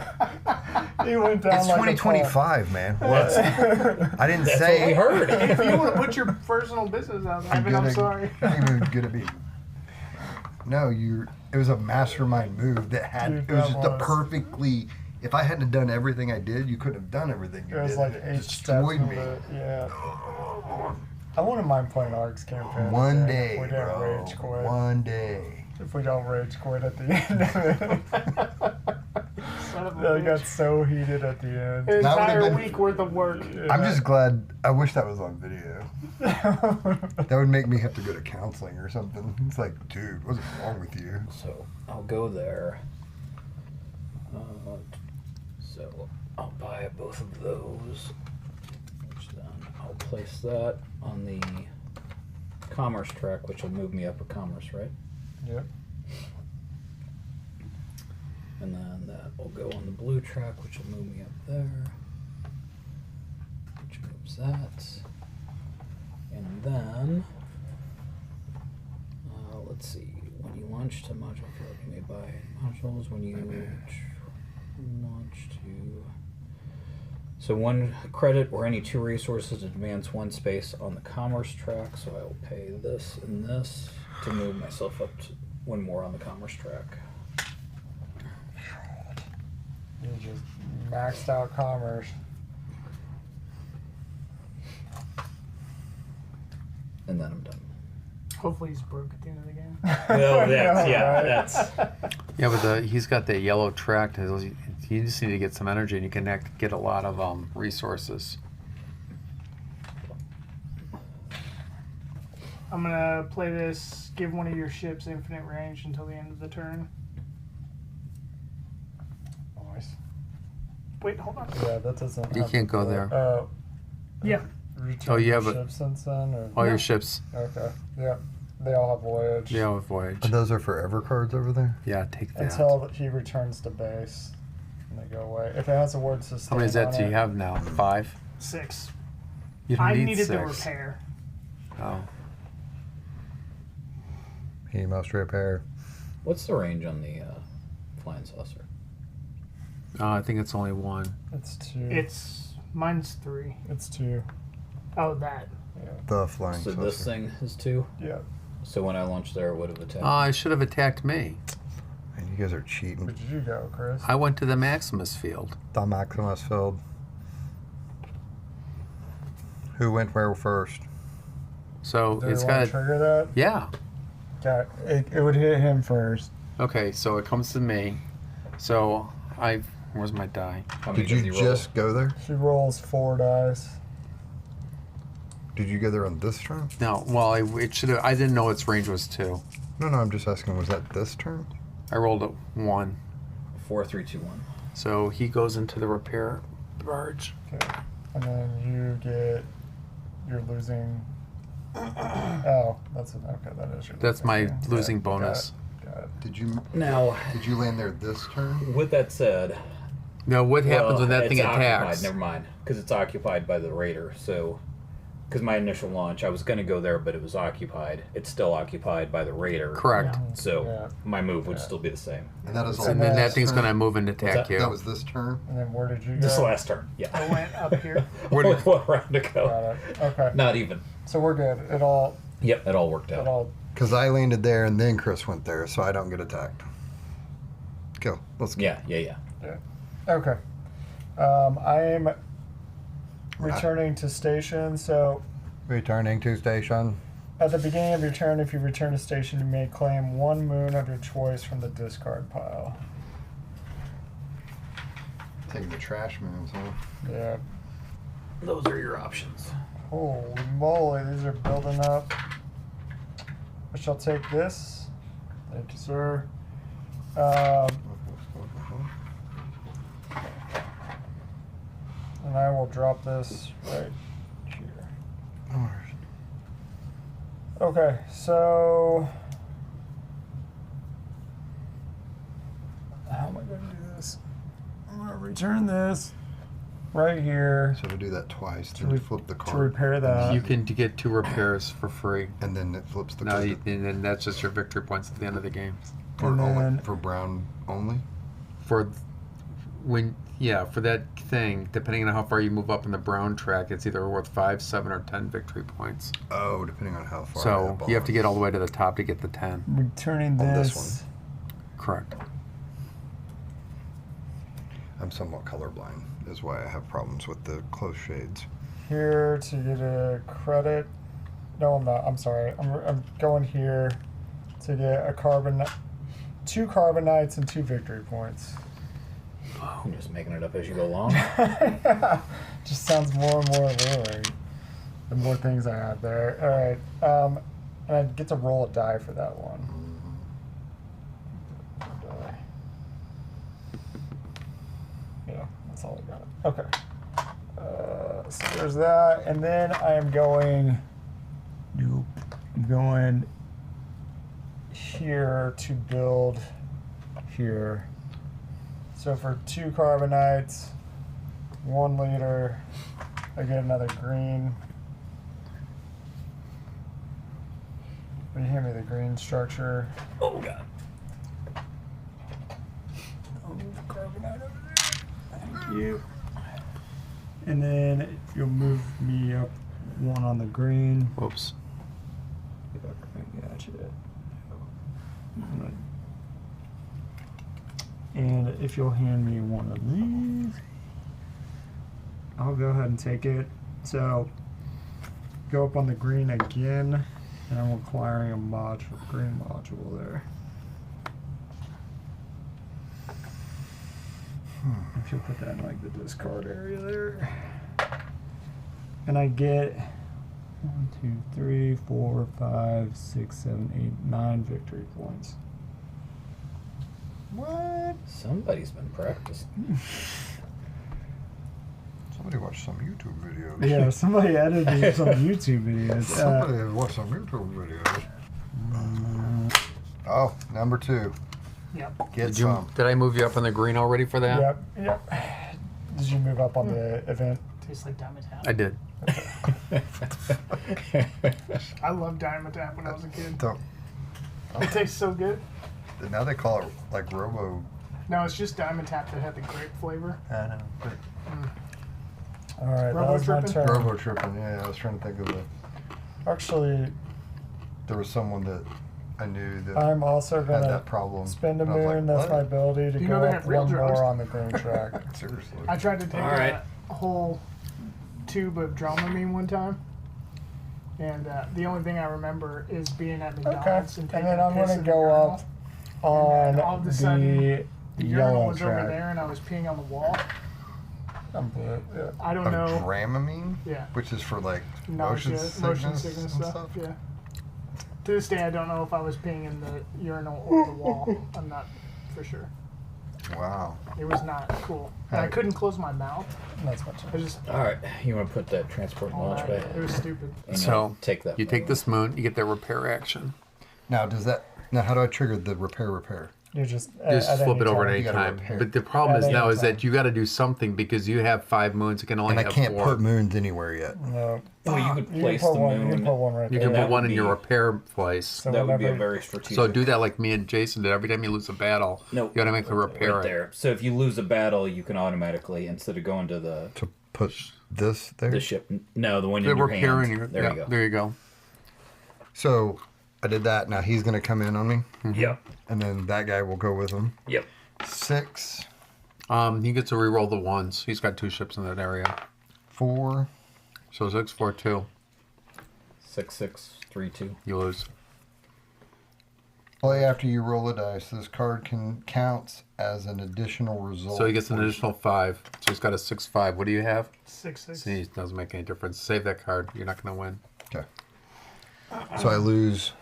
Speaker 2: He went down
Speaker 4: It's
Speaker 2: like
Speaker 4: 2025, man. What? I didn't
Speaker 1: That's
Speaker 4: say
Speaker 1: what we heard.
Speaker 3: If you want to put your personal business out there, Evan, I'm sorry.
Speaker 4: I'm good at being. No, it was a mastermind move that had.
Speaker 2: Dude,
Speaker 4: it was
Speaker 2: that
Speaker 4: just a
Speaker 2: was.
Speaker 4: perfectly. If I hadn't done everything I did, you couldn't have done everything you
Speaker 2: It was
Speaker 4: did.
Speaker 2: like
Speaker 4: It
Speaker 2: 8 steps.
Speaker 4: destroyed me.
Speaker 2: Yeah. I wouldn't mind playing Ark's campaign.
Speaker 4: One
Speaker 2: again
Speaker 4: day,
Speaker 2: if we didn't
Speaker 4: bro.
Speaker 2: rage quit.
Speaker 4: One day.
Speaker 2: If we don't rage quit at the end of it.
Speaker 3: Son of a
Speaker 2: That got
Speaker 3: bitch.
Speaker 2: so heated at the end.
Speaker 3: An
Speaker 4: That would've
Speaker 3: entire
Speaker 4: been-
Speaker 3: week worth of work.
Speaker 4: I'm just glad. I wish that was on video. That would make me have to go to counseling or something. It's like, dude, what's wrong with you?
Speaker 1: So I'll go there. So I'll buy both of those. Which then I'll place that on the commerce track, which will move me up a commerce, right?
Speaker 2: Yep.
Speaker 1: And then that will go on the blue track, which will move me up there. Which moves that. And then, let's see, when you launch to module field, you may buy modules when you launch to. So 1 credit or any 2 resources to advance 1 space on the commerce track. So I will pay this and this to move myself up to 1 more on the commerce track.
Speaker 2: You just maxed out commerce.
Speaker 1: And then I'm done.
Speaker 3: Hopefully he's broke at the end of the game.
Speaker 1: Well, that's,
Speaker 2: Yeah,
Speaker 1: yeah,
Speaker 2: right.
Speaker 1: that's.
Speaker 5: Yeah, but he's got the yellow track. You just need to get some energy, and you can get a lot of resources.
Speaker 3: I'm gonna play this. Give one of your ships infinite range until the end of the turn.
Speaker 2: Nice.
Speaker 3: Wait, hold on.
Speaker 2: Yeah, that doesn't.
Speaker 5: You
Speaker 2: have
Speaker 5: can't
Speaker 2: to
Speaker 5: go
Speaker 2: play.
Speaker 5: there.
Speaker 3: Yeah.
Speaker 5: Oh, you
Speaker 2: your
Speaker 5: have a-
Speaker 2: ships since then, or
Speaker 5: All your ships,
Speaker 2: okay, yeah, they all have voyage.
Speaker 5: yeah, with voyage.
Speaker 4: And those are forever cards over there?
Speaker 5: Yeah, take that.
Speaker 2: Until he returns to base, and they go away. If it has a word sustain
Speaker 5: How many
Speaker 2: on
Speaker 5: Zets do you
Speaker 2: it,
Speaker 5: have now? 5?
Speaker 3: 6.
Speaker 5: You don't
Speaker 3: I
Speaker 5: need
Speaker 3: needed
Speaker 5: 6.
Speaker 3: the repair.
Speaker 5: Oh.
Speaker 4: He must repair.
Speaker 1: What's the range on the flying saucer?
Speaker 5: I think it's only 1.
Speaker 2: It's 2.
Speaker 3: Mine's 3.
Speaker 2: It's 2.
Speaker 3: Oh, that.
Speaker 2: Yeah.
Speaker 4: The flying
Speaker 1: So
Speaker 4: saucer.
Speaker 1: this thing is 2.
Speaker 2: Yeah.
Speaker 1: So when I launched there, it would have attacked.
Speaker 5: I should have attacked me.
Speaker 4: Man, you guys are cheating.
Speaker 2: Where did you go, Chris?
Speaker 5: I went to the Maximus field.
Speaker 4: The Maximus field. Who went where first?
Speaker 5: So
Speaker 2: Do
Speaker 5: it's
Speaker 2: we want
Speaker 5: got
Speaker 2: to trigger that?
Speaker 5: yeah.
Speaker 2: Okay, it would hit him first.
Speaker 5: Okay, so it comes to me. So where's my die?
Speaker 1: How many
Speaker 4: Did you
Speaker 1: does he roll?
Speaker 4: just go there?
Speaker 2: She rolls 4 dice.
Speaker 4: Did you go there on this turn?
Speaker 5: No, well, it should have. I didn't know its range was 2.
Speaker 4: No, I'm just asking, was that this turn?
Speaker 5: I rolled a 1.
Speaker 1: 4, 3, 2, 1.
Speaker 5: So he goes into the repair barge.
Speaker 2: Okay. And then you're losing. Oh, that's an okay. That is your.
Speaker 5: That's
Speaker 2: losing
Speaker 5: my
Speaker 2: thing.
Speaker 5: losing
Speaker 2: Yeah,
Speaker 5: bonus.
Speaker 2: Got it.
Speaker 4: Did you
Speaker 1: Now,
Speaker 4: land there this turn?
Speaker 1: with that said,
Speaker 5: Now, what happens when that
Speaker 1: it's
Speaker 5: thing attacks?
Speaker 1: occupied. Never mind, because it's occupied by the raider. So, because my initial launch, I was going to go there, but it was occupied. It's still occupied by the raider.
Speaker 5: Correct.
Speaker 1: So
Speaker 2: Yeah.
Speaker 1: my move would still be the same.
Speaker 4: And that is all.
Speaker 5: And then that
Speaker 4: this
Speaker 5: thing's
Speaker 4: turn?
Speaker 5: going to move and
Speaker 1: What's
Speaker 5: attack
Speaker 1: that?
Speaker 5: you.
Speaker 4: That was this turn.
Speaker 2: And then where did you go?
Speaker 1: This last turn, yeah.
Speaker 3: I went up here.
Speaker 5: Where
Speaker 1: Only
Speaker 5: did-
Speaker 1: one round to go.
Speaker 2: Got it. Okay.
Speaker 1: Not even.
Speaker 2: So we're good. It all.
Speaker 1: Yep, it all worked out.
Speaker 4: Because I landed there and then Chris went there, so I don't get attacked. Go. Let's go.
Speaker 1: Yeah.
Speaker 2: Okay. I'm returning to station. So
Speaker 4: Returning to station.
Speaker 2: at the beginning of your turn, if you return to station, you may claim 1 moon of your choice from the discard pile.
Speaker 4: Taking the trash moons, huh?
Speaker 2: Yeah.
Speaker 1: Those are your options.
Speaker 2: Holy moly, these are building up. I shall take this. Thank you, sir. And I will drop this right here. Okay, so how am I going to do this? I'm going to return this right here
Speaker 4: So we do that twice.
Speaker 2: To
Speaker 4: Then you
Speaker 2: re-
Speaker 4: flip the
Speaker 2: to
Speaker 4: card.
Speaker 2: repair that.
Speaker 5: You can get 2 repairs for free.
Speaker 4: And then it flips the
Speaker 5: No,
Speaker 4: card.
Speaker 5: and then that's just your victory points at the end of the game.
Speaker 4: For,
Speaker 2: And
Speaker 4: only,
Speaker 2: then-
Speaker 4: for brown only?
Speaker 5: For for that thing, depending on how far you move up in the brown track, it's either worth 5, 7, or 10 victory points.
Speaker 4: Oh, depending on how far.
Speaker 5: So
Speaker 4: that
Speaker 5: you have to
Speaker 4: ball
Speaker 5: get all the way to the top to get the 10.
Speaker 2: Returning
Speaker 4: On this
Speaker 2: this.
Speaker 5: Correct.
Speaker 4: is. I'm somewhat colorblind, is why I have problems with the close shades.
Speaker 2: Here to get a credit. No, I'm not. I'm sorry. I'm going here to get a 2 carbonites and 2 victory points.
Speaker 1: I'm just making it up as you go along.
Speaker 2: Just sounds more and more alluring. The more things I have there. All right. And I get to roll a die for that one. Die. Yeah, that's all I got. Okay. So there's that, and then I am going. Nope. I'm going here to build here. So for 2 carbonites, 1 liter, I get another green. Will you hand me the green structure?
Speaker 1: Oh, God.
Speaker 2: I'll move the carbonite over there. Thank you. And then you'll move me up 1 on the green.
Speaker 5: Whoops.
Speaker 2: I gotcha. And if you'll hand me one of these, I'll go ahead and take it. So go up on the green again, and I'm acquiring a green module there. If you'll put that in like the discard area there. And I get 1, 2, 3, 4, 5, 6, 7, 8, 9 victory points. What?
Speaker 1: Somebody's been practicing.
Speaker 4: Somebody watched some YouTube videos.
Speaker 2: Yeah, somebody edited some YouTube videos.
Speaker 4: Somebody watched some YouTube videos. Oh, number 2.
Speaker 3: Yep.
Speaker 4: Get some.
Speaker 5: Did I move you up on the green already for that?
Speaker 2: Yep. Did you move up on the event?
Speaker 3: Tastes like Diamond Tap.
Speaker 5: I did.
Speaker 3: I loved Diamond Tap when I was a kid.
Speaker 4: Don't.
Speaker 3: It tastes so good.
Speaker 4: Now they call it like Robo.
Speaker 3: No, it's just Diamond Tap that had the grape flavor.
Speaker 4: I know. But
Speaker 2: All right, that
Speaker 3: Robo
Speaker 2: was my
Speaker 3: tripping?
Speaker 2: turn.
Speaker 4: Robo tripping. Yeah, I was trying to think of the.
Speaker 2: Actually,
Speaker 4: There was someone that I knew that
Speaker 2: I'm also
Speaker 4: had
Speaker 2: gonna
Speaker 4: that problem.
Speaker 2: spend a
Speaker 4: And I was
Speaker 2: moon.
Speaker 4: like,
Speaker 2: That's
Speaker 4: what?
Speaker 2: my ability to
Speaker 3: You
Speaker 2: go
Speaker 3: know they
Speaker 2: up
Speaker 3: have real
Speaker 2: 1
Speaker 3: drummers.
Speaker 2: more on the green track.
Speaker 4: Seriously.
Speaker 3: I tried to take
Speaker 1: All right.
Speaker 3: a whole tube of Dramamine one time, and the only thing I remember is being at
Speaker 2: Okay,
Speaker 3: McDonald's and
Speaker 2: and
Speaker 3: taking
Speaker 2: then
Speaker 3: a
Speaker 2: I'm
Speaker 3: piss
Speaker 2: gonna
Speaker 3: in the
Speaker 2: go
Speaker 3: urinal.
Speaker 2: up on
Speaker 3: And then all of a sudden,
Speaker 2: the
Speaker 3: The urinal
Speaker 2: yellow
Speaker 3: was over
Speaker 2: track.
Speaker 3: there, and I was peeing on the wall.
Speaker 2: I'm blue. Yeah.
Speaker 3: I don't
Speaker 4: Of
Speaker 3: know.
Speaker 4: Dramamine,
Speaker 3: Yeah.
Speaker 4: which is for like
Speaker 3: Nausea,
Speaker 4: motion sickness and
Speaker 3: stuff. Yeah. To this day, I don't know if I was peeing in the urinal or the wall. I'm not for sure.
Speaker 4: Wow.
Speaker 3: It was not cool. And I couldn't close my mouth.
Speaker 2: That's much.
Speaker 3: I just.
Speaker 1: All right, you want to put that transport and launch bay?
Speaker 3: It was stupid.
Speaker 1: And
Speaker 5: So
Speaker 1: take that.
Speaker 5: you take
Speaker 1: moon.
Speaker 5: this moon, you get that repair action.
Speaker 4: Now how do I trigger the repair?
Speaker 2: You just
Speaker 5: Just
Speaker 2: at
Speaker 5: flip
Speaker 2: any
Speaker 5: it over
Speaker 2: time.
Speaker 5: at any
Speaker 4: You gotta
Speaker 5: time.
Speaker 4: repair.
Speaker 5: But the problem
Speaker 2: At
Speaker 5: is now
Speaker 2: any
Speaker 5: is that
Speaker 2: time.
Speaker 5: you got to do something because you have 5 moons. You can only
Speaker 4: And I
Speaker 5: have
Speaker 4: can't
Speaker 5: 4.
Speaker 4: put moons anywhere yet.
Speaker 2: No.
Speaker 1: Oh, you could
Speaker 2: You can
Speaker 1: place
Speaker 2: put
Speaker 1: the
Speaker 2: one. You can
Speaker 1: moon.
Speaker 2: put one right
Speaker 5: You
Speaker 2: there.
Speaker 5: can
Speaker 1: that
Speaker 5: put one
Speaker 1: would
Speaker 5: in your
Speaker 1: be-
Speaker 5: repair place.
Speaker 2: So
Speaker 1: That would be a
Speaker 2: whenever-
Speaker 1: very strategic.
Speaker 5: So do that like me and Jason did. Every time you lose a battle,
Speaker 1: No,
Speaker 5: you got to make the repair
Speaker 1: right
Speaker 5: it.
Speaker 1: there. So if you lose a battle, you can automatically, instead of going to the
Speaker 4: To put this there.
Speaker 1: the ship, no, the one
Speaker 5: The
Speaker 1: in your
Speaker 5: repair
Speaker 1: hand.
Speaker 5: in your
Speaker 1: There
Speaker 5: yeah,
Speaker 1: you go.
Speaker 5: There you go.
Speaker 4: So I did that. Now he's gonna come in on me,
Speaker 1: Yep.
Speaker 4: and then that guy will go with him.
Speaker 1: Yep.
Speaker 4: 6,
Speaker 5: He gets to reroll the ones. He's got 2 ships in that area.
Speaker 4: 4.
Speaker 5: So 6, 4, 2.
Speaker 1: 6, 6, 3, 2.
Speaker 5: You lose.
Speaker 4: Play after you roll a dice. This card counts as an additional result.
Speaker 5: So he gets an additional 5. So he's got a 6, 5. What do you have?
Speaker 3: 6, 6.
Speaker 5: See, it doesn't make any difference. Save that card. You're not going to win.
Speaker 4: Okay. So I lose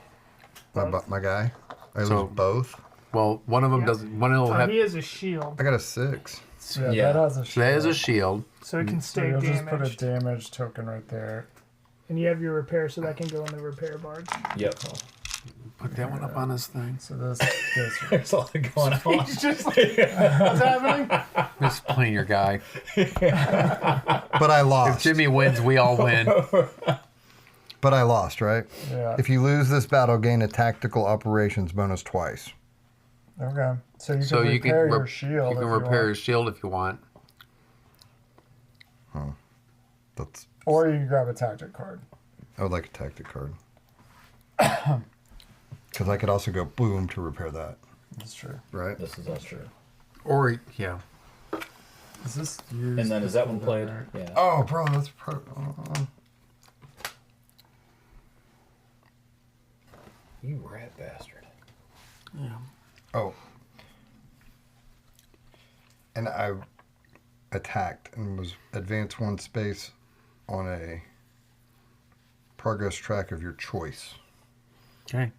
Speaker 4: my guy. I
Speaker 5: So-
Speaker 4: lose both.
Speaker 5: Well, one of them
Speaker 3: Yeah.
Speaker 5: doesn't. One will
Speaker 3: Oh,
Speaker 5: have.
Speaker 3: he has a shield,
Speaker 4: I got a 6.
Speaker 2: Yeah,
Speaker 1: Yeah.
Speaker 2: that has a
Speaker 5: So that is a
Speaker 2: shield.
Speaker 5: shield.
Speaker 3: so it can
Speaker 2: So
Speaker 3: stay
Speaker 2: you'll just put a
Speaker 3: damaged.
Speaker 2: damage token right there.
Speaker 3: And you have your repair, so that can go in the repair barge.
Speaker 1: Yep.
Speaker 5: Put that one up on his thing.
Speaker 2: So this goes.
Speaker 1: There's a lot going on.
Speaker 3: He's just like, what's happening?
Speaker 5: Just playing your guy.
Speaker 4: But I
Speaker 5: If
Speaker 4: lost.
Speaker 5: Jimmy wins, we all win.
Speaker 4: But I lost, right?
Speaker 2: Yeah.
Speaker 4: If you lose this battle, gain a tactical operations bonus twice.
Speaker 2: Okay. So you can
Speaker 5: So you
Speaker 2: repair
Speaker 5: can
Speaker 2: your shield.
Speaker 5: You can
Speaker 2: if
Speaker 5: repair your
Speaker 2: want.
Speaker 5: shield if you want.
Speaker 4: That's
Speaker 2: Or you can grab a tactic card.
Speaker 4: I would like a tactic card. Because I could also go boom to repair that,
Speaker 2: That's true.
Speaker 4: right?
Speaker 1: This is true.
Speaker 5: Or yeah.
Speaker 2: Is this used?
Speaker 1: And then is that one
Speaker 2: before
Speaker 1: played?
Speaker 2: dinner?
Speaker 1: Yeah.
Speaker 4: Oh, bro, that's
Speaker 1: You rat bastard.
Speaker 4: oh. And I attacked and was advanced 1 space on a progress track of your choice.
Speaker 5: Okay.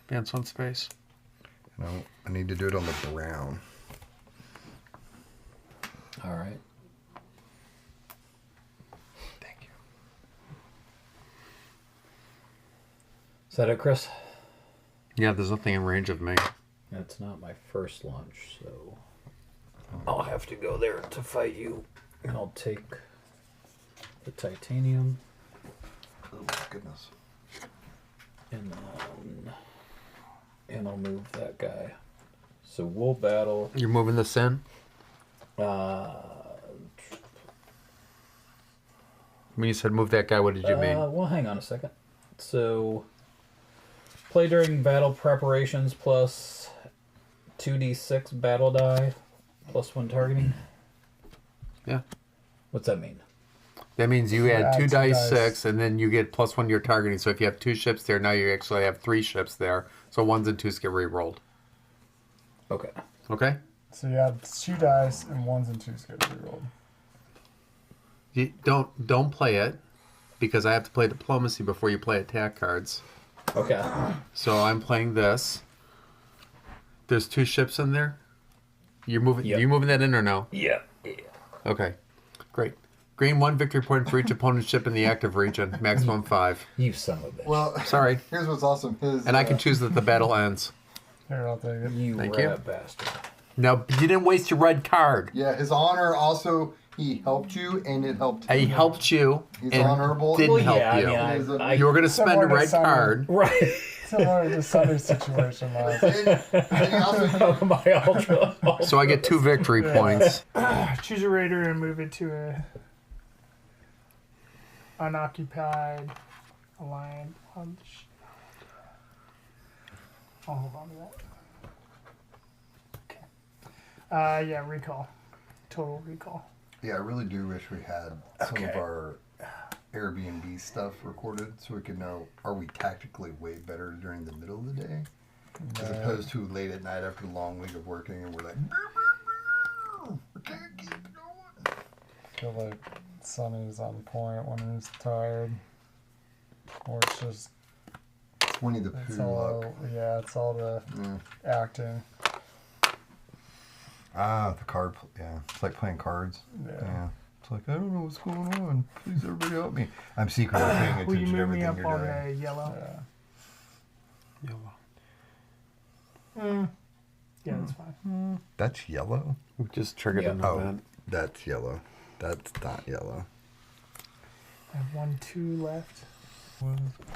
Speaker 5: Advance 1 space.
Speaker 4: And I need to do it on the brown.
Speaker 1: All right.
Speaker 4: Thank you.
Speaker 1: Is that it, Chris?
Speaker 5: Yeah, there's nothing in range of me.
Speaker 1: That's not my first launch, so I'll have to go there to fight you. And I'll take the titanium
Speaker 4: Oh, goodness.
Speaker 1: and I'll move that guy. So we'll battle.
Speaker 5: You're moving this in? When you said move that guy, what did you mean?
Speaker 1: Well, hang on a second. So, play during battle preparations plus 2d6 battle die plus 1 targeting.
Speaker 5: Yeah.
Speaker 1: What's that mean?
Speaker 5: That means you add
Speaker 2: add
Speaker 5: 2
Speaker 2: two
Speaker 5: dice
Speaker 2: dice.
Speaker 5: 6, and then you get +1 to your targeting. So if you have 2 ships there, now you actually have 3 ships there. So 1s and 2s get re-rolled.
Speaker 1: Okay.
Speaker 5: Okay?
Speaker 2: So you have 2 dice and 1s and 2s get rerolled.
Speaker 5: You don't play it, because I have to play diplomacy before you play attack cards.
Speaker 1: Okay.
Speaker 5: So I'm playing this. There's 2 ships in there. You're moving.
Speaker 1: Yep.
Speaker 5: You moving that in or no?
Speaker 1: Yeah.
Speaker 5: Okay, great. Gain 1 victory point for each opponent's ship in the active region. Maximum 5.
Speaker 1: You son of a bitch.
Speaker 4: Well,
Speaker 5: Sorry.
Speaker 4: here's what's awesome.
Speaker 5: And I can choose that the battle ends.
Speaker 2: Here, I'll take it.
Speaker 1: You
Speaker 5: Thank
Speaker 1: rat
Speaker 5: you.
Speaker 1: bastard.
Speaker 5: Now you didn't waste your red card.
Speaker 4: Yeah, his honor also, he helped you and it helped
Speaker 5: He
Speaker 4: him.
Speaker 5: helped you
Speaker 4: He's
Speaker 5: and
Speaker 4: honorable.
Speaker 5: didn't
Speaker 1: Well,
Speaker 5: help
Speaker 1: yeah,
Speaker 5: you.
Speaker 1: I mean, I
Speaker 5: You were going to spend a
Speaker 2: Similar to
Speaker 5: red
Speaker 2: Simon.
Speaker 5: card.
Speaker 1: right.
Speaker 2: Similar to Sunny's situation last.
Speaker 4: And he also,
Speaker 1: My ultra.
Speaker 5: So I get 2 victory points.
Speaker 3: Choose a raider and move it to a unoccupied alliance. I'll hold on to that. Okay. Yeah, recall. Total recall.
Speaker 4: yeah, I really do wish we had some of
Speaker 1: Okay.
Speaker 4: our Airbnb stuff recorded so we could know, are we tactically way better during the middle of the day as opposed to late at night after a long week of working and we're like, we can't keep going.
Speaker 2: feel like Sonny's on point when he's tired. Or it's just,
Speaker 4: Winnie the
Speaker 2: it's
Speaker 4: Pooh
Speaker 2: all,
Speaker 4: luck.
Speaker 2: yeah, it's all the
Speaker 4: Yeah.
Speaker 2: acting.
Speaker 4: Ah, the card. Yeah, it's like playing cards.
Speaker 2: Yeah.
Speaker 4: It's like, I don't know what's going on. Please, everybody help me. I'm secretly paying
Speaker 3: Will you
Speaker 4: attention to
Speaker 3: move me
Speaker 4: everything
Speaker 3: up
Speaker 4: you're
Speaker 3: on
Speaker 4: doing.
Speaker 3: the yellow?
Speaker 2: Yeah.
Speaker 5: Yellow.
Speaker 3: Yeah, that's fine.
Speaker 4: That's yellow?
Speaker 5: We just triggered an
Speaker 4: Oh,
Speaker 5: event.
Speaker 4: that's yellow. That's not yellow.
Speaker 3: I have 1, 2 left.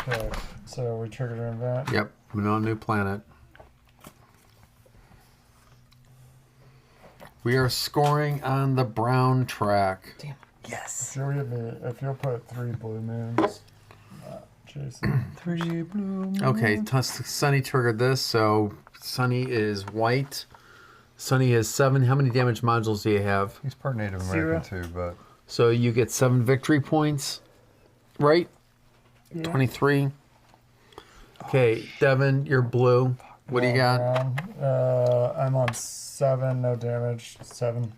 Speaker 2: Okay, so we triggered an event.
Speaker 5: Yep, we're on a new planet. We are scoring on the brown track.
Speaker 2: If you'll give me, if you'll put 3 blue moons, Jason.
Speaker 4: 3 blue.
Speaker 5: Okay, Sunny triggered this, so Sunny is white. Sunny has 7. How many damage modules do you have?
Speaker 4: He's part Native
Speaker 3: 0.
Speaker 4: American too, but
Speaker 5: So you get 7 victory points, right?
Speaker 3: Yeah.
Speaker 5: 23. Okay, Devin, you're blue. What do you got?
Speaker 2: I'm on 7, no damage. 7.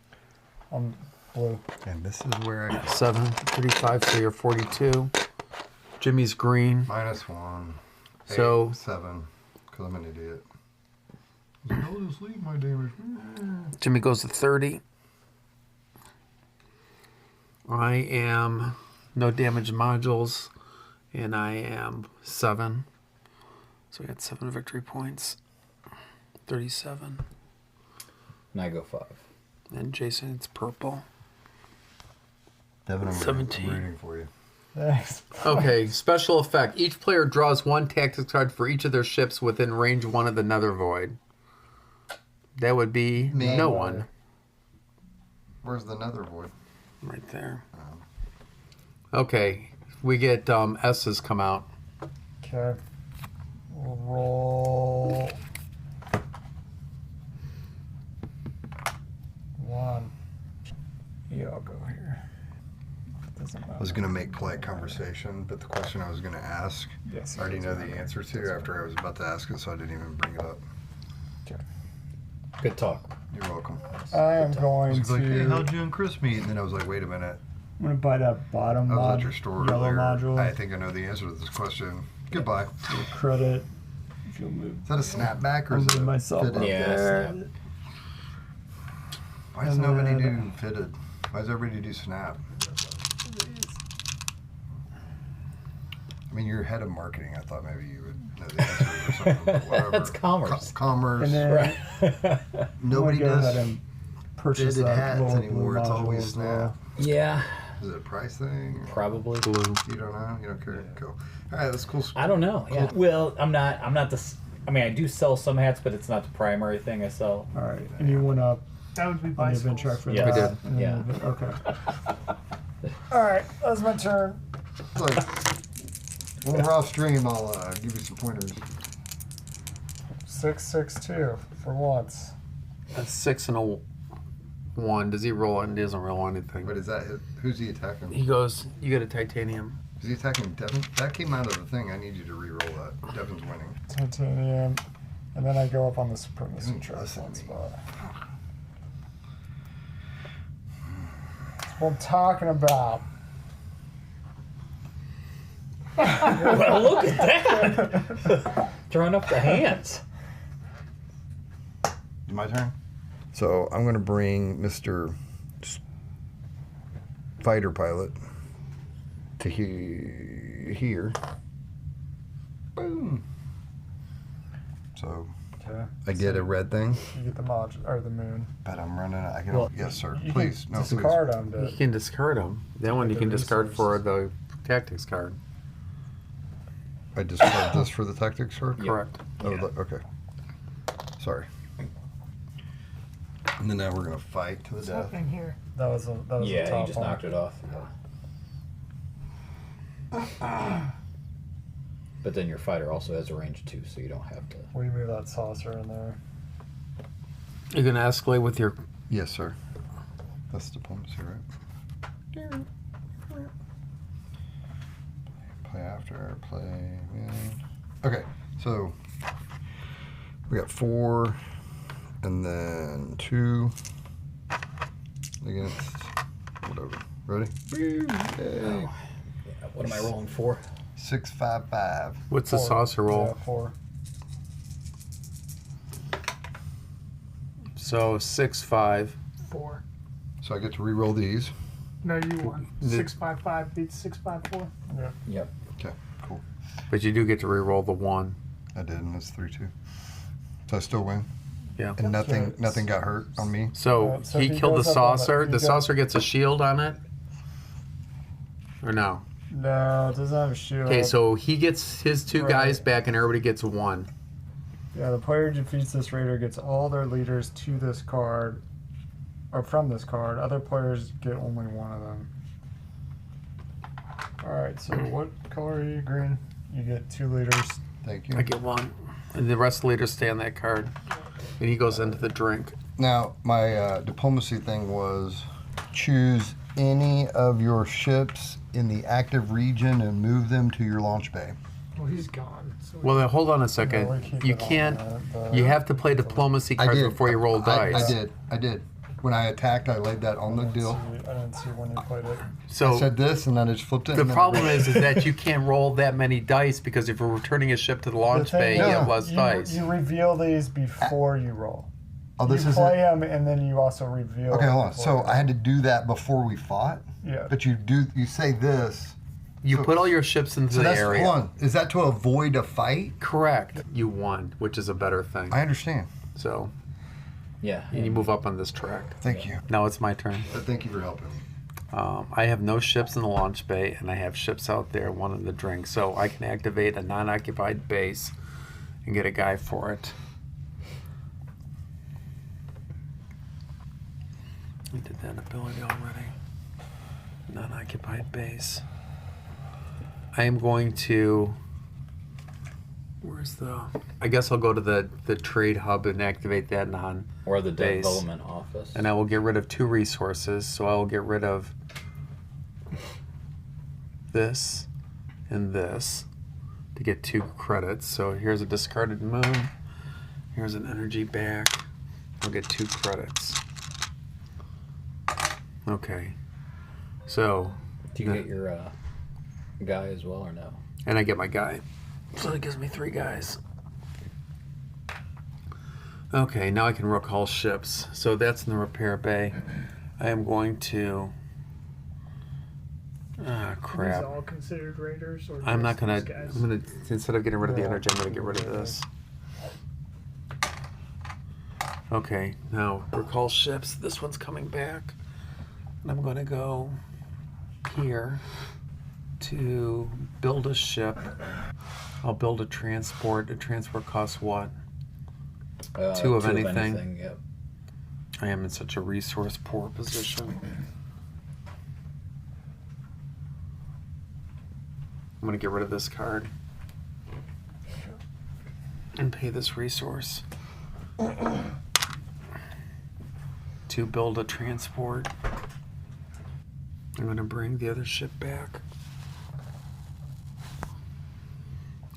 Speaker 2: I'm blue.
Speaker 4: and this is where I
Speaker 5: 7, 35, so you're 42. Jimmy's green.
Speaker 4: -1.
Speaker 5: So-
Speaker 4: 7, because I'm an idiot. I'll just leave my damage.
Speaker 5: Jimmy goes to 30. I am no damage modules, and I am 7. So we got 7 victory points. 37.
Speaker 1: And I go 5.
Speaker 5: And Jason, it's purple.
Speaker 4: Devin, I'm
Speaker 5: 17.
Speaker 4: rooting for you.
Speaker 2: Thanks.
Speaker 5: Okay, special effect. Each player draws 1 tactics card for each of their ships within range 1 of the Nether Void. That would be
Speaker 4: Me.
Speaker 5: no one.
Speaker 4: Where's the Nether Void?
Speaker 5: Right there. Okay, we get S's come out.
Speaker 2: Okay. We'll roll 1. Yeah, I'll go here. Doesn't matter.
Speaker 4: I was going to make polite conversation, but the question I was going to ask,
Speaker 2: Yes,
Speaker 4: I already
Speaker 2: it
Speaker 4: know
Speaker 2: doesn't
Speaker 4: the
Speaker 2: matter.
Speaker 4: answer to after I was about to ask it, so I didn't even bring it up.
Speaker 2: Okay.
Speaker 1: Good talk.
Speaker 4: You're welcome.
Speaker 2: I am
Speaker 4: I
Speaker 2: going
Speaker 4: was like, hey,
Speaker 2: to.
Speaker 4: how'd you and Chris meet? And then I was like, wait a minute.
Speaker 2: I'm gonna buy that bottom
Speaker 4: I was at
Speaker 2: mod,
Speaker 4: your store
Speaker 2: yellow
Speaker 4: earlier.
Speaker 2: module.
Speaker 4: I think I know the answer to this question. Goodbye.
Speaker 2: Credit. If you'll move.
Speaker 4: Is that a snapback or
Speaker 2: I'll
Speaker 4: is it
Speaker 2: move myself
Speaker 4: fitted?
Speaker 2: up
Speaker 1: Yeah,
Speaker 2: there.
Speaker 1: snap.
Speaker 4: Why does
Speaker 2: And
Speaker 4: nobody
Speaker 2: then-
Speaker 4: do fitted? Why does everybody do snap? I mean, you're head of marketing. I thought maybe you would know the answer or something. But whatever.
Speaker 1: That's commerce.
Speaker 4: Commerce.
Speaker 2: And then
Speaker 1: Right.
Speaker 4: Nobody
Speaker 2: I'm gonna go
Speaker 4: does
Speaker 2: ahead and purchase
Speaker 4: fitted
Speaker 2: that
Speaker 4: hats
Speaker 2: little
Speaker 4: anymore.
Speaker 2: blue
Speaker 4: It's
Speaker 2: module
Speaker 4: always
Speaker 2: as well.
Speaker 4: snap.
Speaker 1: Yeah,
Speaker 4: Is it a price thing?
Speaker 1: probably.
Speaker 5: Blue.
Speaker 4: You don't know? You don't care? Cool. All right, that's cool.
Speaker 1: I don't know. Yeah. Well, I'm not the. I mean, I do sell some hats, but it's not the primary thing I sell.
Speaker 2: All right, and you went up
Speaker 3: That would be
Speaker 2: on the event
Speaker 3: bicycles.
Speaker 2: track for
Speaker 1: Yes.
Speaker 2: that.
Speaker 5: I did.
Speaker 2: and then
Speaker 1: Yeah.
Speaker 2: Okay. All right, that's my turn.
Speaker 4: Look, when we're off stream, I'll give you some pointers.
Speaker 2: 662 for once.
Speaker 5: A 6 and a 1. Does he roll? And doesn't roll anything.
Speaker 4: What is that? Who's he attacking?
Speaker 5: He goes. You get a titanium.
Speaker 4: Is he attacking Devin? That came out of the thing. I need you to re-roll that. Devin's winning.
Speaker 2: Titanium, and then I go up on the supremacy
Speaker 4: You
Speaker 2: track
Speaker 4: listen
Speaker 2: one
Speaker 4: to me.
Speaker 2: spot. That's what I'm talking about.
Speaker 1: Well, look at that. Throwing up the hands.
Speaker 4: My turn. So I'm going to bring Mr. Fighter Pilot to here. Boom. So
Speaker 2: Okay.
Speaker 4: I get a red thing,
Speaker 2: You get the mod or the moon.
Speaker 4: but I'm running. I can.
Speaker 1: Well,
Speaker 4: Yes, sir.
Speaker 2: You
Speaker 4: Please,
Speaker 2: can
Speaker 4: no, please.
Speaker 2: discard them.
Speaker 5: You can discard them. That one you
Speaker 2: the
Speaker 5: can discard for
Speaker 2: resources.
Speaker 5: the tactics card.
Speaker 4: I discard this for the tactics card.
Speaker 1: Yeah.
Speaker 5: Correct.
Speaker 4: Oh,
Speaker 1: Yeah.
Speaker 4: okay. Sorry. And then now we're gonna fight to the
Speaker 3: What's
Speaker 4: death.
Speaker 3: happening here?
Speaker 2: That was a
Speaker 1: Yeah,
Speaker 2: top
Speaker 1: you just
Speaker 2: one.
Speaker 1: knocked it off. But then your fighter also has a range 2, so you don't have to.
Speaker 2: We move that saucer in there.
Speaker 5: You're gonna escalate with your.
Speaker 4: Yes, sir. That's diplomacy, right? Play after, play. Yeah. Okay, so we got 4, and then 2 against whatever. Ready? Yay.
Speaker 1: Yeah, what am I rolling for?
Speaker 4: 655.
Speaker 5: What's the
Speaker 2: 4.
Speaker 5: saucer roll?
Speaker 2: Yeah, 4.
Speaker 5: So 6-5.
Speaker 3: 4.
Speaker 4: So I get to re-roll these.
Speaker 3: No, you won.
Speaker 5: The-
Speaker 3: 655 beats 654.
Speaker 2: Yeah.
Speaker 1: Yep.
Speaker 4: Okay, cool.
Speaker 5: But you do get to re-roll the 1.
Speaker 4: I did, and it's 3-2. So I still win.
Speaker 5: Yeah.
Speaker 4: And nothing
Speaker 2: Right.
Speaker 4: nothing got hurt on me.
Speaker 5: So
Speaker 2: So
Speaker 5: he
Speaker 2: he
Speaker 5: killed the
Speaker 2: goes up on the-
Speaker 5: saucer.
Speaker 2: he
Speaker 5: The
Speaker 2: goes-
Speaker 5: saucer gets a shield on it? Or no?
Speaker 2: No, it doesn't have a shield.
Speaker 5: Okay, so he gets his 2 guys
Speaker 2: Right.
Speaker 5: back and everybody gets 1.
Speaker 2: Yeah, the player who defeats this raider gets all their leaders to this card, or from this card. Other players get only one of them. Alright, so what color are you? Green. You get 2 leaders.
Speaker 4: Thank you.
Speaker 5: I get 1. And the rest of the leaders stay on that card. And he goes into the drink.
Speaker 4: Now, my diplomacy thing was choose any of your ships in the active region and move them to your launch bay.
Speaker 3: Well, he's gone. So
Speaker 5: Well, then hold on a
Speaker 2: No, we
Speaker 5: second.
Speaker 2: keep
Speaker 5: You
Speaker 2: it on
Speaker 5: can't.
Speaker 2: the-
Speaker 5: You have to play diplomacy
Speaker 4: I
Speaker 5: cards
Speaker 4: did.
Speaker 5: before you roll dice.
Speaker 4: I did. When I attacked, I laid that on the deal.
Speaker 2: I didn't see when you played it.
Speaker 4: I
Speaker 5: So
Speaker 4: said this, and then I just flipped it.
Speaker 5: the
Speaker 4: and then
Speaker 5: problem
Speaker 4: I
Speaker 5: is that you can't roll that many dice because if you're returning a ship to the launch
Speaker 2: The
Speaker 5: bay,
Speaker 2: thing
Speaker 5: you
Speaker 2: is,
Speaker 5: have less
Speaker 2: you,
Speaker 5: dice.
Speaker 2: You reveal these before you roll.
Speaker 4: Oh, this
Speaker 2: you
Speaker 4: is
Speaker 2: play them and then you also reveal.
Speaker 4: Okay, hold on.
Speaker 2: before
Speaker 4: So
Speaker 2: you-
Speaker 4: I had to do that before we fought,
Speaker 2: Yeah.
Speaker 4: but you say this.
Speaker 5: You
Speaker 4: so-
Speaker 5: put all your ships into
Speaker 4: So
Speaker 5: the
Speaker 4: that's
Speaker 5: area.
Speaker 4: hold on. Is that to avoid a fight?
Speaker 5: Correct. You won, which is a better thing.
Speaker 4: I understand.
Speaker 5: So
Speaker 1: Yeah.
Speaker 5: and you move up on this track.
Speaker 4: Thank you.
Speaker 5: Now it's my turn.
Speaker 4: But thank you for helping.
Speaker 5: I have no ships in the launch bay, and I have ships out there, 1 in the drink. So I can activate a non-occupied base and get a guy for it. I did that ability already. Non-occupied base. I am going to. Where's the? I guess I'll go to the trade hub and activate that non.
Speaker 1: Or the
Speaker 5: Base.
Speaker 1: development office.
Speaker 5: And I will get rid of 2 resources. So I will get rid of this and this to get 2 credits. So here's a discarded moon. Here's an energy back. I'll get 2 credits. Okay. So,
Speaker 1: Do you get your guy as well or no?
Speaker 5: and I get my guy. So that gives me 3 guys. Okay, now I can recall ships. So that's in the repair bay. I am going to. Ah,
Speaker 3: Are
Speaker 5: crap.
Speaker 3: these all considered raiders? Or
Speaker 5: I'm not
Speaker 3: just
Speaker 5: gonna.
Speaker 3: these guys?
Speaker 5: I'm gonna instead of getting rid of the
Speaker 2: Yeah.
Speaker 5: energy, I'm gonna get rid of this. Okay, now recall ships. This one's coming back, and I'm gonna go here to build a ship. I'll build a transport. A transport costs what? 2 of anything.
Speaker 1: Yep.
Speaker 5: I am in such a resource poor position. I'm gonna get rid of this card and pay this resource to build a transport. I'm gonna bring the other ship back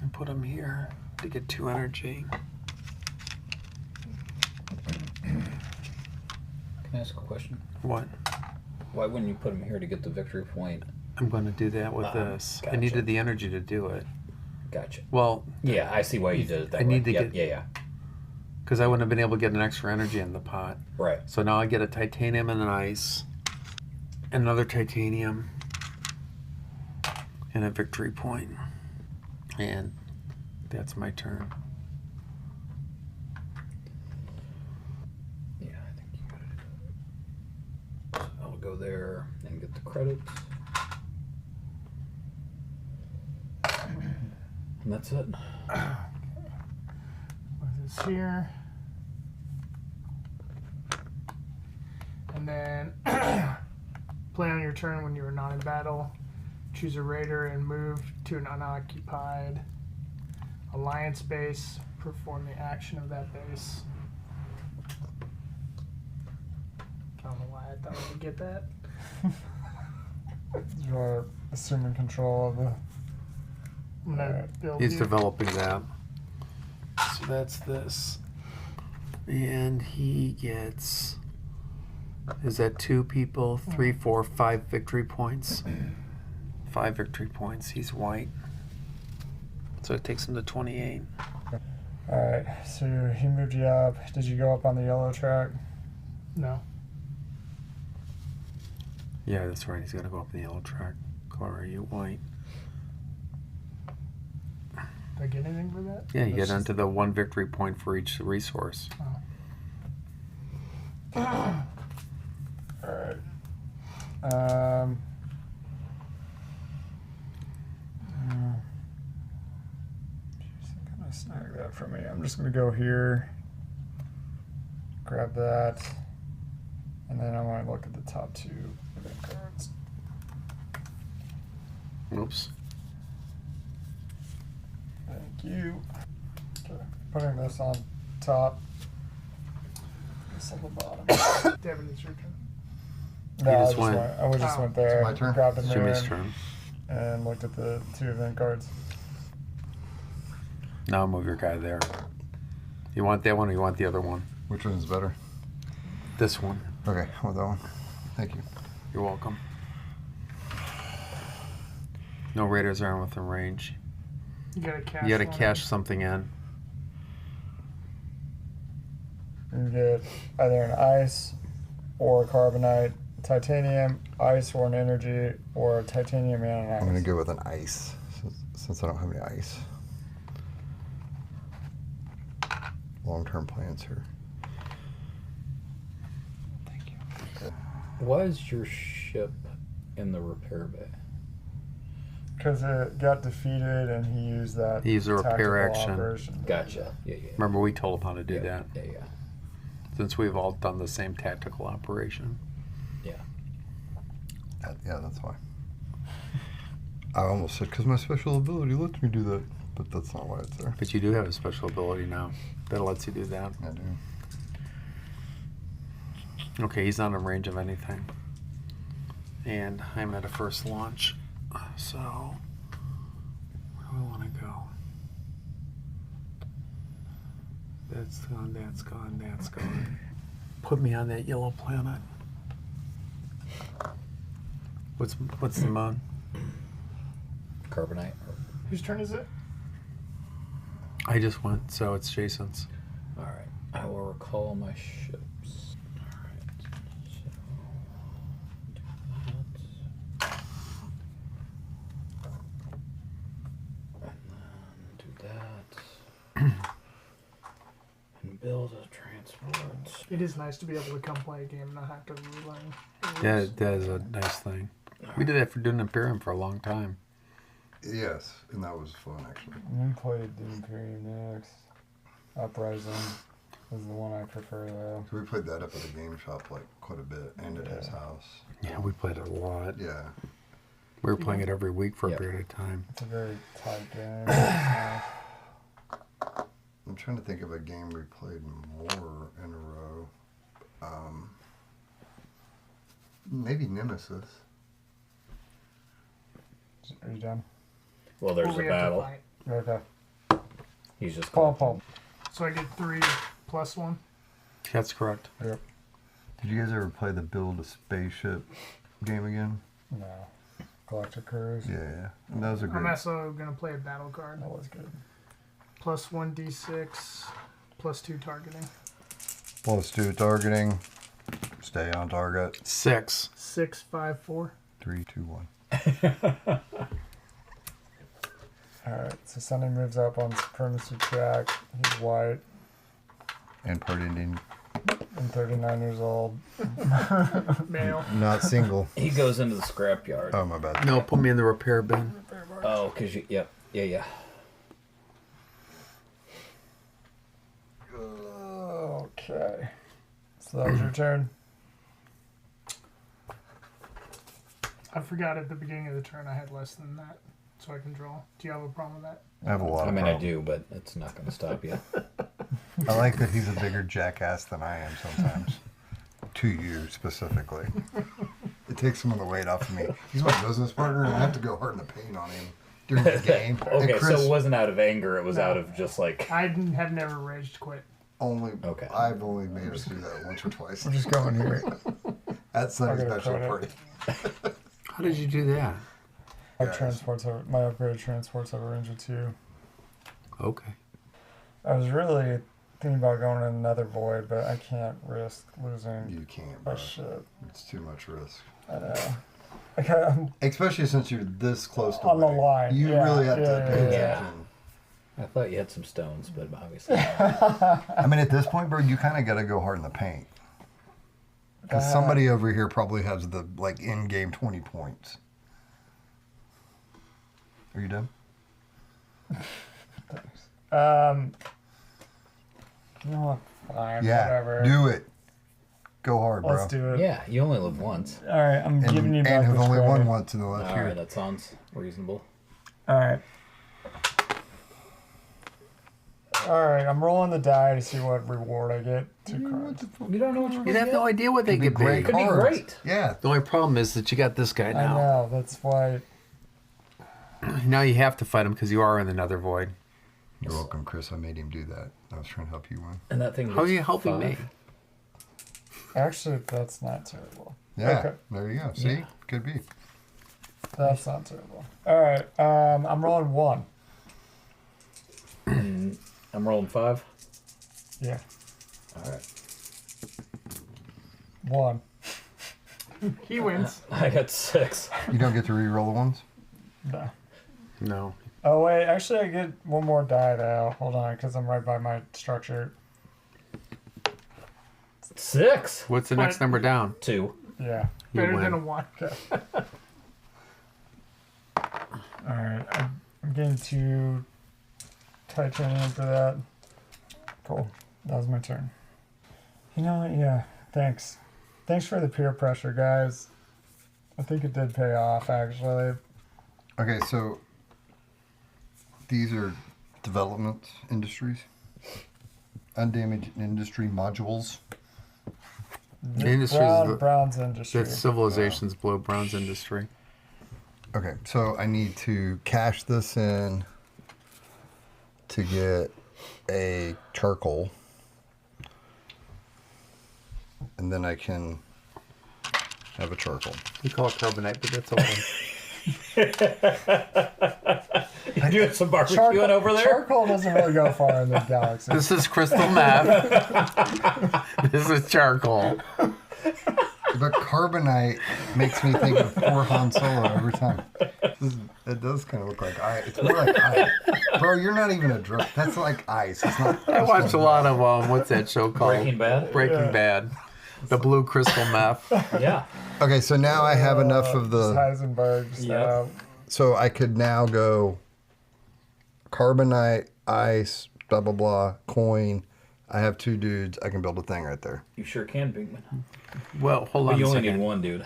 Speaker 5: and put him here to get 2 energy.
Speaker 1: Can I ask a question?
Speaker 5: What?
Speaker 1: Why wouldn't you put him here to get the victory point?
Speaker 5: I'm gonna do that with this. I
Speaker 1: gotcha.
Speaker 5: needed the energy to do it.
Speaker 1: Gotcha.
Speaker 5: Well,
Speaker 1: Yeah, I see why you did it that
Speaker 5: I
Speaker 1: way.
Speaker 5: need to
Speaker 1: Yep,
Speaker 5: get-
Speaker 1: yeah.
Speaker 5: because I wouldn't have been able to get an extra energy in the pot.
Speaker 1: Right.
Speaker 5: So now I get a titanium and an ice, another titanium, and a victory point. And that's my turn.
Speaker 1: Yeah, I think you gotta do that. So I'll go there and get the credits. And that's it.
Speaker 3: With this here. And then play on your turn when you are not in battle. Choose a raider and move to an unoccupied alliance base. Perform the action of that base. I don't know why I thought I would get that.
Speaker 2: You're assuming control of the.
Speaker 3: I'm gonna
Speaker 2: Alright.
Speaker 3: build
Speaker 5: He's
Speaker 3: you.
Speaker 5: developing that. So that's this. And he gets Is that 2 people? 3, 4, 5 victory points. 5 victory points. He's white. So it takes him to 28.
Speaker 2: Alright, so he moved you up. Did you go up on the yellow track?
Speaker 3: No.
Speaker 5: Yeah, that's right. He's got to go up the yellow track. Color are you white?
Speaker 3: Did I get anything for that?
Speaker 5: Yeah, you
Speaker 2: That's
Speaker 5: get onto the 1 victory point for each resource.
Speaker 2: Alright. Can I snag that for me? I'm just gonna go here, grab that, and then I want to look at the top 2 event cards.
Speaker 5: Oops.
Speaker 2: Thank you. Okay, putting this on top. This on the bottom.
Speaker 3: Devin, it's your turn.
Speaker 2: No, I
Speaker 5: just
Speaker 2: just
Speaker 5: went.
Speaker 2: went. I just
Speaker 3: Oh.
Speaker 2: went there.
Speaker 4: my turn?
Speaker 2: Grabbed the
Speaker 5: Jimmy's
Speaker 2: moon
Speaker 5: turn.
Speaker 2: and looked at the 2 event cards.
Speaker 5: Now move your guy there. You want that one or you want the other one?
Speaker 4: Which one's better?
Speaker 5: This one.
Speaker 4: Okay, I want that one. Thank you.
Speaker 5: You're welcome. No raiders are within range.
Speaker 3: You gotta cash.
Speaker 5: You got to
Speaker 3: one
Speaker 5: cash something in.
Speaker 2: You get either an ice or a carbonite, titanium, ice, or an energy, or a titanium and an ice.
Speaker 4: I'm gonna go with an ice since I don't have any ice. Long-term plans here.
Speaker 2: Thank you.
Speaker 1: Why is your ship in the repair bay?
Speaker 2: Because it got defeated and he used that.
Speaker 5: He used a repair
Speaker 2: tactical
Speaker 5: action.
Speaker 2: operation.
Speaker 1: Gotcha. Yeah, yeah.
Speaker 5: Remember, we told him how to do
Speaker 1: yeah,
Speaker 5: that.
Speaker 1: Yeah, yeah.
Speaker 5: Since we've all done the same tactical operation.
Speaker 4: Yeah, that's why. I almost said because my special ability lets me do that, but that's not why it's there.
Speaker 5: But you do have a special ability now that lets you do that.
Speaker 4: I do.
Speaker 5: Okay, he's not in range of anything. And I'm at a first launch. So, where do I want to go? That's gone, that's gone, that's gone. Put me on that yellow planet. What's the moon?
Speaker 1: Carbonite.
Speaker 3: Whose turn is it?
Speaker 5: I just went, so it's Jason's.
Speaker 1: All right. I will recall my ships. All right. So do that. And then do that. And build a transport.
Speaker 3: It is nice to be able to come play a game and not have to relearn.
Speaker 5: Yeah, that is a nice thing. We did that for doing Imperium for a long time.
Speaker 4: Yes, and that was fun actually.
Speaker 2: We played the Imperium next. Uprising is the one I prefer though.
Speaker 4: So we played that up at the game shop like quite a bit, and at his house.
Speaker 5: Yeah, we played it a lot.
Speaker 4: Yeah.
Speaker 5: We were playing it every week for a
Speaker 1: Yep.
Speaker 5: period of time.
Speaker 2: It's a very tight game. It's nice.
Speaker 4: I'm trying to think of a game we played more in a row. Maybe Nemesis.
Speaker 2: Are you done?
Speaker 1: Well, there's
Speaker 3: Or we
Speaker 1: a
Speaker 3: have to
Speaker 1: battle.
Speaker 3: fight.
Speaker 2: Okay.
Speaker 1: He's just
Speaker 2: Paul.
Speaker 3: So I get 3 plus 1.
Speaker 5: That's correct.
Speaker 4: Did you guys ever play the build a spaceship game again?
Speaker 2: No. Galactic Cruise.
Speaker 4: Yeah. And those are
Speaker 3: I'm
Speaker 4: great.
Speaker 3: also going to play a battle card.
Speaker 2: That was good.
Speaker 3: Plus 1d6, plus 2 targeting.
Speaker 4: Well, let's do targeting. Stay on target.
Speaker 5: 6.
Speaker 3: 6, 5, 4.
Speaker 4: 3, 2, 1.
Speaker 2: Alright, so Sunday moves up on supremacy track. He's white
Speaker 4: And part ending.
Speaker 2: and 39 years old.
Speaker 3: Male.
Speaker 4: Not single.
Speaker 1: He goes into the scrapyard.
Speaker 4: Oh, my bad.
Speaker 5: No, put me in the repair bin.
Speaker 1: Oh, because you. Yep. Yeah.
Speaker 2: Okay. So that was your turn.
Speaker 3: I forgot at the beginning of the turn I had less than that, so I can draw. Do you have a problem with that?
Speaker 4: I have a lot
Speaker 1: I
Speaker 4: of
Speaker 1: mean, I
Speaker 4: problems.
Speaker 1: do, but it's not going to stop you.
Speaker 4: I like that he's a bigger jackass than I am sometimes. To you specifically. It takes some of the weight off of me. He's my business partner, and I have to go hard in the paint on him during the game.
Speaker 1: Okay,
Speaker 4: And
Speaker 1: so
Speaker 4: Chris
Speaker 1: it wasn't out of anger. It was
Speaker 3: No.
Speaker 1: out of just like.
Speaker 3: Have never raged quit.
Speaker 4: only.
Speaker 1: Okay.
Speaker 4: I've only made us do that once or twice.
Speaker 2: We're just going here.
Speaker 4: At Sunny's
Speaker 2: I'll get a
Speaker 4: bachelor party.
Speaker 2: credit.
Speaker 5: How did you do that?
Speaker 2: My
Speaker 4: Guys.
Speaker 2: transports over, my upgraded transports over Ranger 2.
Speaker 5: Okay.
Speaker 2: I was really thinking about going in another void, but I can't risk losing
Speaker 4: You can't,
Speaker 2: my
Speaker 4: bro.
Speaker 2: ship.
Speaker 4: It's too much risk.
Speaker 2: I know. I'm
Speaker 4: Especially since you're this close to
Speaker 2: on the
Speaker 4: winning.
Speaker 2: line.
Speaker 4: You
Speaker 2: Yeah,
Speaker 4: really have
Speaker 2: yeah,
Speaker 4: to pay
Speaker 1: yeah.
Speaker 4: attention.
Speaker 1: I thought you had some stones, but obviously not.
Speaker 4: I mean, at this point, bro, you kind of got to go hard in the paint. Because somebody over here probably has the, like, in-game 20 points. Are you done?
Speaker 2: You know what? Fine.
Speaker 4: Yeah.
Speaker 2: Whatever.
Speaker 4: Do it. Go hard, bro.
Speaker 2: Let's do it.
Speaker 1: Yeah, you only live once.
Speaker 2: All right. I'm giving you back
Speaker 4: and have
Speaker 2: this
Speaker 4: only
Speaker 2: credit.
Speaker 4: won once in the last
Speaker 1: All
Speaker 4: year.
Speaker 1: right, that sounds reasonable.
Speaker 2: All right. All right. I'm rolling the die to see what reward I get. 2 cards.
Speaker 1: You don't know what you're
Speaker 5: You have no idea what they
Speaker 4: Could be
Speaker 5: could
Speaker 4: great
Speaker 5: be.
Speaker 1: Could be
Speaker 4: cards.
Speaker 1: great.
Speaker 4: Yeah.
Speaker 5: The only problem is that you got this guy
Speaker 2: I
Speaker 5: now.
Speaker 2: know. That's why.
Speaker 5: Now you have to fight him because you are in another void.
Speaker 4: You're welcome, Chris. I made him do that. I was trying to help you win.
Speaker 1: And that thing.
Speaker 5: How are
Speaker 1: gets
Speaker 5: you helping
Speaker 1: 5.
Speaker 5: me?
Speaker 2: Actually, that's not terrible.
Speaker 4: Yeah.
Speaker 2: Okay.
Speaker 4: There you go. See?
Speaker 1: Yeah.
Speaker 4: Could be.
Speaker 2: That's not terrible. All right. I'm rolling 1.
Speaker 1: And I'm rolling 5.
Speaker 2: Yeah.
Speaker 1: All right.
Speaker 2: 1.
Speaker 3: He wins.
Speaker 1: I got 6.
Speaker 4: You don't get to re-roll the ones?
Speaker 2: No.
Speaker 5: No.
Speaker 2: Oh wait, actually I get one more die now. Hold on, because I'm right by my structure.
Speaker 1: 6.
Speaker 5: What's the next number down?
Speaker 1: 2.
Speaker 2: Yeah.
Speaker 5: You
Speaker 3: Better
Speaker 5: win.
Speaker 3: than a 1.
Speaker 2: All right. I'm getting 2 titanium for that. Cool. That was my turn. You know what? Yeah. Thanks. Thanks for the peer pressure, guys. I think it did pay off, actually.
Speaker 4: Okay, so these are development industries. Undamaged industry modules.
Speaker 5: Industries is the-
Speaker 2: Brown's industry.
Speaker 5: That's civilizations below Brown's industry.
Speaker 4: Okay, so I need to cash this in to get a charcoal. And then I can have a charcoal.
Speaker 5: We call it carbonite, but that's okay.
Speaker 1: You doing some barbecuing over there?
Speaker 2: Charcoal doesn't really go far in the galaxy.
Speaker 5: This is crystal meth. This is charcoal.
Speaker 4: But carbonite makes me think of poor Han Solo every time. It does kind of look like ice. It's more like ice. Bro, you're not even a drunk. That's like ice. It's not.
Speaker 5: I watched a lot of what's that show called?
Speaker 1: Breaking Bad?
Speaker 5: Breaking
Speaker 2: Yeah.
Speaker 5: Bad. The blue crystal meth.
Speaker 1: Yeah.
Speaker 4: Okay, so now I have enough of the.
Speaker 2: Heisenberg stuff.
Speaker 4: So I could now go carbonite, ice, blah, blah, blah, coin. I have 2 dudes. I can build a thing right there.
Speaker 1: You sure can, Bigman.
Speaker 5: Well, hold
Speaker 1: But
Speaker 5: on
Speaker 1: you
Speaker 5: a
Speaker 1: only
Speaker 5: second.
Speaker 1: need 1, dude.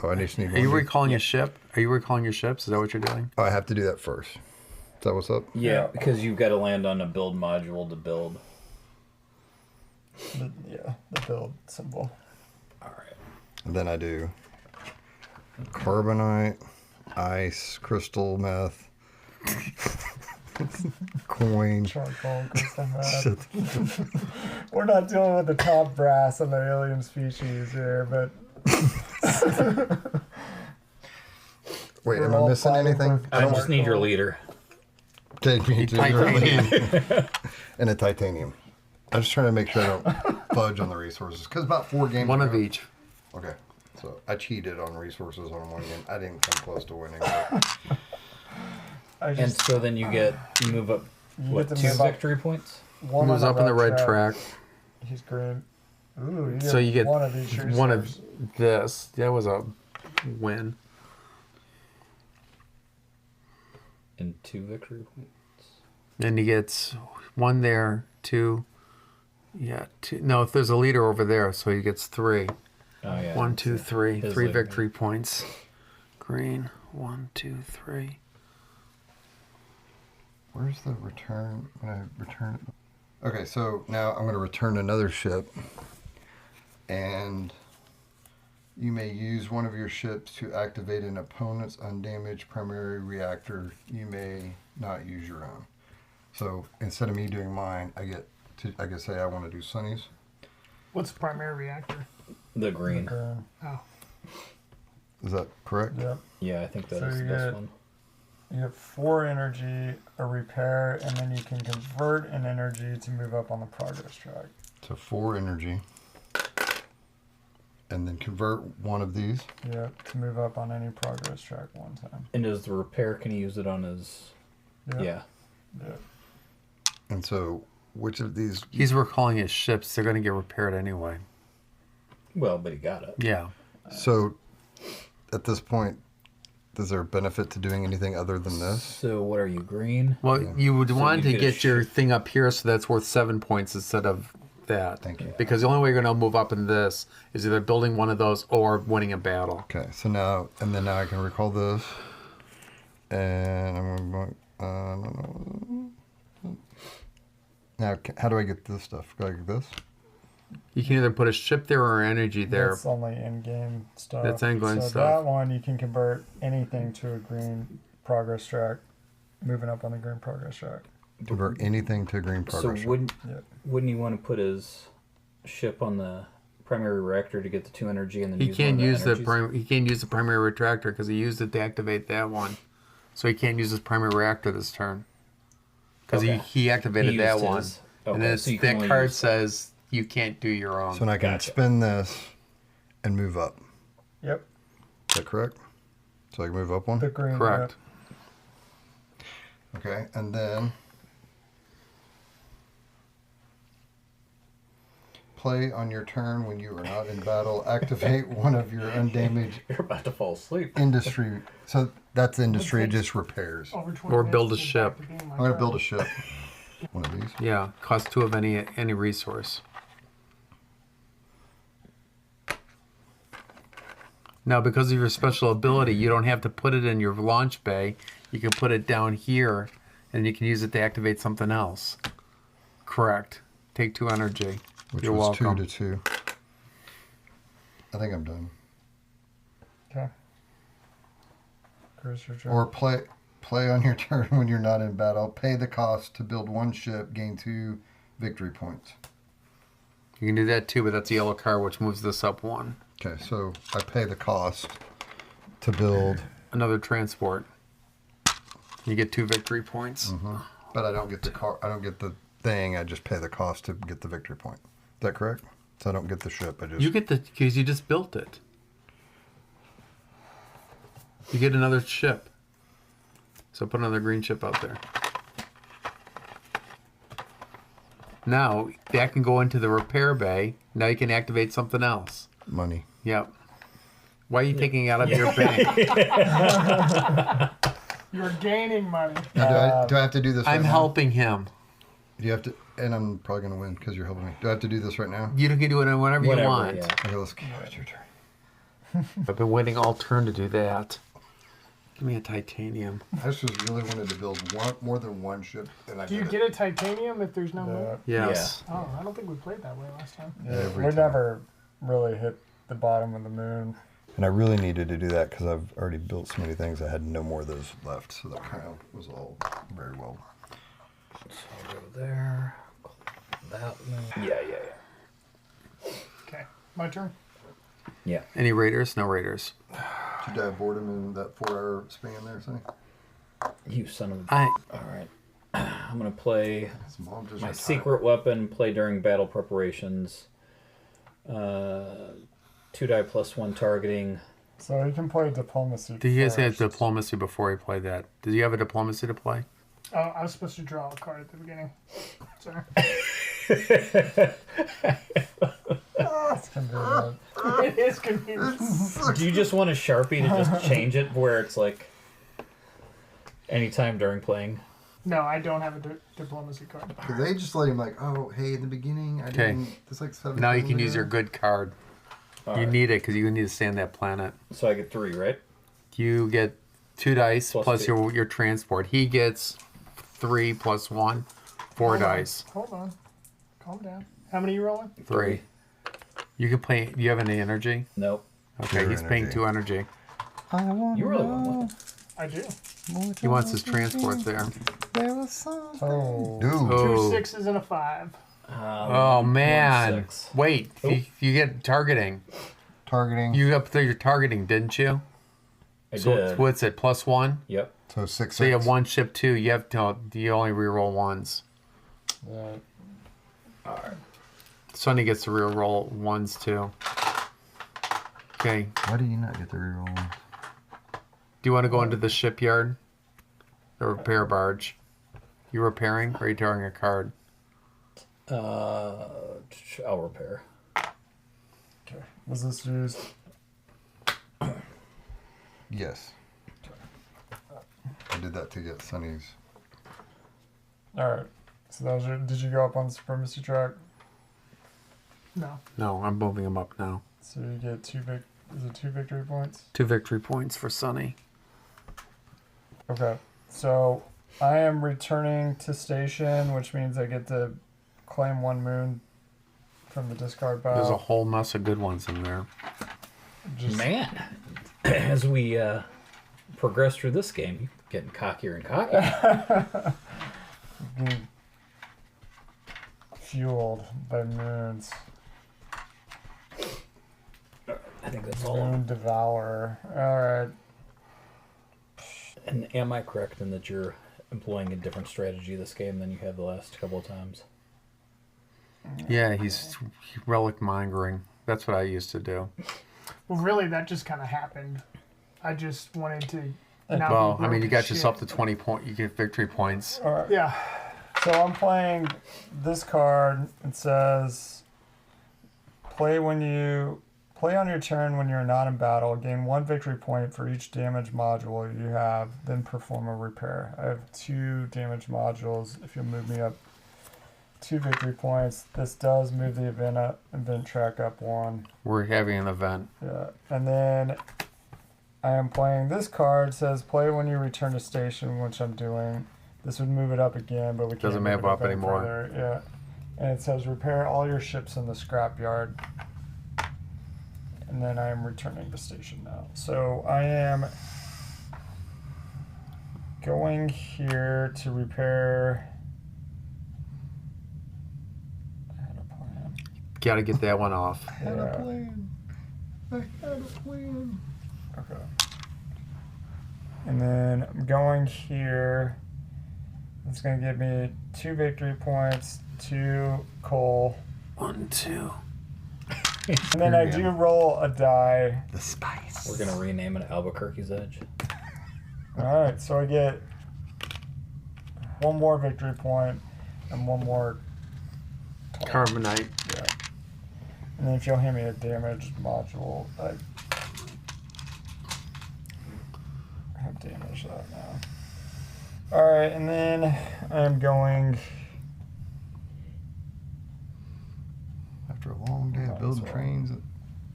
Speaker 4: Oh, I just need
Speaker 5: Are you
Speaker 4: one.
Speaker 5: recalling a ship? Are you recalling your ships? Is that what you're doing?
Speaker 4: Oh, I have to do that first. Is that what's up?
Speaker 1: Yeah, because you've got to land on a build module to build.
Speaker 2: The build symbol.
Speaker 1: All right.
Speaker 4: And then I do carbonite, ice, crystal meth, coin.
Speaker 2: Charcoal, crystal meth.
Speaker 4: Shit.
Speaker 2: We're not dealing with the top brass on the alien species here, but
Speaker 4: Wait,
Speaker 2: We're
Speaker 4: am I
Speaker 2: all
Speaker 4: missing
Speaker 2: fighting
Speaker 4: anything?
Speaker 2: for-
Speaker 1: I just need your leader.
Speaker 4: Take me to
Speaker 5: Titanium.
Speaker 4: and a titanium. I'm just trying to make sure I don't fudge on the resources. Because about 4 games
Speaker 5: One of
Speaker 4: ago-
Speaker 5: each.
Speaker 4: Okay. So I cheated on resources on one game. I didn't come close to winning. But
Speaker 2: I
Speaker 1: And
Speaker 2: just
Speaker 1: so then you move up,
Speaker 2: You
Speaker 1: what,
Speaker 2: get to
Speaker 1: 2
Speaker 2: move up.
Speaker 1: victory points?
Speaker 2: one
Speaker 5: Moves
Speaker 2: on
Speaker 5: up in the red track.
Speaker 2: He's green. Ooh,
Speaker 5: So you get
Speaker 2: one of each
Speaker 5: one of
Speaker 2: resource.
Speaker 5: this. That was a win.
Speaker 1: And 2 victory points.
Speaker 5: Then he gets 1 there, 2. Yeah, 2. No, if there's a leader over there, so he gets 3.
Speaker 1: Oh, yeah.
Speaker 5: 1, 2, 3.
Speaker 1: His
Speaker 5: 3
Speaker 1: leader.
Speaker 5: victory points. Green. 1, 2, 3.
Speaker 4: where's the return? When I return it. Okay, so now I'm going to return another ship. And you may use one of your ships to activate an opponent's undamaged primary reactor. You may not use your own. So instead of me doing mine, I can say I want to do Sunny's.
Speaker 3: What's the primary reactor?
Speaker 1: The green.
Speaker 2: Okay.
Speaker 3: Oh,
Speaker 4: Is that correct?
Speaker 2: Yep.
Speaker 1: Yeah, I think that
Speaker 2: So
Speaker 1: is
Speaker 2: you
Speaker 1: this
Speaker 2: get-
Speaker 1: one.
Speaker 2: You get 4 energy, a repair, and then you can convert an energy to move up on the progress track.
Speaker 4: So 4 energy. And then convert one of these.
Speaker 2: Yep, to move up on any progress track one time.
Speaker 1: And does the repair, can he use it on his...
Speaker 2: Yep.
Speaker 1: Yeah.
Speaker 2: Yep.
Speaker 4: And so which of these?
Speaker 5: He's recalling his ships. They're going to get repaired anyway.
Speaker 1: Well, but he got it.
Speaker 5: Yeah.
Speaker 4: So at this point, is there a benefit to doing anything other than this?
Speaker 1: So what are you, green?
Speaker 5: Well, you would
Speaker 1: So
Speaker 5: want
Speaker 1: you
Speaker 5: to
Speaker 1: get a
Speaker 5: get your
Speaker 1: ship.
Speaker 5: thing up here, so that's worth 7 points instead of that.
Speaker 4: Thank you.
Speaker 5: Because the only way you're going to move up in this is either building one of those or winning a battle.
Speaker 4: Okay, so now, and then now I can recall this. And I'm going to... Now, how do I get this stuff? Go like this?
Speaker 5: You can either put a ship there or energy there.
Speaker 2: That's only in-game stuff.
Speaker 5: That's in-game
Speaker 2: so
Speaker 5: stuff.
Speaker 2: that one, you can convert anything to a green progress track, moving up on the green progress track.
Speaker 4: Convert anything to green
Speaker 1: So
Speaker 4: progress.
Speaker 2: Yep.
Speaker 1: wouldn't he want to put his ship on the primary reactor to get the 2 energy and then
Speaker 5: He
Speaker 1: use
Speaker 5: can't
Speaker 1: one of
Speaker 5: use the
Speaker 1: energies?
Speaker 5: he can't use the primary retractor because he used it to activate that one, so he can't use his primary reactor this turn because
Speaker 1: Okay.
Speaker 5: he activated
Speaker 1: He
Speaker 5: that
Speaker 1: used
Speaker 5: one,
Speaker 1: his.
Speaker 5: and
Speaker 1: Okay,
Speaker 5: then
Speaker 1: so you can
Speaker 5: that
Speaker 1: only
Speaker 5: card
Speaker 1: use-
Speaker 5: says you can't do your own.
Speaker 4: So now I can
Speaker 1: Gotcha.
Speaker 4: spin this and move up.
Speaker 2: Yep.
Speaker 4: Is that correct? So I can move up one?
Speaker 2: The green.
Speaker 5: Correct.
Speaker 4: Okay, and then play on your turn when you are not in battle. Activate one of your undamaged
Speaker 1: You're about to fall asleep.
Speaker 4: industry. So that's industry, it just repairs.
Speaker 3: over 20
Speaker 5: Or build a
Speaker 3: minutes to get back
Speaker 5: ship.
Speaker 3: to being my
Speaker 4: I'm gonna
Speaker 3: turn.
Speaker 4: build a ship. One of these.
Speaker 5: Yeah, cost 2 of any resource. Now, because of your special ability, you don't have to put it in your launch bay. You can put it down here, and you can use it to activate something else. Correct. Take 2 energy.
Speaker 4: Which
Speaker 5: You're
Speaker 4: was
Speaker 5: welcome.
Speaker 4: 2 to 2. I think I'm done.
Speaker 2: Okay. Chris, your turn.
Speaker 4: Or play on your turn when you're not in battle. Pay the cost to build 1 ship, gain 2 victory points.
Speaker 5: You can do that too, but that's a yellow card, which moves this up 1.
Speaker 4: Okay, so I pay the cost to build,
Speaker 5: Another transport. You get 2 victory points.
Speaker 4: but I don't get the car. I don't get the thing. I just pay the cost to get the victory point. Is that correct? So I don't get the ship. I just
Speaker 5: You get the because you just built it. You get another ship. So put another green ship out there. Now that can go into the repair bay. Now you can activate something else.
Speaker 4: money.
Speaker 5: Yep. Why are you taking it out of your bank?
Speaker 3: You're gaining money.
Speaker 4: Now, do I have to do this?
Speaker 5: I'm
Speaker 4: right
Speaker 5: helping him.
Speaker 4: Now? Do you have to? And I'm probably gonna win because you're helping me. Do I have to do this right now?
Speaker 5: You can do it whenever you
Speaker 1: Whatever,
Speaker 5: want.
Speaker 1: yeah.
Speaker 4: Okay, let's go. It's your turn.
Speaker 5: I've been waiting all turn to do that. Give me a titanium.
Speaker 4: I just really wanted to build more than 1 ship, and I
Speaker 3: Do you
Speaker 4: did
Speaker 3: get a titanium if there's no moon?
Speaker 2: Yeah.
Speaker 5: Yes.
Speaker 3: Oh, I don't think we played that way last time.
Speaker 2: Yeah,
Speaker 4: Every
Speaker 2: we
Speaker 4: time.
Speaker 2: never really hit the bottom of the moon.
Speaker 4: And I really needed to do that because I've already built so many things. I had no more of those left, so that kind of was all very well.
Speaker 1: So I'll go there. That one. Yeah.
Speaker 3: Okay, my turn.
Speaker 1: Yeah.
Speaker 5: Any raiders? No raiders.
Speaker 4: Did I boredom in that 4-hour span there, Sonny?
Speaker 1: You son of a...
Speaker 5: I
Speaker 1: All right. I'm going to play
Speaker 4: His mom just
Speaker 1: my
Speaker 4: retired.
Speaker 1: secret weapon, play during battle preparations. 2 die plus 1 targeting.
Speaker 2: So you can play diplomacy.
Speaker 5: Did you guys have
Speaker 2: first.
Speaker 5: diplomacy before he played that? Did you have a diplomacy to play?
Speaker 3: Oh, I was supposed to draw a card at the beginning. Sorry.
Speaker 2: It's convenient.
Speaker 3: It is convenient.
Speaker 1: Do you just want a Sharpie to just change it where it's like anytime during playing?
Speaker 3: No, I don't have a diplomacy card.
Speaker 4: Because they just let him like, oh, hey, in the beginning, I
Speaker 5: Okay.
Speaker 4: didn't. There's like 7.
Speaker 5: Now you
Speaker 4: things
Speaker 5: can
Speaker 4: in
Speaker 5: use
Speaker 4: there.
Speaker 5: your good card.
Speaker 1: All
Speaker 5: You
Speaker 1: right.
Speaker 5: need it because you need to stay on that planet.
Speaker 1: So I get 3, right?
Speaker 5: You get 2 dice
Speaker 1: Plus
Speaker 5: plus
Speaker 1: 2.
Speaker 5: your transport. He gets 3 plus 1, 4
Speaker 3: Hold on.
Speaker 5: dice.
Speaker 3: Hold on. Calm down. How many you rolling?
Speaker 5: 3. You can play. Do you have any energy?
Speaker 1: Nope.
Speaker 5: Okay,
Speaker 4: Pure
Speaker 5: he's paying
Speaker 4: energy.
Speaker 5: 2 energy.
Speaker 1: You really want one.
Speaker 3: I do.
Speaker 5: He wants his transport there.
Speaker 2: Oh.
Speaker 4: Dude.
Speaker 5: Oh.
Speaker 3: 2 6s and a 5.
Speaker 5: Oh man!
Speaker 1: 1/6.
Speaker 5: Wait, you get targeting.
Speaker 4: Targeting.
Speaker 5: You up there? You're targeting, didn't you?
Speaker 1: I
Speaker 5: So
Speaker 1: did.
Speaker 5: what's it? +1.
Speaker 1: Yep.
Speaker 4: So 6.
Speaker 5: So you have 1 ship 2. You have to. You only reroll 1s.
Speaker 2: Yeah.
Speaker 1: All right.
Speaker 5: Sonny gets to reroll 1s too. Okay.
Speaker 4: Why do you not get the reroll ones?
Speaker 5: Do you want to go into the shipyard? The repair barge. You repairing or are you drawing a card?
Speaker 1: I'll repair.
Speaker 2: Okay. Was this used?
Speaker 4: Yes. I did that to get Sunny's.
Speaker 2: All right. So that was your. Did you go up on the supremacy track?
Speaker 3: No.
Speaker 5: No, I'm moving him up now.
Speaker 2: So you get Is it 2 victory points?
Speaker 5: 2 victory points for Sonny.
Speaker 2: Okay. So I am returning to station, which means I get to claim 1 moon from the discard pile.
Speaker 5: There's a whole mess of good ones in there.
Speaker 2: Just,
Speaker 1: Man, as we progress through this game, you're getting cockier and cockier.
Speaker 2: being fueled by moons.
Speaker 1: I think that's all.
Speaker 2: Moon devourer. All right.
Speaker 1: And am I correct in that you're employing a different strategy this game than you have the last couple of times?
Speaker 5: Yeah, he's relic mongering. That's what I used to do.
Speaker 3: Well, really, that just kind of happened. I just wanted to. Not
Speaker 5: Well,
Speaker 3: be
Speaker 5: I mean, you
Speaker 3: broke
Speaker 5: got
Speaker 3: as
Speaker 5: yourself
Speaker 3: shit.
Speaker 5: to 20 point. You get victory points.
Speaker 2: All right.
Speaker 3: Yeah.
Speaker 2: So I'm playing this card. It says, play on your turn when you're not in battle. Gain 1 victory point for each damage module you have. Then perform a repair. I have 2 damage modules. If you'll move me up 2 victory points, this does move the event track up 1.
Speaker 5: We're having an event.
Speaker 2: Yeah, and then I am playing this card. It says play when you return to station, which I'm doing. This would move it up again, but we can't
Speaker 5: Doesn't
Speaker 2: move
Speaker 5: move
Speaker 2: it
Speaker 5: up
Speaker 2: any
Speaker 5: anymore.
Speaker 2: further. Yeah, and it says repair all your ships in the scrapyard. And then I am returning to station now. So I am going here to repair. I had a plan.
Speaker 5: Got to get that one off.
Speaker 4: I had a plan.
Speaker 2: Okay. And then I'm going here. It's going to give me 2 victory points, 2 coal.
Speaker 5: 1, 2.
Speaker 2: And then I do roll a die.
Speaker 4: The spice.
Speaker 1: We're gonna rename it Albuquerque's Edge.
Speaker 2: Alright, so I get 1 more victory point and 1 more coal.
Speaker 5: Carbonite.
Speaker 2: Yeah. And then if you'll hand me a damage module, I have damage that now. Alright, and then I'm going.
Speaker 4: After a long day of building
Speaker 2: That's
Speaker 4: trains and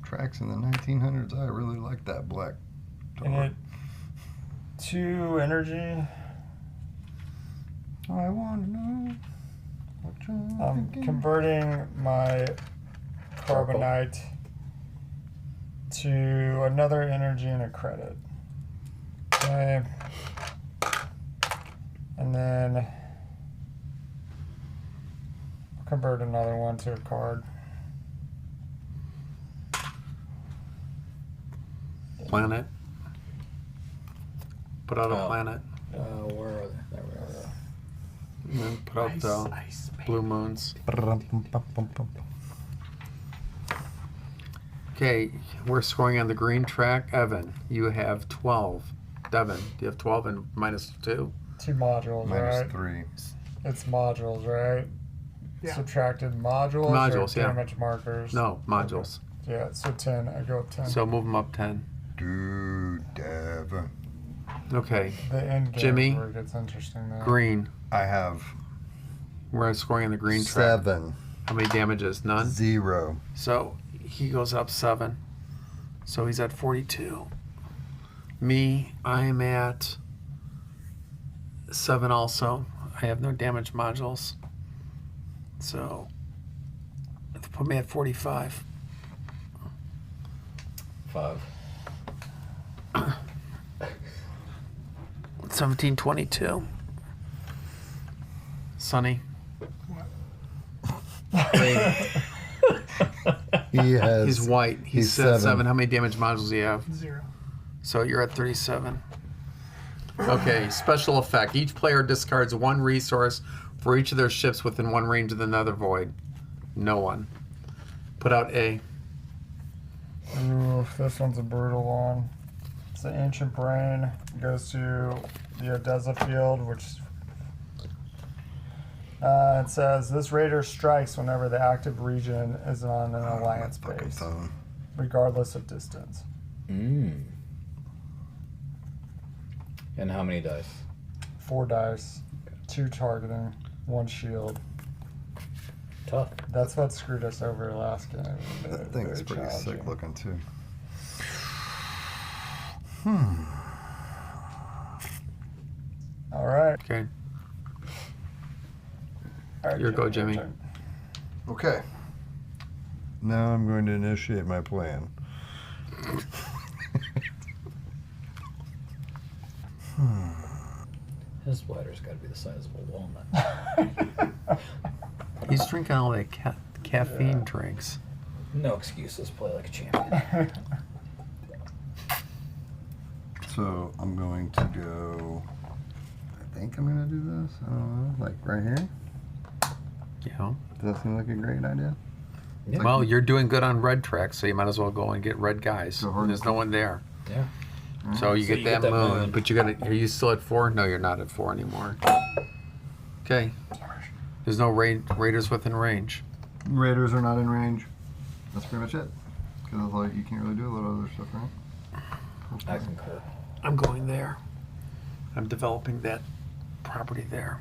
Speaker 4: tracks in the 1900s, I really like that black
Speaker 2: I
Speaker 4: dog.
Speaker 2: get 2 energy.
Speaker 4: I want to know what you're
Speaker 2: I'm
Speaker 4: thinking.
Speaker 2: converting my carbonite to another energy and a credit. Okay. And then I'll convert another one to a card.
Speaker 5: Planet. Put out a
Speaker 1: Oh.
Speaker 5: planet.
Speaker 1: Where are they? There we are.
Speaker 5: And then put out the blue moons. Okay, we're scoring on the green track. Evan, you have 12. Devin, do you have 12 and -2?
Speaker 2: 2 modules, right?
Speaker 4: -3.
Speaker 2: It's modules, right?
Speaker 3: Yeah.
Speaker 2: Subtracted modules,
Speaker 5: Modules,
Speaker 2: or
Speaker 5: yeah.
Speaker 2: damage markers?
Speaker 5: No, modules.
Speaker 2: Yeah, so 10. I go up 10.
Speaker 5: So move them up 10.
Speaker 4: Dude, Devin.
Speaker 5: Okay,
Speaker 2: the end game
Speaker 5: Jimmy,
Speaker 2: is where it gets interesting now.
Speaker 5: green.
Speaker 4: I have
Speaker 5: We're scoring on the green track.
Speaker 4: 7.
Speaker 5: How many damages? None?
Speaker 4: 0.
Speaker 5: So he goes up 7. So he's at 42. Me, I'm at 7 also. I have no damage modules. So put me at 45.
Speaker 1: 5.
Speaker 5: 1722. Sonny.
Speaker 4: He has.
Speaker 5: He's white. He's
Speaker 4: seven.
Speaker 5: 7. How many damage modules do you have?
Speaker 3: 0.
Speaker 5: So you're at 37. Okay, special effect. Each player discards 1 resource for each of their ships within 1 range of the nether void. No one. Put out A.
Speaker 2: Ooh, this one's a brutal one. It's the Ancient Brain. It goes to the Odessa field, which it says this raider strikes whenever the active region is on an alliance
Speaker 4: Fucking
Speaker 2: base,
Speaker 4: phone.
Speaker 2: regardless of distance.
Speaker 1: And how many dice?
Speaker 2: 4 dice, 2 targeting, 1 shield.
Speaker 1: Tough.
Speaker 2: That's what screwed us over last game.
Speaker 4: That thing is
Speaker 2: Very
Speaker 4: pretty sick
Speaker 2: challenging.
Speaker 4: looking too.
Speaker 2: All right.
Speaker 5: Okay.
Speaker 2: All right,
Speaker 5: Your go, Jimmy.
Speaker 2: turn.
Speaker 4: Okay. Now I'm going to initiate my plan.
Speaker 1: His bladder's got to be the size of a walnut.
Speaker 5: He's drinking all that caffeine drinks.
Speaker 1: No excuses. Play like a champion.
Speaker 4: So I'm going to go. I think I'm going to do this. I don't know, like right here.
Speaker 5: Yeah.
Speaker 4: Does that seem like a great idea?
Speaker 1: Yeah.
Speaker 5: Well, you're doing good on red tracks, so you might as well go and get red guys.
Speaker 4: Go hard.
Speaker 5: There's no one there.
Speaker 1: Yeah.
Speaker 5: So you
Speaker 1: So
Speaker 5: get
Speaker 1: you
Speaker 5: that
Speaker 1: get that
Speaker 5: moon,
Speaker 1: moon.
Speaker 5: but you got to. Are you still at 4? No, you're not at 4 anymore. Okay. There's no raiders within range.
Speaker 4: Raiders are not in range. That's pretty much it. Because like you can't really do a lot of other stuff, right?
Speaker 1: I concur.
Speaker 5: I'm going there. I'm developing that property there.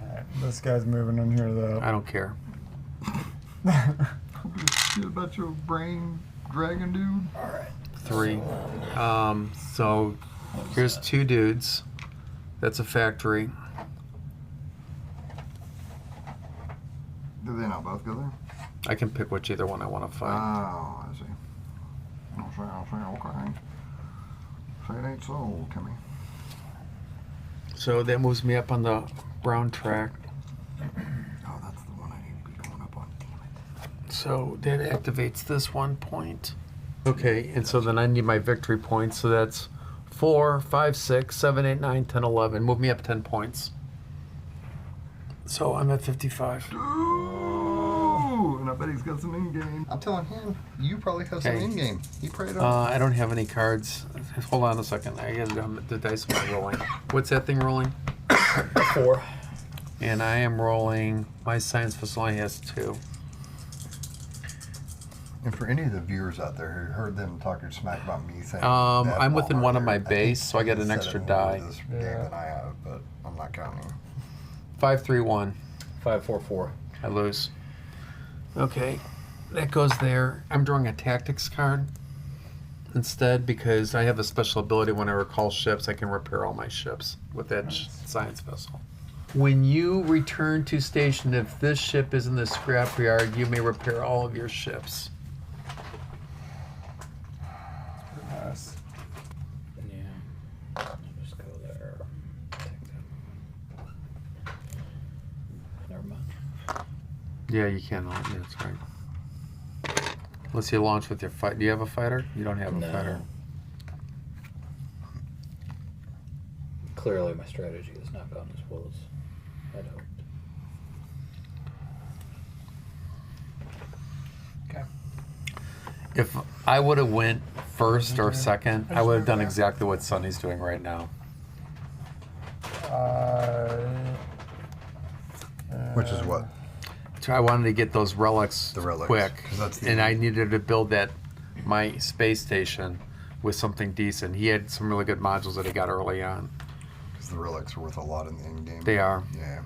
Speaker 2: All right, this guy's moving in here though.
Speaker 5: I don't care.
Speaker 4: Shit about your brain dragon dude.
Speaker 1: All right.
Speaker 5: 3. So here's 2 dudes. That's a factory.
Speaker 4: Do they not both go there?
Speaker 5: I can pick which either one I want to fight.
Speaker 4: Oh, I see. I'll say, okay. Say it ain't so, Timmy.
Speaker 5: So that moves me up on the brown track.
Speaker 4: Oh, that's the one I need to be going up on. Damn it.
Speaker 5: So that activates this 1 point. Okay, and so then I need my victory points. So that's 4, 5, 6, 7, 8, 9, 10, 11. Move me up 10 points. So I'm at 55.
Speaker 4: Ooh, and I bet he's got some in-game. I'm telling him, you probably have some
Speaker 5: Okay.
Speaker 4: in-game. He prayed on.
Speaker 5: I don't have any cards. Hold on a second. I got the dice am not rolling. What's that thing rolling?
Speaker 1: 4.
Speaker 5: And I am rolling. My science facility has 2.
Speaker 4: And for any of the viewers out there who heard them talking smack about me saying,
Speaker 5: I'm within one of my
Speaker 4: I think
Speaker 5: base, so I get
Speaker 4: he
Speaker 5: an
Speaker 4: said
Speaker 5: extra
Speaker 4: it more
Speaker 5: die.
Speaker 4: This
Speaker 2: Yeah.
Speaker 4: game than I have, but I'm not counting.
Speaker 5: 5, 3, 1.
Speaker 1: 5, 4, 4.
Speaker 5: I lose. Okay, that goes there. I'm drawing a tactics card instead because I have a special ability when I recall ships, I can repair all my ships with that science vessel. When you return to station, if this ship is in the scrapyard, you may repair all of your ships.
Speaker 2: Nice.
Speaker 1: Yeah. I'll just go there. Take that. Never mind.
Speaker 5: Yeah, you can. Yeah, that's right. Unless you launch with your fight. Do you have a fighter? You don't have a
Speaker 1: No.
Speaker 5: fighter.
Speaker 1: Clearly, my strategy has not gone as well as I'd hoped.
Speaker 3: Okay.
Speaker 5: If I would have went first or second, I would have done exactly what Sonny's doing right now.
Speaker 4: Which is what?
Speaker 5: So I wanted to get those relics,
Speaker 4: The relics,
Speaker 5: quick,
Speaker 4: 'cause that's the-
Speaker 5: and I needed to build my space station with something decent. He had some really good modules that he got early on.
Speaker 4: Because the relics are worth a lot in the in-game.
Speaker 5: They are.
Speaker 4: Yeah.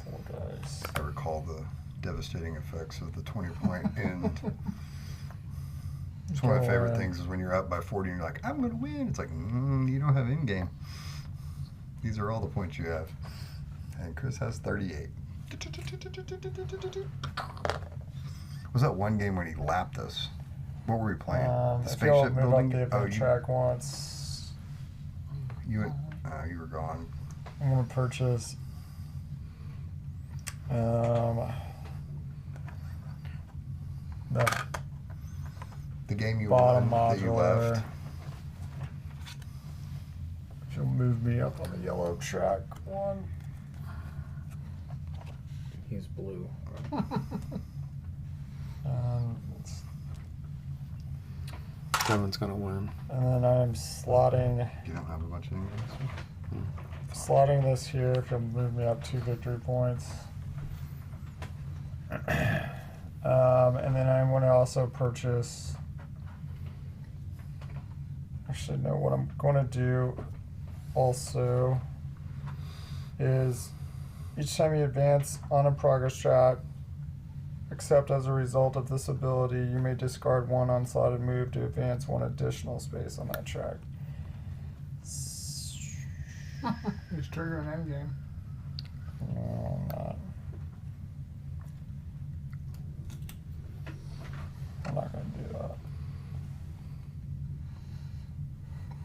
Speaker 2: 4 dice.
Speaker 4: I recall the devastating effects of the 20-point end. It's one of my favorite things is when you're up by 40 and you're like, I'm going to win. It's like, you don't have in-game. These are all the points you have. And Chris has 38. Was that one game when he lapped us? What were we playing? The
Speaker 2: If y'all
Speaker 4: spaceship
Speaker 2: move up
Speaker 4: building?
Speaker 2: the event
Speaker 4: you,
Speaker 2: track once,
Speaker 4: you were gone.
Speaker 2: I'm gonna purchase. the
Speaker 4: The game you
Speaker 2: bottom
Speaker 4: won that you
Speaker 2: modular.
Speaker 4: left.
Speaker 2: She'll move me up on the yellow track one.
Speaker 1: He's blue.
Speaker 2: Let's-
Speaker 5: Someone's gonna win.
Speaker 2: and then I'm slotting
Speaker 4: You don't have a bunch of names.
Speaker 2: slotting this here. If you'll move me up 2 victory points. And then I'm going to also purchase. Actually, no. What I'm going to do also is each time you advance on a progress track, except as a result of this ability, you may discard 1 unslotted move to advance 1 additional space on that track.
Speaker 3: Just trigger an endgame.
Speaker 2: No, I'm not going to do that.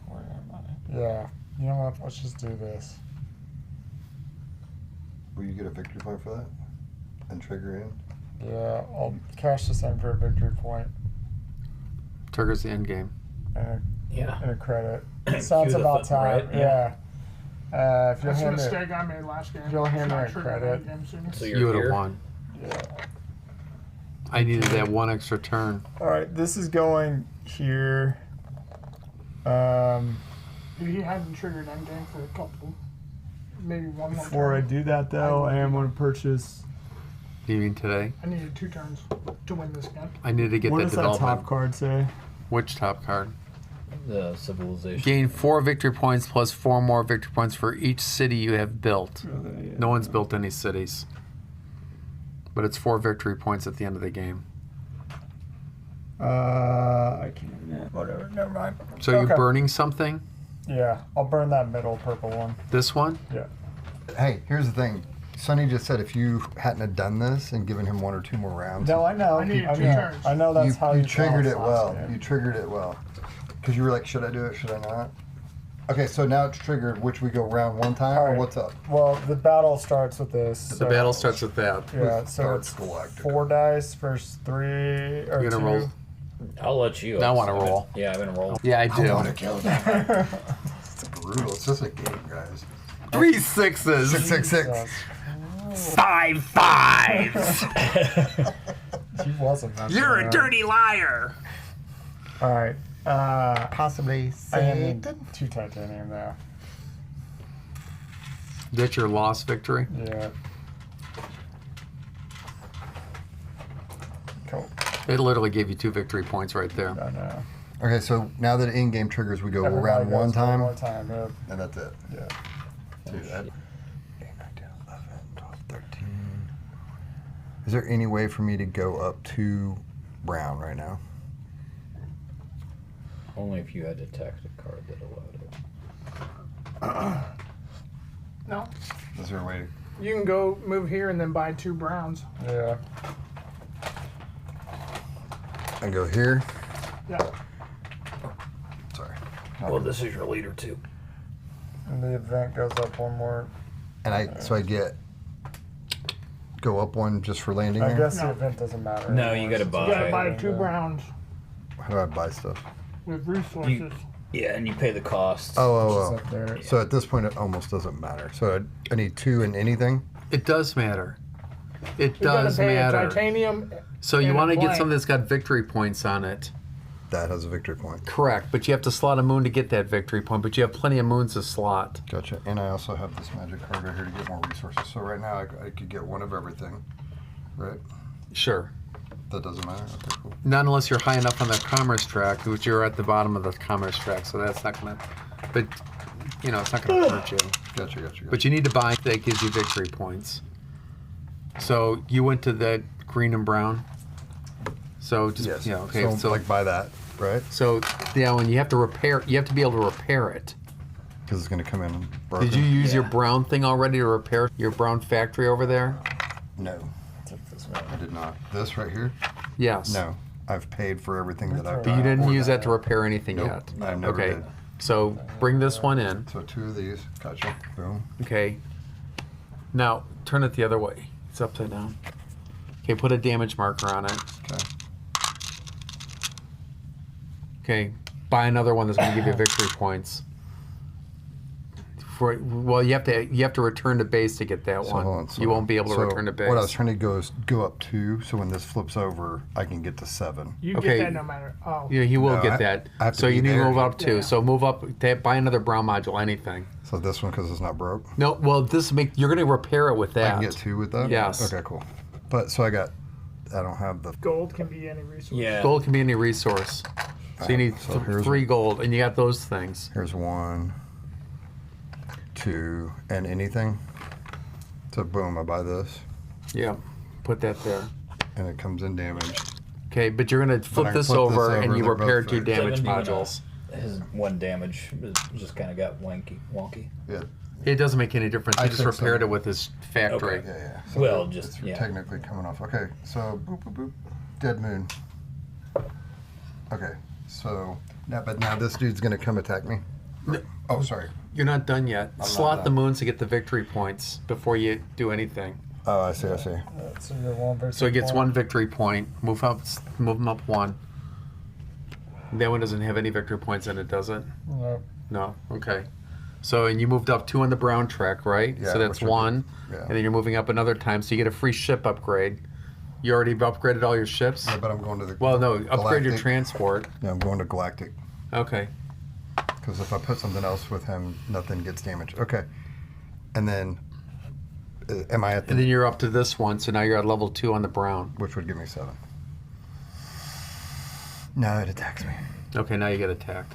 Speaker 2: Where am I? Yeah. You know what? Let's just do this.
Speaker 4: Will you get a victory point for that? And trigger in?
Speaker 2: Yeah, I'll cash this in for a victory point
Speaker 5: Triggers the end game.
Speaker 2: and
Speaker 1: Yeah.
Speaker 2: a credit. Sounds
Speaker 1: Cue the
Speaker 2: about
Speaker 1: foot,
Speaker 2: time.
Speaker 1: right?
Speaker 2: Yeah. If you'll
Speaker 3: That's a
Speaker 2: hand me,
Speaker 3: mistake I made last game.
Speaker 2: you'll hand
Speaker 3: Should
Speaker 2: me
Speaker 3: not
Speaker 2: a
Speaker 3: trigger an
Speaker 2: credit.
Speaker 3: endgame sooner.
Speaker 1: So
Speaker 5: You
Speaker 1: you're
Speaker 5: would have
Speaker 1: here.
Speaker 5: won.
Speaker 2: yeah.
Speaker 5: I needed that 1 extra turn.
Speaker 2: All right, this is going here.
Speaker 3: He hadn't triggered endgame for a couple, maybe one more
Speaker 2: Before I
Speaker 3: turn.
Speaker 2: do that, though, I am going to purchase.
Speaker 5: You mean today?
Speaker 3: I needed 2 turns to win this game.
Speaker 5: I needed to get
Speaker 2: What
Speaker 5: that
Speaker 2: does that
Speaker 5: development.
Speaker 2: top card say?
Speaker 5: Which top card?
Speaker 1: The civilization.
Speaker 5: Gain 4 victory points plus 4 more victory points for each city you have built. No one's built any cities. But it's 4 victory points at the end of the game.
Speaker 2: I can't. Whatever. Never mind.
Speaker 5: So you're
Speaker 2: Okay.
Speaker 5: burning something?
Speaker 2: Yeah, I'll burn that middle purple one.
Speaker 5: This one?
Speaker 2: Yeah.
Speaker 4: Hey, here's the thing. Sonny just said if you hadn't have done this and given him 1 or 2 more rounds,
Speaker 2: No, I know.
Speaker 3: I needed
Speaker 2: I
Speaker 3: 2
Speaker 2: know.
Speaker 3: turns.
Speaker 2: I know that's how
Speaker 4: you
Speaker 2: you
Speaker 4: triggered it
Speaker 2: balance last
Speaker 4: well.
Speaker 2: game.
Speaker 4: You triggered it well. Because you were like, should I do it? Should I not? Okay, so now it's triggered, which we go round 1 time,
Speaker 2: All
Speaker 4: or
Speaker 2: right.
Speaker 4: what's up?
Speaker 2: Well, the battle starts with this.
Speaker 5: The
Speaker 2: so-
Speaker 5: battle starts with that.
Speaker 2: Yeah, so
Speaker 4: Guard
Speaker 2: it's
Speaker 4: Galactica.
Speaker 2: 4 dice versus 3 or
Speaker 5: You're
Speaker 2: 2.
Speaker 5: gonna roll.
Speaker 1: I'll let you.
Speaker 5: I wanna
Speaker 1: I've been-
Speaker 5: roll.
Speaker 1: Yeah, I've been rolling.
Speaker 5: Yeah, I do.
Speaker 4: want to kill them. It's brutal. It's just a game, guys.
Speaker 5: 3 6s.
Speaker 4: 666.
Speaker 5: 5 5s.
Speaker 2: He wasn't. messing
Speaker 5: You're a
Speaker 2: around.
Speaker 5: dirty liar.
Speaker 2: All right.
Speaker 4: Possibly
Speaker 2: I need 2 titanium now.
Speaker 5: That's your lost victory?
Speaker 2: Yeah. Cool.
Speaker 5: It literally gave you 2 victory points right there.
Speaker 2: I know.
Speaker 4: Okay, so now that in-game triggers, we go
Speaker 2: Everybody
Speaker 4: round
Speaker 2: goes
Speaker 4: 1 time,
Speaker 2: One more time. Yeah.
Speaker 4: and that's it.
Speaker 2: Yeah.
Speaker 4: Dude, 8, 9, 10, 11, 12, 13. Is there any way for me to go up to brown right now?
Speaker 1: Only if you had a tactic card that allowed it.
Speaker 3: No,
Speaker 4: Is there a way to...
Speaker 3: you can go move here and then buy 2 browns.
Speaker 2: Yeah.
Speaker 4: I go here?
Speaker 3: Yeah.
Speaker 4: Sorry.
Speaker 1: Well, this is your leader too.
Speaker 2: And the event goes up 1 more.
Speaker 4: And so I get... Go up 1 just for landing
Speaker 2: I
Speaker 4: there?
Speaker 2: guess the
Speaker 3: No.
Speaker 2: event doesn't matter.
Speaker 1: No,
Speaker 2: anymore
Speaker 1: you gotta
Speaker 2: since
Speaker 1: buy.
Speaker 3: You gotta
Speaker 2: it's
Speaker 3: buy
Speaker 2: already
Speaker 3: 2
Speaker 2: there.
Speaker 3: browns
Speaker 4: How do I buy stuff?
Speaker 3: with resources.
Speaker 1: Yeah, and you pay the cost.
Speaker 2: Which is
Speaker 4: Oh.
Speaker 2: up there.
Speaker 4: So at this point, it almost doesn't matter. So I need 2 in anything?
Speaker 5: It does matter. It
Speaker 3: You gotta
Speaker 5: does
Speaker 3: pay a
Speaker 5: matter.
Speaker 3: titanium.
Speaker 5: So you
Speaker 3: and a
Speaker 5: want to get
Speaker 3: blank.
Speaker 5: something that's got victory points on it.
Speaker 4: That has a victory point.
Speaker 5: Correct, but you have to slot a moon to get that victory point, but you have plenty of moons to slot.
Speaker 4: Gotcha. And I also have this magic card right here to get more resources. So right now, I could get 1 of everything. Right?
Speaker 5: Sure.
Speaker 4: That doesn't matter? Okay, cool.
Speaker 5: Not unless you're high enough on the commerce track, which you're at the bottom of the commerce track, so that's not going to, but, you know, it's not going to hurt you.
Speaker 4: Gotcha.
Speaker 5: But you need to buy that gives you victory points. So you went to the green and brown. So just
Speaker 4: Yes.
Speaker 5: yeah, okay.
Speaker 4: So, like buy that, right?
Speaker 5: So yeah, when you have to repair, you have to be able to repair it.
Speaker 4: Because it's going to come in broken.
Speaker 5: Did you use your
Speaker 1: Yeah.
Speaker 5: brown thing already to repair your brown factory over there?
Speaker 4: No,
Speaker 2: Take this one.
Speaker 4: I did not. This right here?
Speaker 5: Yes.
Speaker 4: No. I've paid for everything that I've
Speaker 5: But you
Speaker 4: bought.
Speaker 5: didn't use that to repair anything
Speaker 4: Nope,
Speaker 5: yet.
Speaker 4: I never
Speaker 5: Okay.
Speaker 4: did.
Speaker 5: So bring this one in.
Speaker 4: So 2 of these. Gotcha. Boom.
Speaker 5: Okay. Now turn it the other way. It's upside down. Okay, put a damage marker on it.
Speaker 4: Okay.
Speaker 5: Okay, buy another one that's going to give you victory points. Well, you have to return to base to get that one.
Speaker 4: hold on, so-
Speaker 5: You won't be able to
Speaker 4: so
Speaker 5: return to base.
Speaker 4: What I was trying to go is go up 2, so when this flips over, I can get to 7.
Speaker 3: You
Speaker 5: Okay.
Speaker 3: get that no matter. Oh.
Speaker 5: Yeah, he will
Speaker 4: No,
Speaker 5: get
Speaker 4: I-
Speaker 5: that.
Speaker 4: I have to
Speaker 5: So
Speaker 4: be
Speaker 5: you need to
Speaker 4: there.
Speaker 5: move up 2.
Speaker 3: Yeah.
Speaker 5: So move up. Buy another brown module. Anything.
Speaker 4: So this one, because it's not broke,
Speaker 5: No. Well, you're going to repair it with
Speaker 4: I
Speaker 5: that.
Speaker 4: can get 2 with that?
Speaker 5: Yes.
Speaker 4: Okay, cool. But, so I don't have the...
Speaker 3: Gold can be any resource.
Speaker 1: Yeah.
Speaker 5: Gold can be any resource. So you need
Speaker 4: So here's-
Speaker 5: 3 gold, and you got those things.
Speaker 4: Here's 1, 2, and anything. So boom, I buy this,
Speaker 5: Yeah. Put that there.
Speaker 4: and it comes in damage.
Speaker 5: Okay, but you're going to
Speaker 4: I
Speaker 5: flip
Speaker 4: can
Speaker 5: this
Speaker 4: flip this
Speaker 5: over,
Speaker 4: over,
Speaker 5: and you
Speaker 4: they're
Speaker 5: repair
Speaker 4: both
Speaker 5: 2
Speaker 4: fixed.
Speaker 5: damage
Speaker 1: 70,
Speaker 5: modules.
Speaker 1: His 1 damage just kind of got wonky.
Speaker 4: Yeah,
Speaker 5: It doesn't make any difference. He
Speaker 4: I
Speaker 5: just
Speaker 4: fixed
Speaker 5: repaired
Speaker 4: it.
Speaker 5: it with his factory.
Speaker 1: Okay.
Speaker 4: yeah.
Speaker 1: Well,
Speaker 4: it's
Speaker 1: just, yeah.
Speaker 4: technically coming off. Okay, so boop, boop, boop. Dead moon. Okay, so now this dude's gonna come attack me.
Speaker 5: No.
Speaker 4: Oh, sorry.
Speaker 5: You're not done yet.
Speaker 4: not
Speaker 5: Slot the
Speaker 4: done.
Speaker 5: moons to get the victory points before you do anything.
Speaker 4: Oh, I see.
Speaker 2: So you get 1 victory
Speaker 5: So he gets
Speaker 2: point.
Speaker 5: 1 victory point. Move him up 1. That one doesn't have any victory points in it, does it?
Speaker 2: Nope.
Speaker 5: No. Okay. So and you moved up 2 on the brown track, right?
Speaker 4: Yeah,
Speaker 5: So that's
Speaker 4: which would be-
Speaker 5: 1,
Speaker 4: yeah.
Speaker 5: and then you're moving up another time, so you get a free ship upgrade. You already upgraded all your ships.
Speaker 4: Yeah, but I'm going to the.
Speaker 5: Well, no, upgrade your
Speaker 4: Galactic.
Speaker 5: transport.
Speaker 4: Yeah, I'm going to Galactic
Speaker 5: Okay.
Speaker 4: because if I put something else with him, nothing gets damaged. Okay, and then am I at the?
Speaker 5: And then you're up to this one, so now you're at level 2 on the brown.
Speaker 4: Which would give me 7. No, it attacks me.
Speaker 5: Okay, now you get attacked.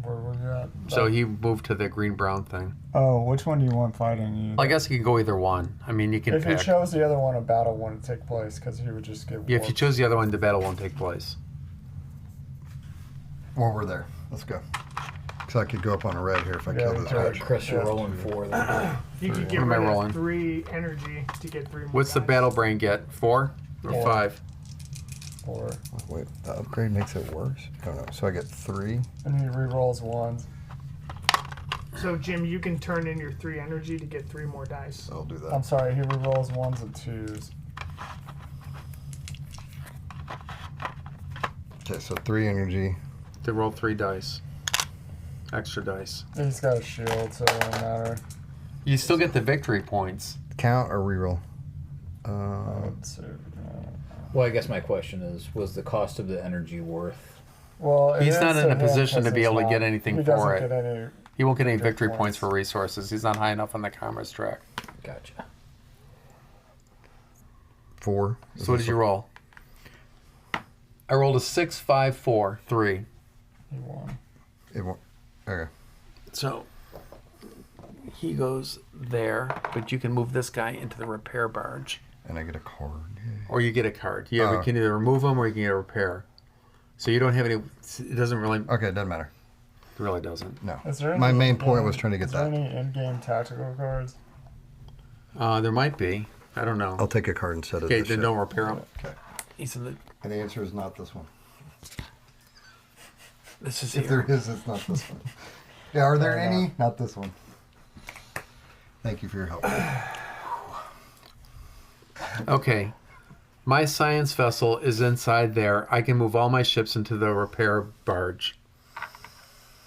Speaker 2: Where were you at?
Speaker 5: So he moved to the green-brown thing.
Speaker 2: Oh, which one do you want fighting you?
Speaker 5: I guess you can go either one. I mean, you can
Speaker 2: If he
Speaker 5: pick.
Speaker 2: chose the other one, a battle wouldn't take place because he would just get.
Speaker 5: Yeah, if you
Speaker 2: warped.
Speaker 5: choose the other one, the battle won't take place.
Speaker 4: Well, we're there. Let's go. So I could go up on a red here if I
Speaker 2: Yeah,
Speaker 4: kill
Speaker 2: you
Speaker 4: this
Speaker 2: could.
Speaker 1: All
Speaker 4: guy.
Speaker 1: right, Chris, you're
Speaker 2: Yeah.
Speaker 1: rolling 4 then.
Speaker 3: You could
Speaker 5: What
Speaker 3: get
Speaker 5: am I
Speaker 3: rid
Speaker 5: rolling?
Speaker 3: of 3 energy to get 3 more.
Speaker 5: What's the
Speaker 3: dice.
Speaker 5: battle brain get? 4 or
Speaker 2: 4.
Speaker 5: 5?
Speaker 2: Or
Speaker 4: Wait, the upgrade makes it worse? I don't know. So I get 3.
Speaker 2: and he re-rolls 1s.
Speaker 3: So Jim, you can turn in your 3 energy to get 3 more dice.
Speaker 4: I'll do
Speaker 2: I'm
Speaker 4: that.
Speaker 2: sorry, he re-rolls 1s and 2s.
Speaker 4: Okay, so 3 energy.
Speaker 5: To roll 3 dice. Extra dice.
Speaker 2: He's got a shield, so it won't matter.
Speaker 5: You still get the victory points.
Speaker 4: Count or reroll?
Speaker 2: Let's see.
Speaker 1: Well, I guess my question is, was the cost of the energy worth?
Speaker 2: Well, it
Speaker 5: He's
Speaker 2: is
Speaker 5: not in
Speaker 2: to
Speaker 5: a
Speaker 2: him
Speaker 5: position
Speaker 2: 'cause
Speaker 5: to be
Speaker 2: he's
Speaker 5: able to
Speaker 2: not-
Speaker 5: get anything
Speaker 2: he
Speaker 5: for
Speaker 2: doesn't
Speaker 5: it.
Speaker 2: Get any,
Speaker 5: He won't get any victory
Speaker 2: points.
Speaker 5: points for resources. He's not high enough on the commerce track.
Speaker 1: Gotcha.
Speaker 4: 4.
Speaker 5: So what did you roll? I rolled a 6, 5, 4, 3.
Speaker 2: he won.
Speaker 4: It won't. Okay.
Speaker 5: So he goes there, but you can move this guy into the repair barge.
Speaker 4: And I get a card. Yay.
Speaker 5: Or you get a card. You
Speaker 4: Oh.
Speaker 5: can either remove them or you can get a repair. So you don't have any. It doesn't really.
Speaker 4: Okay, it doesn't matter.
Speaker 5: It really doesn't.
Speaker 4: No.
Speaker 2: Is there
Speaker 4: My
Speaker 2: any
Speaker 4: main point
Speaker 2: in-game-
Speaker 4: was trying to get
Speaker 2: is there
Speaker 4: that.
Speaker 2: any in-game tactical cards?
Speaker 5: There might be. I don't know.
Speaker 4: I'll take a card instead of
Speaker 5: Okay,
Speaker 4: this
Speaker 5: then
Speaker 4: shit.
Speaker 5: don't repair them.
Speaker 4: Okay.
Speaker 5: He's in the.
Speaker 4: And the answer is not this one.
Speaker 5: This is
Speaker 4: If there
Speaker 5: here.
Speaker 4: is, it's not this one. Yeah, are there any? Not this one. Thank you for your help.
Speaker 5: Okay. My science vessel is inside there. I can move all my ships into the repair barge.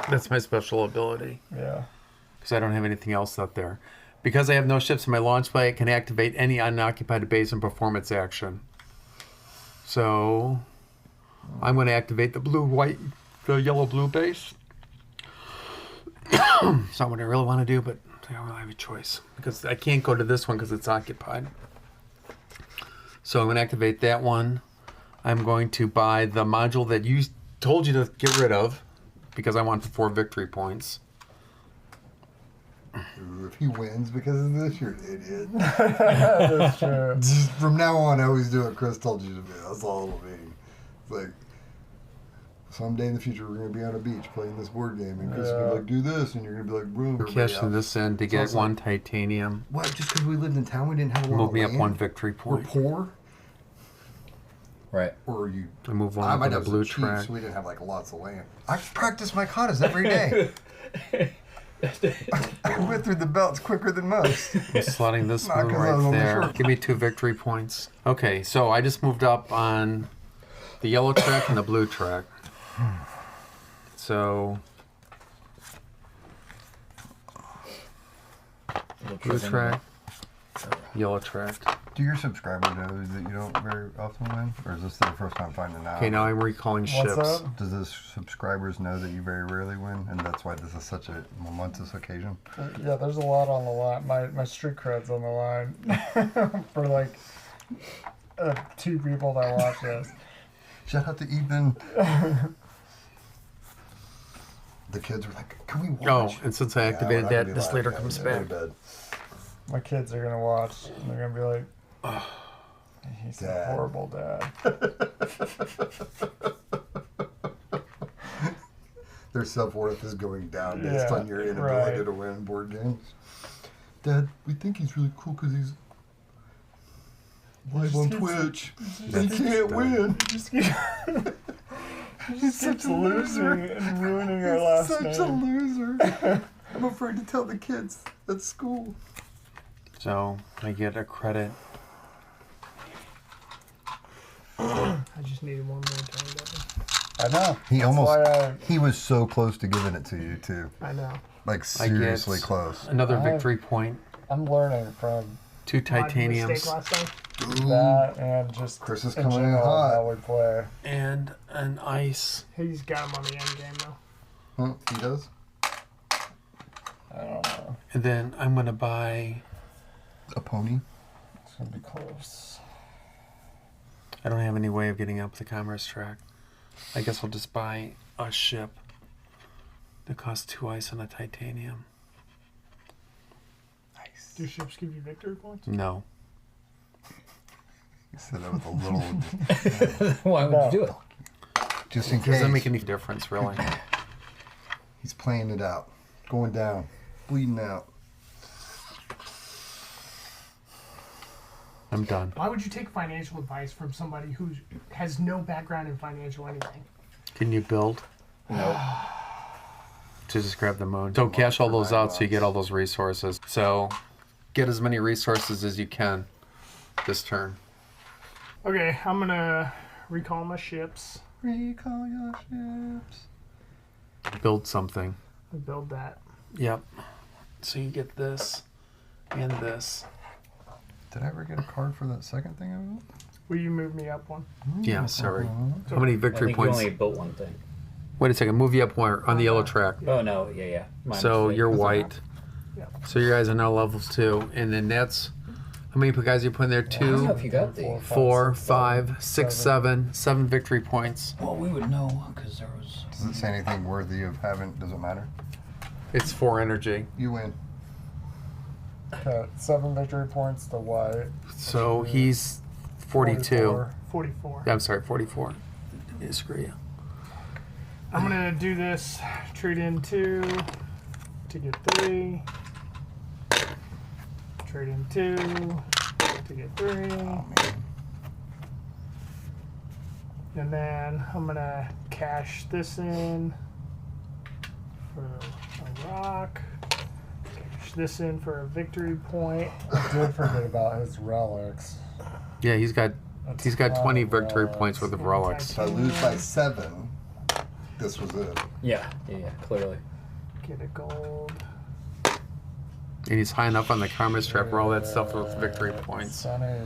Speaker 5: That's my special ability.
Speaker 2: Yeah.
Speaker 5: Because I don't have anything else out there. Because I have no ships in my launch play, I can activate any unoccupied base and perform its action. So I'm going to activate the the yellow-blue base. It's not what I really want to do, but I don't really have a choice. Because I can't go to this one because it's occupied. So I'm going to activate that one. I'm going to buy the module that you told you to get rid of because I want 4 victory points.
Speaker 4: Ooh, if he wins because of this, you're an idiot.
Speaker 2: That's true.
Speaker 4: Just from now on, I always do what Chris told you to do. That's all it'll be. It's like, someday in the future, we're going to be on a beach playing this board game, and Chris is going to be like, do this, and you're going to be like, boom.
Speaker 5: I'm cashing this in to get
Speaker 4: it's like-
Speaker 5: 1 titanium.
Speaker 4: What? Just because we lived in town, we didn't have a lot
Speaker 5: Move
Speaker 4: of
Speaker 5: me up
Speaker 4: land?
Speaker 5: 1 victory
Speaker 4: We're
Speaker 5: point.
Speaker 4: poor?
Speaker 1: Right.
Speaker 4: Or are you...
Speaker 5: I move
Speaker 4: I
Speaker 5: one
Speaker 4: might
Speaker 5: on the
Speaker 4: have
Speaker 5: blue
Speaker 4: some cheats,
Speaker 5: track.
Speaker 4: so we didn't have, like, lots of land. I practice my katas every day. I went through the belts quicker than most.
Speaker 5: I'm slotting this
Speaker 4: Not
Speaker 5: move
Speaker 4: 'cause I was
Speaker 5: right
Speaker 4: on the
Speaker 5: there.
Speaker 4: short.
Speaker 5: Give me 2 victory points. Okay, so I just moved up on the yellow track and the blue track. So
Speaker 1: It'll
Speaker 5: blue
Speaker 1: trigger
Speaker 5: track,
Speaker 1: me.
Speaker 5: yellow track.
Speaker 4: Do your subscriber know that you don't very often win? Or is this their first time finding out?
Speaker 5: Okay, now I'm recalling
Speaker 2: What's
Speaker 5: ships.
Speaker 2: up?
Speaker 4: Does the subscribers know that you very rarely win? And that's why this is such a momentous occasion?
Speaker 2: Yeah, there's a lot on the line. My street cred's on the line for like 2 people that watch this.
Speaker 4: Shout out to Ethan. The kids were like, can we
Speaker 5: Oh,
Speaker 4: watch?
Speaker 5: and since I
Speaker 4: Yeah,
Speaker 5: activated
Speaker 4: we're not gonna
Speaker 5: that,
Speaker 4: be
Speaker 5: this
Speaker 4: live.
Speaker 5: later
Speaker 4: Yeah,
Speaker 5: comes
Speaker 4: we're gonna
Speaker 5: back.
Speaker 4: go to bed.
Speaker 2: My kids are gonna watch and they're gonna be like, he's a
Speaker 4: Dad.
Speaker 2: horrible dad.
Speaker 4: Their self-worth is going down based
Speaker 2: Yeah,
Speaker 4: on your inability
Speaker 2: right.
Speaker 4: to win board games. Dad, we think he's really cool because he's live
Speaker 2: just
Speaker 4: on
Speaker 2: keeps-
Speaker 4: Twitch. He
Speaker 5: That's
Speaker 4: can't
Speaker 5: dumb.
Speaker 4: win.
Speaker 2: Just keep, just
Speaker 4: such
Speaker 2: keeps
Speaker 4: a
Speaker 2: losing
Speaker 4: loser.
Speaker 2: and ruining our last
Speaker 4: Such a
Speaker 2: name.
Speaker 4: loser. I'm afraid to tell the kids at school.
Speaker 5: So I get a credit.
Speaker 3: I just needed one more turn, Devin.
Speaker 2: I know.
Speaker 4: He
Speaker 2: That's
Speaker 4: almost,
Speaker 2: why
Speaker 4: he was so close to giving it to you too.
Speaker 3: I know.
Speaker 4: Like
Speaker 5: I get
Speaker 4: seriously close.
Speaker 5: Another
Speaker 2: I-
Speaker 5: victory point.
Speaker 2: I'm learning from
Speaker 5: 2
Speaker 3: My mistake
Speaker 5: titaniums
Speaker 3: last time.
Speaker 2: that and just
Speaker 4: Chris is
Speaker 2: in
Speaker 4: coming in
Speaker 2: general
Speaker 4: hot.
Speaker 2: how we play.
Speaker 5: and an ice.
Speaker 3: He's got him on the end game though.
Speaker 4: Huh? He does?
Speaker 2: I don't know.
Speaker 5: And then I'm gonna buy.
Speaker 4: A pony?
Speaker 2: It's gonna be close.
Speaker 5: I don't have any way of getting up the commerce track. I guess I'll just buy a ship that costs 2 ice and a titanium.
Speaker 4: Nice.
Speaker 3: Do ships give you victory points?
Speaker 5: No.
Speaker 4: He said that with a little,
Speaker 1: Why would you do it?
Speaker 4: just in
Speaker 5: It doesn't
Speaker 4: case.
Speaker 5: make any difference, really.
Speaker 4: He's playing it out. Going down. Bleeding out.
Speaker 5: I'm done.
Speaker 3: Why would you take financial advice from somebody who has no background in financial anything?
Speaker 5: Can you build?
Speaker 1: Nope.
Speaker 5: To just grab the moon. So cash all those out so you get all those resources. So get as many resources as you can this turn.
Speaker 3: Okay, I'm gonna recall my ships
Speaker 4: Recall your ships.
Speaker 5: Build something.
Speaker 3: and build that.
Speaker 5: Yep. So you get this and this.
Speaker 4: Did I ever get a card for that second thing I built?
Speaker 3: Will you move me up one?
Speaker 5: Yeah, sorry. How many
Speaker 1: I
Speaker 5: victory
Speaker 1: think you
Speaker 5: points?
Speaker 1: only built one thing.
Speaker 5: Wait a second. Move you up where? On the yellow track.
Speaker 1: Oh no, yeah. My
Speaker 5: So
Speaker 1: mistake.
Speaker 5: you're
Speaker 1: That's
Speaker 5: white.
Speaker 3: Yeah.
Speaker 5: So you guys are now levels 2. And then that's. How many guys are you putting there?
Speaker 1: I don't know
Speaker 5: 2,
Speaker 1: if you got the.
Speaker 5: 4, 5, 6, 7. 7 victory points.
Speaker 1: Well, we would know because there was.
Speaker 4: Does it say anything worthy of having? Does it matter?
Speaker 5: It's 4 energy.
Speaker 4: You win.
Speaker 2: Okay, 7 victory points to white.
Speaker 5: So he's 42.
Speaker 3: 44.
Speaker 5: I'm sorry, 44. Yeah, screw you.
Speaker 3: I'm gonna do this. Trade in 2 to get 3. Trade in 2 to get 3.
Speaker 4: Oh man.
Speaker 3: And then I'm gonna cash this in for a rock. Cash this in for a victory point.
Speaker 2: I did forget about his relics.
Speaker 5: Yeah, he's got
Speaker 2: That's
Speaker 5: 20
Speaker 2: not
Speaker 5: victory
Speaker 2: relics.
Speaker 5: points worth of relics.
Speaker 4: If I lose by 7, this was it.
Speaker 1: Yeah, clearly.
Speaker 3: Get a gold.
Speaker 5: And he's high enough on the commerce trap where all that stuff with victory points.
Speaker 2: Sonny.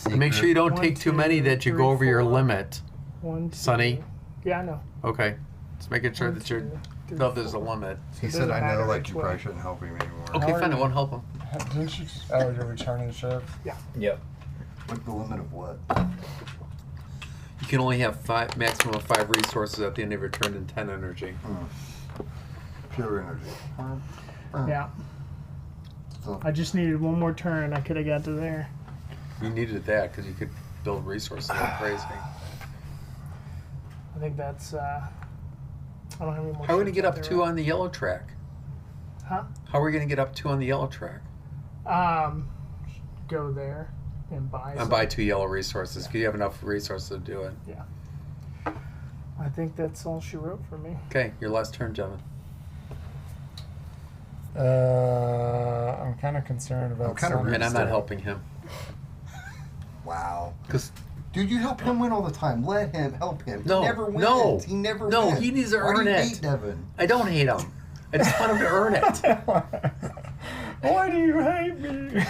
Speaker 5: And make sure you don't
Speaker 3: One,
Speaker 5: take too
Speaker 3: two,
Speaker 5: many that you
Speaker 3: three,
Speaker 5: go over your
Speaker 3: 4.
Speaker 5: limit.
Speaker 3: 1, 2.
Speaker 5: Sonny?
Speaker 3: Yeah, I know.
Speaker 5: Okay. Just making sure
Speaker 3: 1,
Speaker 5: that you're
Speaker 3: 2, 3,
Speaker 5: know there's a
Speaker 3: 4.
Speaker 5: limit.
Speaker 4: He
Speaker 3: It
Speaker 4: said,
Speaker 3: doesn't
Speaker 4: I know,
Speaker 3: matter
Speaker 4: like,
Speaker 3: which
Speaker 4: you
Speaker 3: way.
Speaker 4: probably shouldn't help him anymore.
Speaker 5: Okay,
Speaker 2: How
Speaker 5: fine.
Speaker 2: are
Speaker 5: I won't help him.
Speaker 2: Didn't you? Oh, you're returning ship.
Speaker 1: Yep.
Speaker 4: Like the limit of what?
Speaker 5: You can only have maximum of 5 resources at the end of your turn and 10 energy.
Speaker 4: Pure energy.
Speaker 3: Yeah.
Speaker 4: So,
Speaker 3: I just needed one more turn. I could have got to there.
Speaker 5: You needed that because you could build resources like crazy.
Speaker 3: I think that's. I don't have any more.
Speaker 5: How are we going to
Speaker 3: ships
Speaker 5: get
Speaker 3: out
Speaker 5: up
Speaker 3: there,
Speaker 5: 2
Speaker 3: right?
Speaker 5: on the yellow track?
Speaker 3: Huh?
Speaker 5: How are we going to get up 2 on the yellow track?
Speaker 3: Go there and buy.
Speaker 5: And
Speaker 3: some.
Speaker 5: buy 2 yellow resources because you have enough resources to do it.
Speaker 3: I think that's all she wrote for me.
Speaker 5: Okay, your last turn, Jevin.
Speaker 2: I'm kind of concerned about.
Speaker 4: I'm kinda
Speaker 2: Sonny
Speaker 5: And I'm not
Speaker 2: still.
Speaker 5: helping him
Speaker 4: wow.
Speaker 5: because
Speaker 4: Dude, you help him win all the time. Let him help him.
Speaker 5: No,
Speaker 4: He never wins.
Speaker 5: no.
Speaker 4: He never
Speaker 5: No,
Speaker 4: wins.
Speaker 5: he needs to
Speaker 4: Why do
Speaker 5: earn
Speaker 4: you
Speaker 5: it.
Speaker 4: hate Devin?
Speaker 5: I don't hate him. I just want him to earn it.
Speaker 2: Why do you hate me?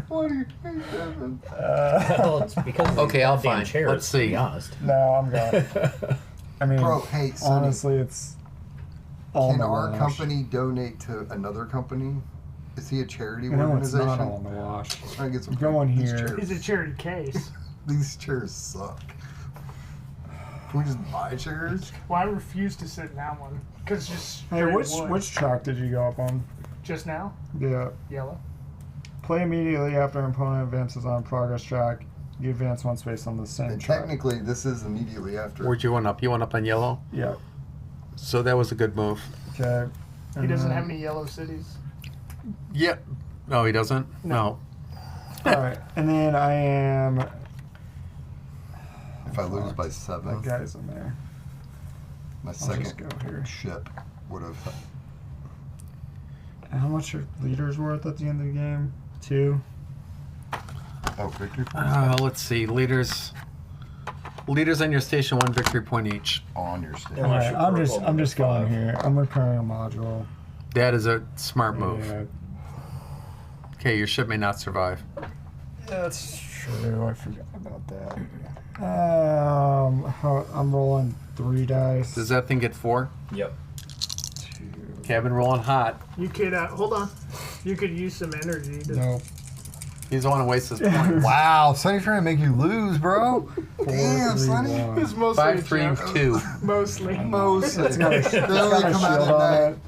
Speaker 4: Why do you hate Devin?
Speaker 1: Well, it's because of
Speaker 5: Okay,
Speaker 1: these
Speaker 5: I'll
Speaker 1: goddamn
Speaker 5: find.
Speaker 1: chairs,
Speaker 5: Let's
Speaker 1: to be
Speaker 5: see.
Speaker 1: honest.
Speaker 2: No, I'm gone. I mean,
Speaker 4: Bro, hey, Sonny,
Speaker 2: honestly, it's all
Speaker 4: can
Speaker 2: in the
Speaker 4: our
Speaker 2: wash.
Speaker 4: company donate to another company? Is he a charity
Speaker 2: No, it's
Speaker 4: organization?
Speaker 2: not all in the wash.
Speaker 4: Trying to get some
Speaker 2: Go in
Speaker 4: these
Speaker 2: here.
Speaker 4: chairs-
Speaker 3: He's a charity case.
Speaker 4: These chairs suck. Can we just buy chairs?
Speaker 3: Well, I refuse to sit in that one because just
Speaker 2: Hey,
Speaker 3: straight
Speaker 2: which
Speaker 3: wood.
Speaker 2: which track did you go up on?
Speaker 3: Just now,
Speaker 2: Yeah.
Speaker 3: yellow.
Speaker 2: Play immediately after an opponent advances on progress track. You advance one space on the same
Speaker 4: And
Speaker 2: track.
Speaker 4: technically, this is immediately after.
Speaker 5: Where'd you went up? You went up on yellow?
Speaker 2: Yeah.
Speaker 5: So that was a good move.
Speaker 2: Okay.
Speaker 3: He doesn't have any yellow cities.
Speaker 5: Yep. No, he doesn't? No.
Speaker 2: All right, and then I am.
Speaker 4: If I lose by 7,
Speaker 2: That guy's in there.
Speaker 4: my
Speaker 2: I'll
Speaker 4: second
Speaker 2: just go here.
Speaker 4: ship would have.
Speaker 2: How much are leaders worth at the end of the game? 2.
Speaker 4: Oh, victory points
Speaker 5: Let's see. Leaders on your station, 1 victory point each.
Speaker 4: on your stage.
Speaker 1: Yeah.
Speaker 2: All right,
Speaker 1: your
Speaker 2: I'm
Speaker 1: purple
Speaker 2: I'm just going
Speaker 1: 5.
Speaker 2: here. I'm repairing a module.
Speaker 5: That is a smart move.
Speaker 2: Yeah,
Speaker 5: Okay, your ship may not survive.
Speaker 2: that's true. I forgot about that. I'm rolling 3 dice.
Speaker 5: Does that thing get 4?
Speaker 1: Yep.
Speaker 2: 2.
Speaker 5: Okay, I've been rolling hot.
Speaker 3: You could hold on. You could use some energy. To,
Speaker 2: Nope.
Speaker 5: He doesn't want to waste his points.
Speaker 4: Wow, Sonny's trying to make you lose, bro. Damn,
Speaker 2: 4, 3,
Speaker 4: Sonny.
Speaker 2: 1.
Speaker 3: It's mostly
Speaker 5: 5,
Speaker 3: a
Speaker 5: 3,
Speaker 3: joke.
Speaker 5: 2.
Speaker 3: Mostly.
Speaker 4: Mostly.
Speaker 2: It's got a, it's
Speaker 4: They
Speaker 2: got
Speaker 4: only
Speaker 2: a
Speaker 4: come out
Speaker 2: shield
Speaker 4: at
Speaker 2: on
Speaker 4: night.
Speaker 2: it.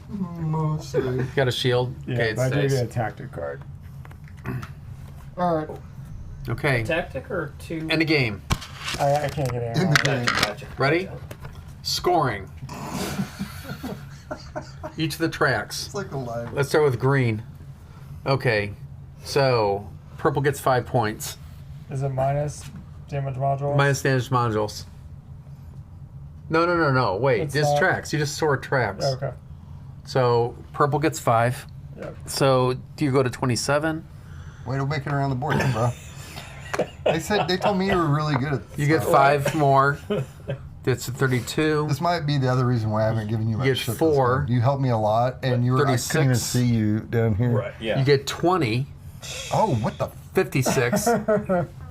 Speaker 4: Mostly.
Speaker 5: Got a shield?
Speaker 2: Yeah,
Speaker 5: Okay, it
Speaker 2: but I do
Speaker 5: stays.
Speaker 2: get a tactic card. All right.
Speaker 5: Okay,
Speaker 1: Tactic or 2?
Speaker 5: end the game.
Speaker 2: I can't get
Speaker 4: In
Speaker 2: in.
Speaker 4: the game.
Speaker 1: Gotcha.
Speaker 5: Ready? Scoring. Each of the tracks.
Speaker 4: It's like a live.
Speaker 5: Let's start with green. Okay, so purple gets 5 points.
Speaker 2: Is it minus damage module?
Speaker 5: Minus damage modules. No. Wait,
Speaker 2: It's
Speaker 5: just
Speaker 2: not-
Speaker 5: tracks. You just sort tracks.
Speaker 2: Okay.
Speaker 5: So purple gets 5.
Speaker 2: Yep.
Speaker 5: So do you go to 27?
Speaker 4: Way to make it around the board, bro. They told me you were really good at
Speaker 5: You get
Speaker 4: stuff.
Speaker 5: 5 more. That's a 32.
Speaker 4: This might be the other reason why I haven't given you my
Speaker 5: You get
Speaker 4: shit this
Speaker 5: 4.
Speaker 4: game. You helped me a lot, and you were. I couldn't even
Speaker 5: 36.
Speaker 4: see you down here.
Speaker 1: Right, yeah.
Speaker 5: You get 20.
Speaker 4: Oh, what the?
Speaker 5: 56.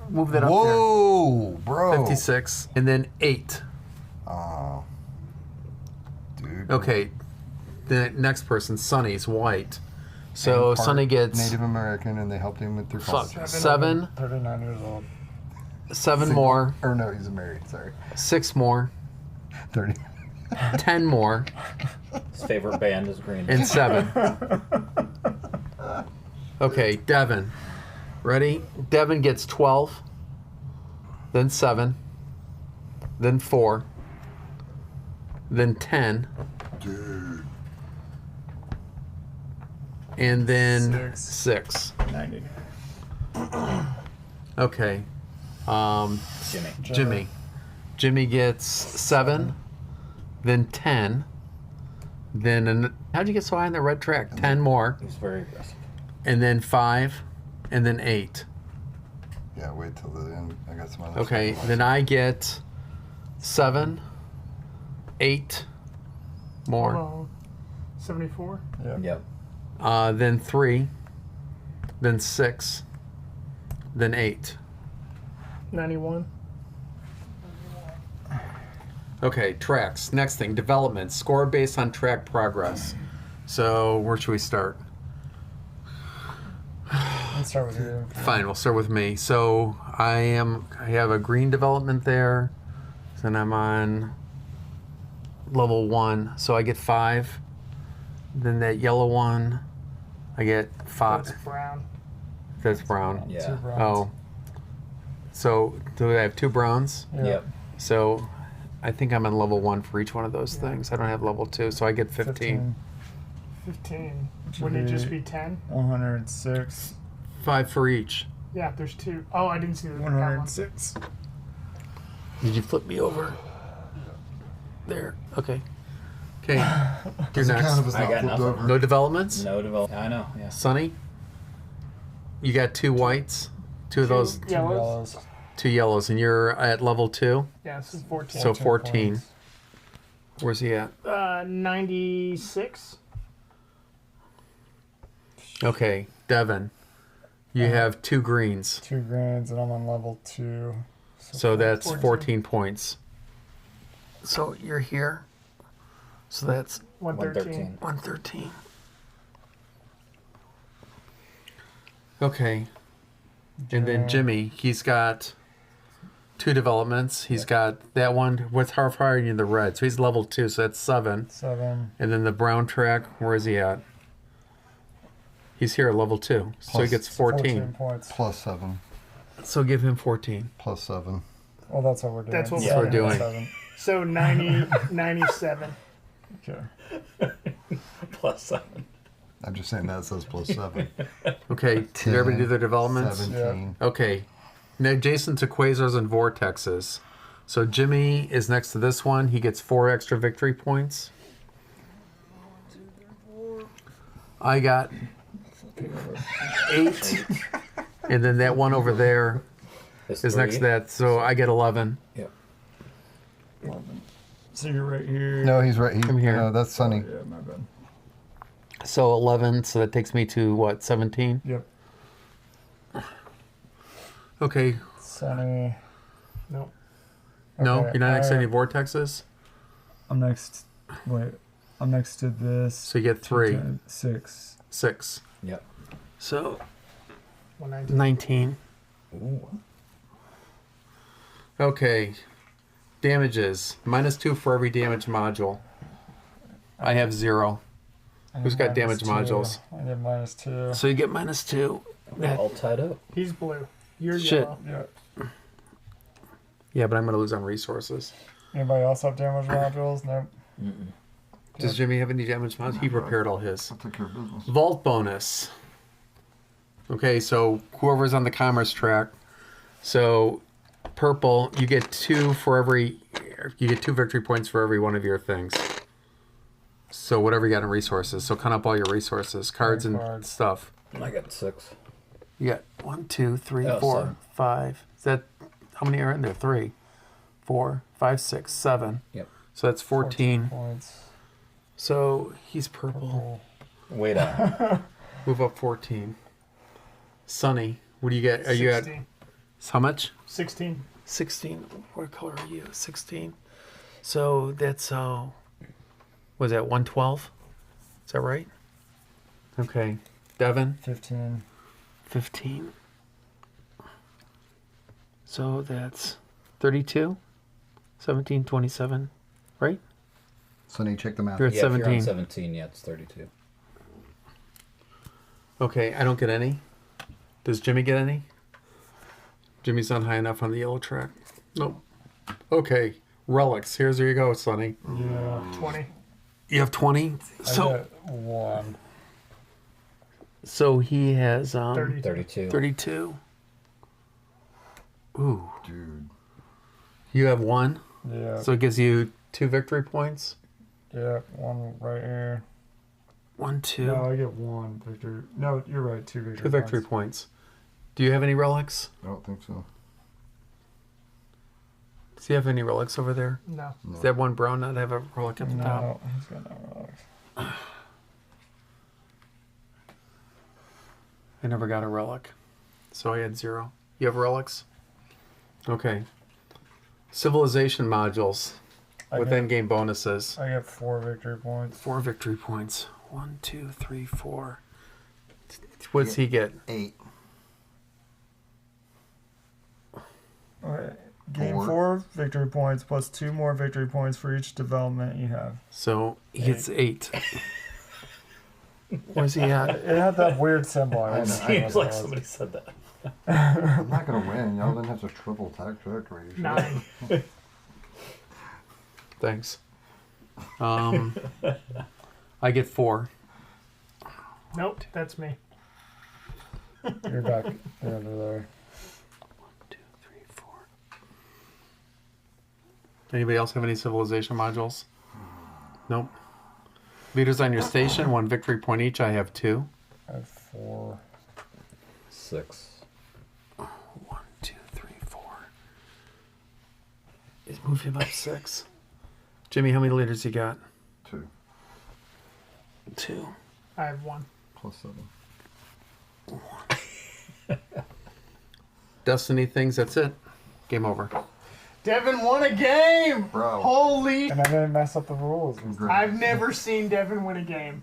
Speaker 5: Move that up
Speaker 4: Whoa, bro.
Speaker 5: there. 56. And then 8.
Speaker 4: Oh, dude.
Speaker 5: Okay. The next person, Sonny's white. So
Speaker 4: And part
Speaker 5: Sonny gets
Speaker 4: Native American, and they helped him with their
Speaker 5: fuck,
Speaker 4: college.
Speaker 5: 7.
Speaker 2: 39 years old.
Speaker 5: 7
Speaker 4: Single-
Speaker 5: more.
Speaker 4: Or no, he's married. Sorry,
Speaker 5: 6 more.
Speaker 4: 30.
Speaker 5: 10 more.
Speaker 1: His favorite band is Green.
Speaker 5: And 7. Okay, Devin. Ready? Devin gets 12. Then 7. Then 4. Then 10.
Speaker 4: Dude.
Speaker 5: And then
Speaker 2: 6.
Speaker 5: 6.
Speaker 2: 90.
Speaker 5: Okay.
Speaker 1: Jimmy.
Speaker 5: Jimmy gets 7. Then 10. Then how'd you get so high on the red track? 10 more.
Speaker 1: He's very aggressive.
Speaker 5: And then 5. And then 8.
Speaker 4: Yeah, wait till the end. I got some other
Speaker 5: Okay,
Speaker 4: stuff.
Speaker 5: then I get 7, 8 more.
Speaker 3: Hold on. 74.
Speaker 1: Yep.
Speaker 5: Then 3, then 6, then 8.
Speaker 3: 91.
Speaker 5: Okay, tracks. Next thing, development. Score based on track progress. So where should we start?
Speaker 2: Let's start with you.
Speaker 5: Fine, we'll start with me. So I have a green development there. Then I'm on level 1, so I get 5. Then that yellow one, I get 5.
Speaker 3: That's brown.
Speaker 5: That's brown.
Speaker 1: Yeah.
Speaker 2: 2 browns.
Speaker 5: Oh. So do I have 2 browns?
Speaker 2: Yeah.
Speaker 1: Yep.
Speaker 5: So I think I'm on level 1 for each one of those things. I don't have level 2, so I get 15.
Speaker 3: 15.
Speaker 2: Which
Speaker 3: Wouldn't
Speaker 2: would
Speaker 3: it just
Speaker 2: be-
Speaker 3: be 10?
Speaker 2: 106.
Speaker 5: 5 for each.
Speaker 3: Yeah, there's 2. Oh, I didn't see that one.
Speaker 2: 106.
Speaker 5: Did you flip me over? There. Okay. Okay. You're
Speaker 4: Doesn't count if
Speaker 5: next.
Speaker 4: it's
Speaker 1: I
Speaker 4: not
Speaker 1: got
Speaker 4: flipped
Speaker 1: nothing.
Speaker 4: over.
Speaker 5: No developments?
Speaker 1: No development. I know, yeah.
Speaker 5: Sonny? You got 2 whites? 2 of those?
Speaker 3: Yellows.
Speaker 2: Yellows.
Speaker 5: 2 yellows, and you're at level 2.
Speaker 3: Yeah, this is 14.
Speaker 5: So 14.
Speaker 2: points.
Speaker 5: Where's he at?
Speaker 3: 96.
Speaker 5: Okay, Devin. You have 2 greens.
Speaker 2: 2 greens, and I'm on level 2.
Speaker 5: So that's
Speaker 3: 14.
Speaker 5: 14 points. So you're here. So that's
Speaker 3: 113.
Speaker 5: 113. Okay. And then Jimmy, he's got 2 developments. He's got that one. What's how far are you in the red? So he's level 2, so that's 7.
Speaker 2: 7.
Speaker 5: And then the brown track, where is he at? He's here at level 2. So he
Speaker 4: Plus
Speaker 5: gets 14.
Speaker 2: points.
Speaker 4: Plus 7.
Speaker 5: So give him 14.
Speaker 4: Plus 7.
Speaker 2: Well, that's what we're doing.
Speaker 3: That's what
Speaker 5: we're doing.
Speaker 2: 7.
Speaker 3: So 90, 97.
Speaker 2: Okay.
Speaker 1: Plus 7.
Speaker 4: I'm just saying that says plus 7.
Speaker 5: Okay, did everybody do their developments?
Speaker 4: 17.
Speaker 5: Okay. Now Jason to quasars and vortexes. So Jimmy is next to this one. He gets 4 extra victory points. I got 8. And then that one over there is next to that. So I get 11.
Speaker 1: Yep.
Speaker 2: 11. So you're right here.
Speaker 4: No, he's right.
Speaker 5: I'm here.
Speaker 4: No, that's Sunny.
Speaker 2: Yeah, my bad.
Speaker 5: So 11. So that takes me to what, 17?
Speaker 2: Yep.
Speaker 5: Okay.
Speaker 2: Sunny.
Speaker 3: Nope.
Speaker 5: No,
Speaker 2: Okay,
Speaker 5: you're not next to any vortexes?
Speaker 2: I'm next. Wait. I'm next to this.
Speaker 5: So you get 3.
Speaker 2: 6.
Speaker 5: 6.
Speaker 1: Yep.
Speaker 5: So
Speaker 3: 119.
Speaker 5: 19.
Speaker 1: Ooh.
Speaker 5: Okay. Damages. -2 for every damage module. I have 0. Who's got damage modules?
Speaker 2: I get -2.
Speaker 5: So you get -2.
Speaker 1: We're all tied up.
Speaker 3: He's blue. You're
Speaker 5: Shit.
Speaker 3: yellow.
Speaker 2: Yeah.
Speaker 5: Yeah, but I'm going to lose on resources.
Speaker 2: Anybody else have damage modules? Nope.
Speaker 1: Mm-mm.
Speaker 5: Does Jimmy have any damage modules? He repaired all his.
Speaker 4: I'll take care of business.
Speaker 5: Vault bonus. Okay, so whoever's on the commerce track. So purple, you get 2 for every. You get 2 victory points for every one of your things. So whatever you got in resources. So count up all your resources, cards and
Speaker 2: Cards.
Speaker 5: stuff.
Speaker 1: I got 6.
Speaker 5: You got 1, 2, 3,
Speaker 1: Oh,
Speaker 5: 4,
Speaker 1: 7.
Speaker 5: 5. Is that how many are in there? 3, 4, 5, 6, 7.
Speaker 1: Yep.
Speaker 5: So that's 14.
Speaker 2: Points.
Speaker 5: So he's purple.
Speaker 1: Wait up.
Speaker 5: Move up 14. What do you get? Are you at
Speaker 3: 16.
Speaker 5: how much?
Speaker 3: 16.
Speaker 5: 16. What color are you? 16. So that's was that 112? Is that right? Okay. Devin,
Speaker 2: 15.
Speaker 5: 15. So that's 32. 17, 27, right?
Speaker 4: Sunny, check the map.
Speaker 5: You're at
Speaker 1: Yeah, if you're
Speaker 5: 17.
Speaker 1: on 17, yeah, it's 32.
Speaker 5: Okay, I don't get any. Does Jimmy get any? Jimmy's not high enough on the yellow track. Nope. Okay, relics. Here you go, Sonny.
Speaker 2: Yeah.
Speaker 3: 20.
Speaker 5: You have 20.
Speaker 2: I
Speaker 5: So
Speaker 2: get 1.
Speaker 5: so he has
Speaker 3: 32.
Speaker 1: 32.
Speaker 5: 32. Ooh,
Speaker 4: Dude.
Speaker 5: you have 1.
Speaker 2: Yeah.
Speaker 5: So it gives you 2 victory points.
Speaker 2: Yeah. 1 right here.
Speaker 5: 1, 2.
Speaker 2: No, I get 1 victory. No, you're right. 2 victory.
Speaker 5: 2 victory points. Do you have any relics?
Speaker 4: I don't think so.
Speaker 5: Does he have any relics over there?
Speaker 3: No.
Speaker 4: No.
Speaker 5: Does that one brown not have a relic at the top?
Speaker 2: No, he's got no relics.
Speaker 5: I never got a relic. So I had 0. You have relics? Okay. Civilization modules with
Speaker 2: get-
Speaker 5: endgame bonuses.
Speaker 2: I get 4 victory points.
Speaker 5: 4 victory points. 1, 2, 3, 4. What's he get?
Speaker 4: 8.
Speaker 2: Okay. Gain
Speaker 4: 4.
Speaker 2: 4 victory points plus 2 more victory points for each development you have.
Speaker 5: So he gets 8. Where's he at?
Speaker 2: It had that weird symbol. I
Speaker 4: I
Speaker 2: don't
Speaker 4: know.
Speaker 2: know
Speaker 1: Seems
Speaker 2: what
Speaker 1: like
Speaker 2: it was.
Speaker 1: somebody said that.
Speaker 4: I'm not going to win. Y'all didn't have to triple tax victory.
Speaker 3: 9.
Speaker 5: Thanks. I get 4.
Speaker 3: Nope, that's me.
Speaker 2: You're back. You're under there.
Speaker 5: 2, 3, 4. Anybody else have any civilization modules? Nope. Leaders on your station, 1 victory point each. I have 2.
Speaker 2: I have 4.
Speaker 1: 6.
Speaker 5: 1, 2, 3, 4. It's moved him up 6. Jimmy, how many leaders you got?
Speaker 4: 2
Speaker 5: 2.
Speaker 3: I have 1.
Speaker 4: plus 7.
Speaker 5: Destiny things, that's it. Game over.
Speaker 3: Devin won a game!
Speaker 4: Bro.
Speaker 3: Holy...
Speaker 2: And I didn't mess up the rules.
Speaker 3: I've never seen Devin win a game.